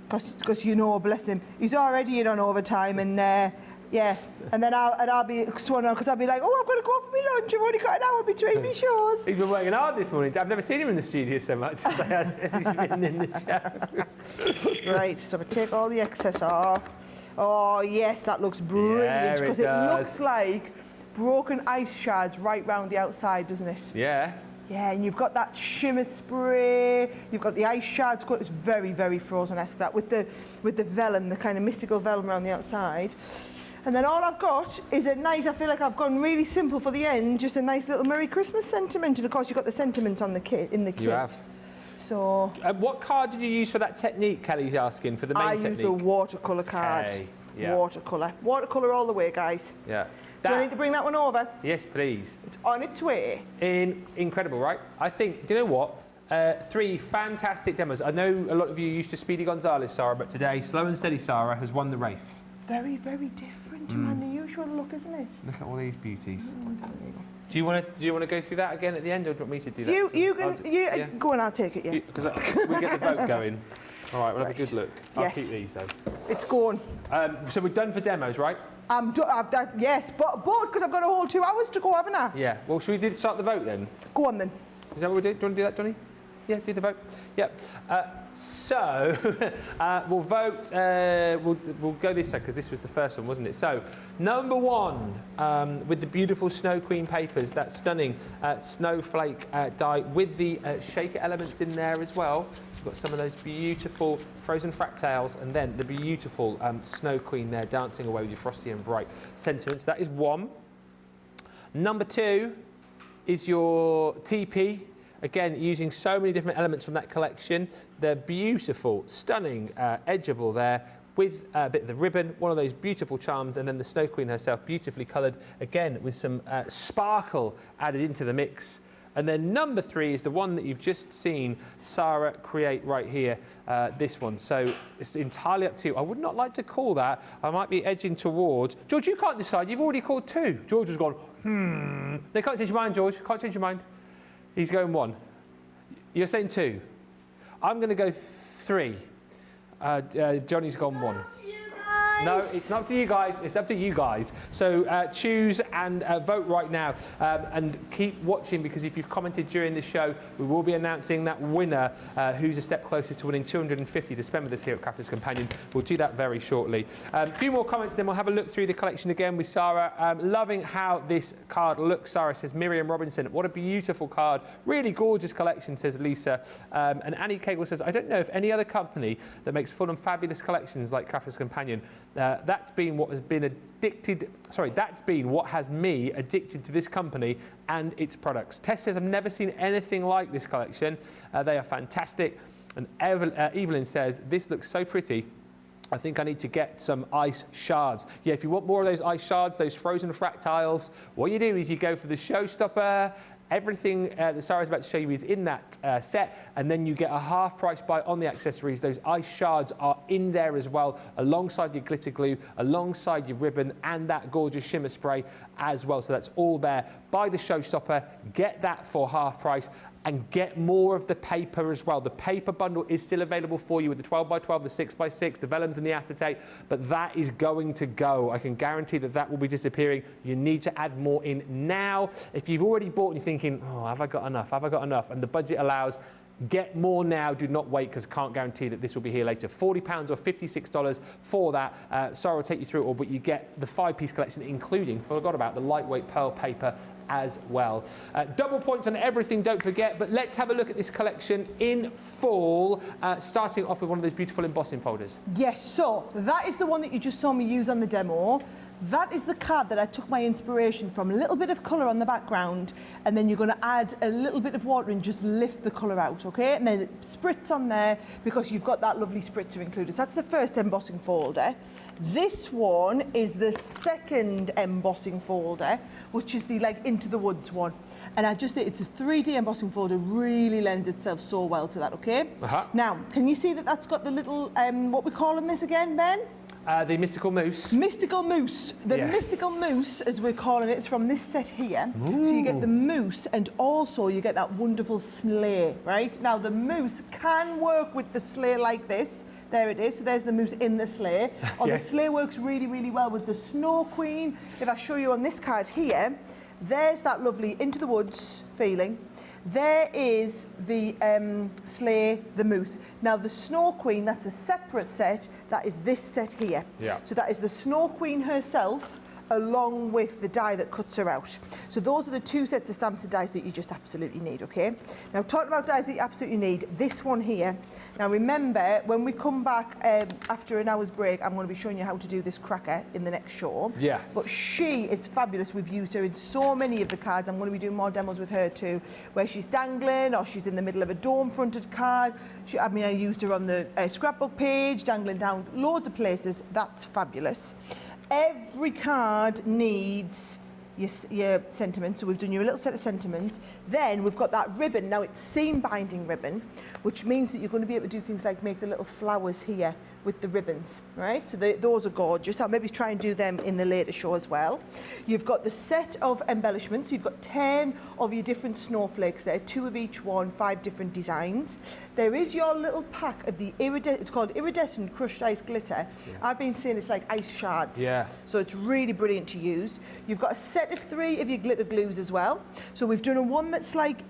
Because you know, bless him, he's already in on overtime, and Yeah, and then I'll be swan on because I'll be like, oh, I've got to go for my lunch. I've only got an hour between me shows. He's been working hard this morning. I've never seen him in the studio so much as he's been in the show. Right, so I take all the excess off. Oh, yes, that looks brilliant because it looks like broken ice shards right round the outside, doesn't it? Yeah. Yeah, and you've got that shimmer spray. You've got the ice shards. It's very, very Frozen-esque, that, with the vellum, the kind of mystical vellum around the outside. And then all I've got is a nice, I feel like I've gone really simple for the end, just a nice little Merry Christmas sentiment. And of course, you've got the sentiments on the kit, in the kit. You have. So... what card did you use for that technique, Kelly's asking, for the main technique? I used the watercolour card. Okay, yeah. Watercolour. Watercolour all the way, guys. Yeah. Do I need to bring that one over? Yes, please. It's on its way. Incredible, right? I think, do you know what? 3 fantastic demos. I know a lot of you used to Speedy Gonzalez, Sara, but today, Slow and Steady Sara has won the race. Very, very different to my usual look, isn't it? Look at all these beauties. Do you want to go through that again at the end, or do you want me to do that? You go on, I'll take it, yeah. Because we get the vote going. All right, we'll have a good look. I'll keep these, though. It's going. So we're done for demos, right? Yes, but because I've got a whole 2 hours to go, haven't I? Yeah. Well, should we start the vote then? Go on then. Is that what we do? Do you want to do that, Johnny? Yeah, do the vote. Yep. So we'll vote. We'll go this way because this was the first one, wasn't it? So number 1 with the beautiful Snow Queen papers, that stunning snowflake die with the shaker elements in there as well. We've got some of those beautiful frozen fractals, and then the beautiful Snow Queen there dancing away with your frosty and bright sentiments. That is 1. Number 2 is your TP. Again, using so many different elements from that collection. The beautiful, stunning edgeable there with a bit of the ribbon, one of those beautiful charms, and then the Snow Queen herself, beautifully coloured, again with some sparkle added into the mix. And then number 3 is the one that you've just seen Sara create right here, this one. So it's entirely up to you. I would not like to call that. I might be edging towards... George, you can't decide. You've already called 2. George has gone, They can't change your mind, George. Can't change your mind. He's going 1. You're saying 2. I'm going to go 3. Johnny's gone 1. No, it's not up to you guys. It's up to you guys. So choose and vote right now. And keep watching, because if you've commented during the show, we will be announcing that winner who's a step closer to winning $250 to spend with us here at Crafters Companion. We'll do that very shortly. A few more comments, then we'll have a look through the collection again with Sara. Loving how this card looks, Sara says. Miriam Robinson, what a beautiful card. Really gorgeous collection, says Lisa. And Annie Cagle says, I don't know if any other company that makes full and fabulous collections like Crafters Companion. That's been what has me addicted to this company and its products. Tess says, I've never seen anything like this collection. They are fantastic. And Evelyn says, this looks so pretty. I think I need to get some ice shards. Yeah, if you want more of those ice shards, those frozen fractals, what you do is you go for the Showstopper. Everything that Sara's about to show you is in that set, and then you get a half price buy on the accessories. Those ice shards are in there as well, alongside your glitter glue, alongside your ribbon, and that gorgeous shimmer spray as well. So that's all there. Buy the Showstopper, get that for half price, and get more of the paper as well. The paper bundle is still available for you with the 12x12, the 6x6, the vellums and the acetate, but that is going to go. I can guarantee that that will be disappearing. You need to add more in now. If you've already bought and you're thinking, oh, have I got enough? Have I got enough? And the budget allows, get more now. Do not wait, because I can't guarantee that this will be here later. £40 or $56 for that. Sara will take you through it all, but you get the 5-piece collection, including, forgot about the lightweight pearl paper as well. Double points on everything, don't forget, but let's have a look at this collection in full, starting off with one of those beautiful embossing folders. Yes, so that is the one that you just saw me use on the demo. That is the card that I took my inspiration from. A little bit of colour on the background, and then you're going to add a little bit of water and just lift the colour out, okay? And then it spritz on there because you've got that lovely spritzer included. So that's the first embossing folder. This one is the second embossing folder, which is the like Into the Woods one. And I just think it's a 3D embossing folder, really lends itself so well to that, okay? Now, can you see that that's got the little, what we calling this again, Ben? The mystical mousse. Mystical mousse. The Yes. mystical mousse, as we're calling it, is from this set here. So you get the mousse and also you get that wonderful sleigh, right? Now the mousse can work with the sleigh like this. There it is. So there's the mousse in the sleigh. Or Yes. the sleigh works really, really well with the Snow Queen. If I show you on this card here, there's that lovely Into the Woods feeling. There is the sleigh, the mousse. Now the Snow Queen, that's a separate set. That is this set here. Yeah. So that is the Snow Queen herself, along with the die that cuts her out. So those are the two sets of stamps and dies that you just absolutely need, okay? Now talking about dies that you absolutely need, this one here. Now remember, when we come back after an hour's break, I'm going to be showing you how to do this cracker in the next show. Yes. But she is fabulous. We've used her in so many of the cards. I'm going to be doing more demos with her too, where she's dangling or she's in the middle of a dome-fronted card. I used her on the scrapbook page, dangling down loads of places. That's fabulous. Every card needs your sentiments, so we've done you a little set of sentiments. Then we've got that ribbon. Now it's seam binding ribbon, which means that you're going to be able to do things like make the little flowers here with the ribbons, right? So those are gorgeous. I'll maybe try and do them in the later show as well. You've got the set of embellishments. You've got 10 of your different snowflakes there, 2 of each one, 5 different designs. There is your little pack of the it's called iridescent crushed ice glitter. Yeah. I've been saying it's like ice shards. Yeah. So it's really brilliant to use. You've got a set of 3 of your glitter glues as well. So we've done a one that's like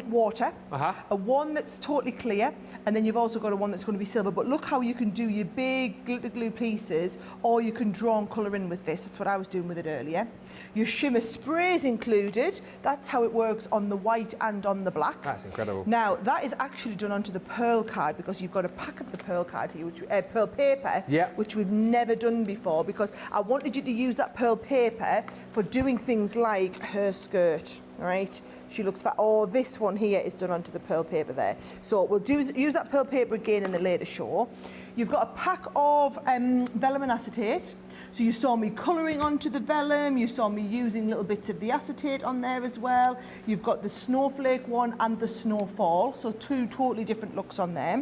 water, a one that's totally clear, and then you've also got a one that's going to be silver. But look how you can do your big glitter glue pieces, or you can draw and colour in with this. That's what I was doing with it earlier. Your shimmer sprays included. That's how it works on the white and on the black. That's incredible. Now, that is actually done onto the pearl card, because you've got a pack of the pearl card here, which pearl paper, which we've never done before, because I wanted you to use that pearl paper for doing things like her skirt. Right, she looks fat. Oh, this one here is done onto the pearl paper there. So we'll use that pearl paper again in the later show. You've got a pack of vellum and acetate. So you saw me colouring onto the vellum, you saw me using little bits of the acetate on there as well. You've got the snowflake one and the snowfall, so 2 totally different looks on there.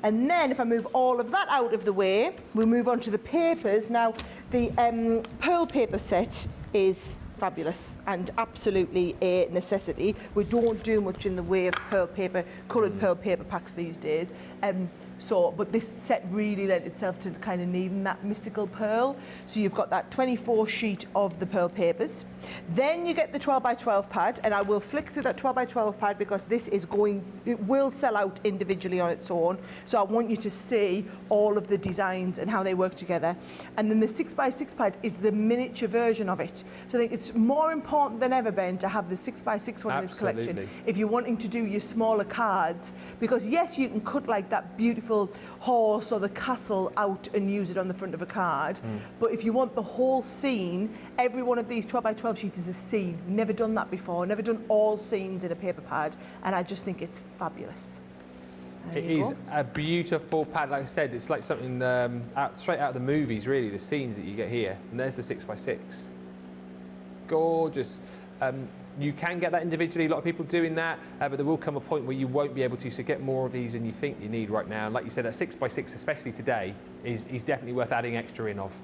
And then if I move all of that out of the way, we'll move on to the papers. Now, the pearl paper set is fabulous and absolutely a necessity. We don't do much in the way of pearl paper, coloured pearl paper packs these days. But this set really lent itself to kind of needing that mystical pearl. So you've got that 24 sheet of the pearl papers. Then you get the 12 by 12 pad, and I will flick through that 12 by 12 pad because it will sell out individually on its own. So I want you to see all of the designs and how they work together. And then the 6 by 6 pad is the miniature version of it. So I think it's more important than ever, Ben, to have the 6 by 6 one in this collection if you're wanting to do your smaller cards, because yes, you can cut like that beautiful horse or the castle out and use it on the front of a card, but if you want the whole scene, every one of these 12 by 12 sheets is a scene. Never done that before, never done all scenes in a paper pad, and I just think it's fabulous. It is a beautiful pad. Like I said, it's like something straight out of the movies, really, the scenes that you get here. And there's the 6 by 6. Gorgeous. You can get that individually, a lot of people doing that, but there will come a point where you won't be able to, so get more of these than you think you need right now. Like you said, that 6 by 6, especially today, is definitely worth adding extra in of.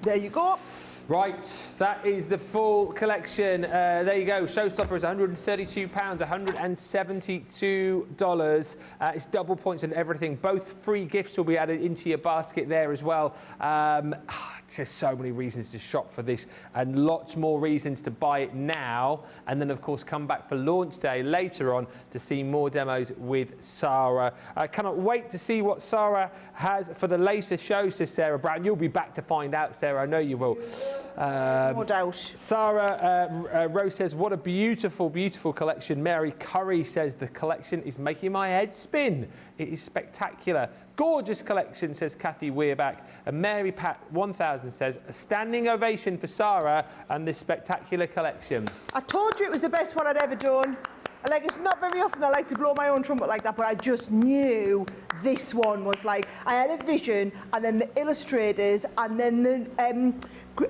There you go. Right, that is the full collection. There you go. Showstopper is £132, $172. It's double points and everything. Both free gifts will be added into your basket there as well. Just so many reasons to shop for this, and lots more reasons to buy it now. And then, of course, come back for launch day later on to see more demos with Sara. I cannot wait to see what Sara has for the later show, says Sarah Brown. You'll be back to find out, Sarah. I know you will. No doubt. Sarah Rose says, what a beautiful, beautiful collection. Mary Curry says, the collection is making my head spin. It is spectacular. Gorgeous collection, says Kathy Weirback. And Mary Pat 1000 says, a standing ovation for Sara and this spectacular collection. I told you it was the best one I'd ever done. Like, it's not very often I like to blow my own trumpet like that, but I just knew this one was like, I had a vision, and then the illustrators, and then the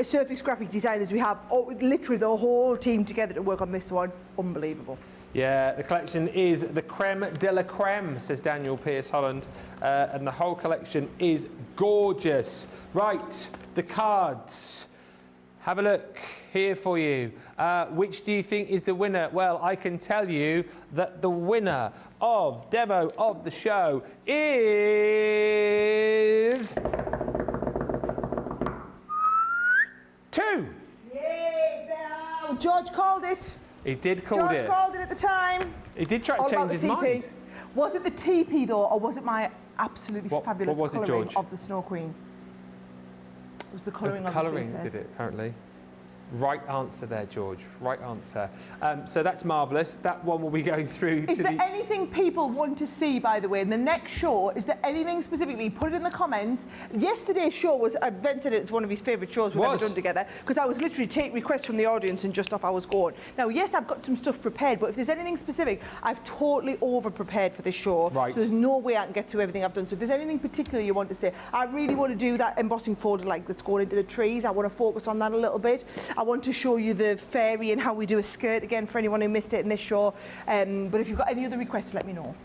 surface graphic designers we have, literally the whole team together to work on this one. Unbelievable. Yeah, the collection is the creme de la creme, says Daniel Pierce Holland, and the whole collection is gorgeous. Right, the cards. Have a look here for you. Which do you think is the winner? Well, I can tell you that the winner of Demo of the Show is... 2. Yay, George called it. He did call it. George called it at the time. He did try to change his mind. Was it the TP though, or was it my absolutely fabulous what was it, colouring George? of the Snow Queen? It was the colouring of the colouring sleeve, did it, apparently. Right answer there, George. Right answer. So that's marvellous. That one will be going through Is there anything people want to see, by the way, in the next show? Is there anything specifically? Put it in the comments. Yesterday's show was, Ben said it's one of his favourite shows we've ever done together, because I was literally take requests from the audience and just off I was going. Now, yes, I've got some stuff prepared, but if there's anything specific, I've totally over-prepared for this show. Right. So there's no way I can get through everything I've done. So if there's anything particular you want to say, I really want to do that embossing folder like that's going into the trees. I want to focus on that a little bit. I want to show you the fairy and how we do a skirt again for anyone who missed it in this show. But if you've got any other requests, let me know.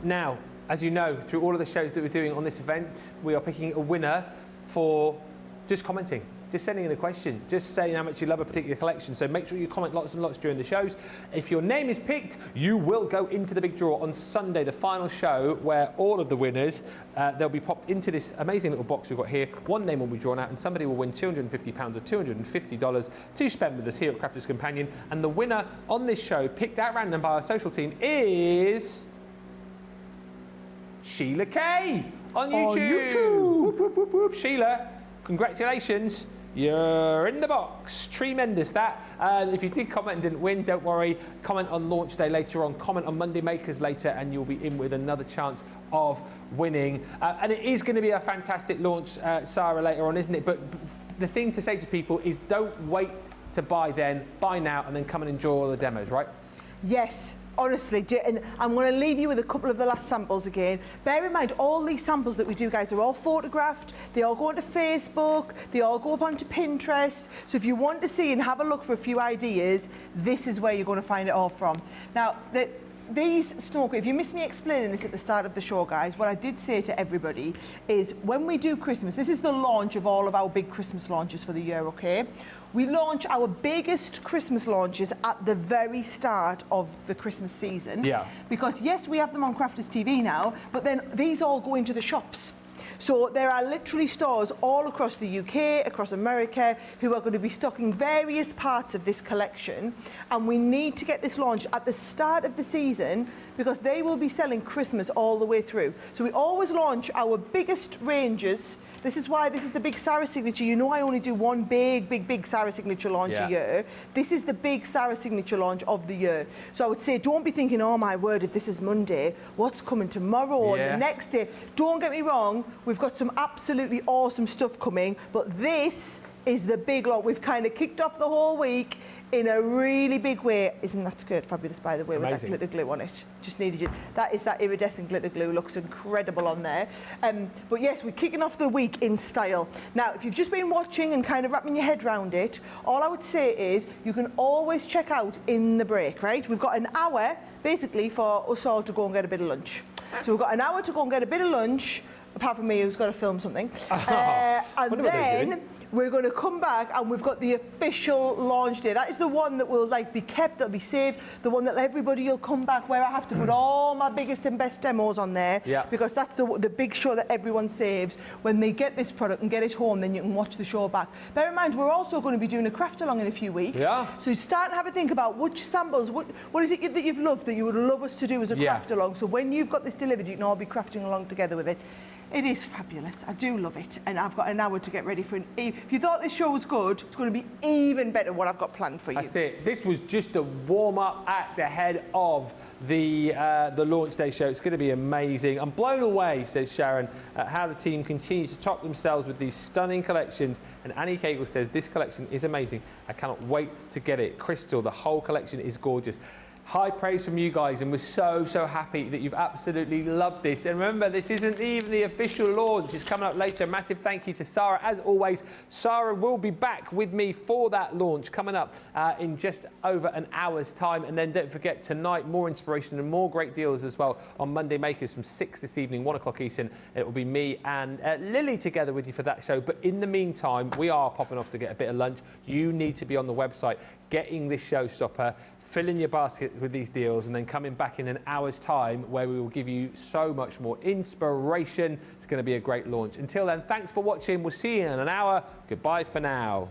Now, as you know, through all of the shows that we're doing on this event, we are picking a winner for just commenting. Just sending in a question, just saying how much you love a particular collection. So make sure you comment lots and lots during the shows. If your name is picked, you will go into the big draw on Sunday, the final show, where all of the winners, they'll be popped into this amazing little box we've got here. One name will be drawn out and somebody will win £250 or $250 to spend with us here at Crafters Companion. And the winner on this show, picked at random by our social team, is Sheila Kay on YouTube. Whoop, whoop, whoop, whoop. Sheila, congratulations. You're in the box. Tremendous that. If you did comment and didn't win, don't worry. Comment on launch day later on. Comment on Monday Makers later and you'll be in with another chance of winning. And it is going to be a fantastic launch, Sara, later on, isn't it? But the thing to say to people is don't wait to buy then. Buy now and then come and enjoy all the demos, right? Yes. Honestly, and I'm going to leave you with a couple of the last samples again. Bear in mind, all these samples that we do, guys, are all photographed. They all go onto Facebook. They all go up onto Pinterest. So if you want to see and have a look for a few ideas, this is where you're going to find it all from. Now, these snow queen, if you missed me explaining this at the start of the show, guys, what I did say to everybody is when we do Christmas, this is the launch of all of our big Christmas launches for the year, okay? We launch our biggest Christmas launches at the very start of the Christmas season. Yeah. Because yes, we have them on Crafters TV now, but then these all go into the shops. So there are literally stores all across the UK, across America, who are going to be stocking various parts of this collection. And we need to get this launched at the start of the season because they will be selling Christmas all the way through. So we always launch our biggest ranges. This is why this is the big Sara signature. You know I only do one big Sara signature launch a year. This is the big Sara signature launch of the year. So I would say don't be thinking, oh my word, if this is Monday, what's coming tomorrow or the next day? Don't get me wrong, we've got some absolutely awesome stuff coming, but this is the big lot. We've kind of kicked off the whole week in a really big way. Isn't that skirt fabulous, by the way, with that glitter glue on it? Just needed it. That is that iridescent glitter glue. Looks incredible on there. But yes, we're kicking off the week in style. Now, if you've just been watching and kind of wrapping your head around it, all I would say is you can always check out in the break, right? We've got an hour, basically, for us all to go and get a bit of lunch. So we've got an hour to go and get a bit of lunch, apart from me, who's got to film something. And then we're going to come back and we've got the official launch day. That is the one that will be kept, that'll be saved, the one that everybody will come back where I have to put all my biggest and best demos on there because that's the big show that everyone saves. When they get this product and get it home, then you can watch the show back. Bear in mind, we're also going to be doing a craft along in a few weeks. So start and have a think about which samples, what is it that you've loved that you would love us to do as a craft along. So when you've got this delivered, you can all be crafting along together with it. It is fabulous. I do love it. And I've got an hour to get ready for if you thought this show was good, it's going to be even better what I've got planned for you. That's it. This was just a warm-up act ahead of the launch day show. It's going to be amazing. I'm blown away, says Sharon, at how the team continue to top themselves with these stunning collections. And Annie Cagle says, this collection is amazing. I cannot wait to get it. Crystal, the whole collection is gorgeous. high praise from you guys, and we're so happy that you've absolutely loved this. And remember, this isn't even the official launch. It's coming up later. Massive thank you to Sara. As always, Sara will be back with me for that launch coming up in just over an hour's time. And then don't forget, tonight, more inspiration and more great deals as well on Monday Makers from 6 this evening, 1 o'clock Eastern. It will be me and Lily together with you for that show. But in the meantime, we are popping off to get a bit of lunch. You need to be on the website getting this Showstopper, filling your basket with these deals, and then coming back in an hour's time where we will give you so much more inspiration. It's going to be a great launch. Until then, thanks for watching. We'll see you in an hour. Goodbye for now.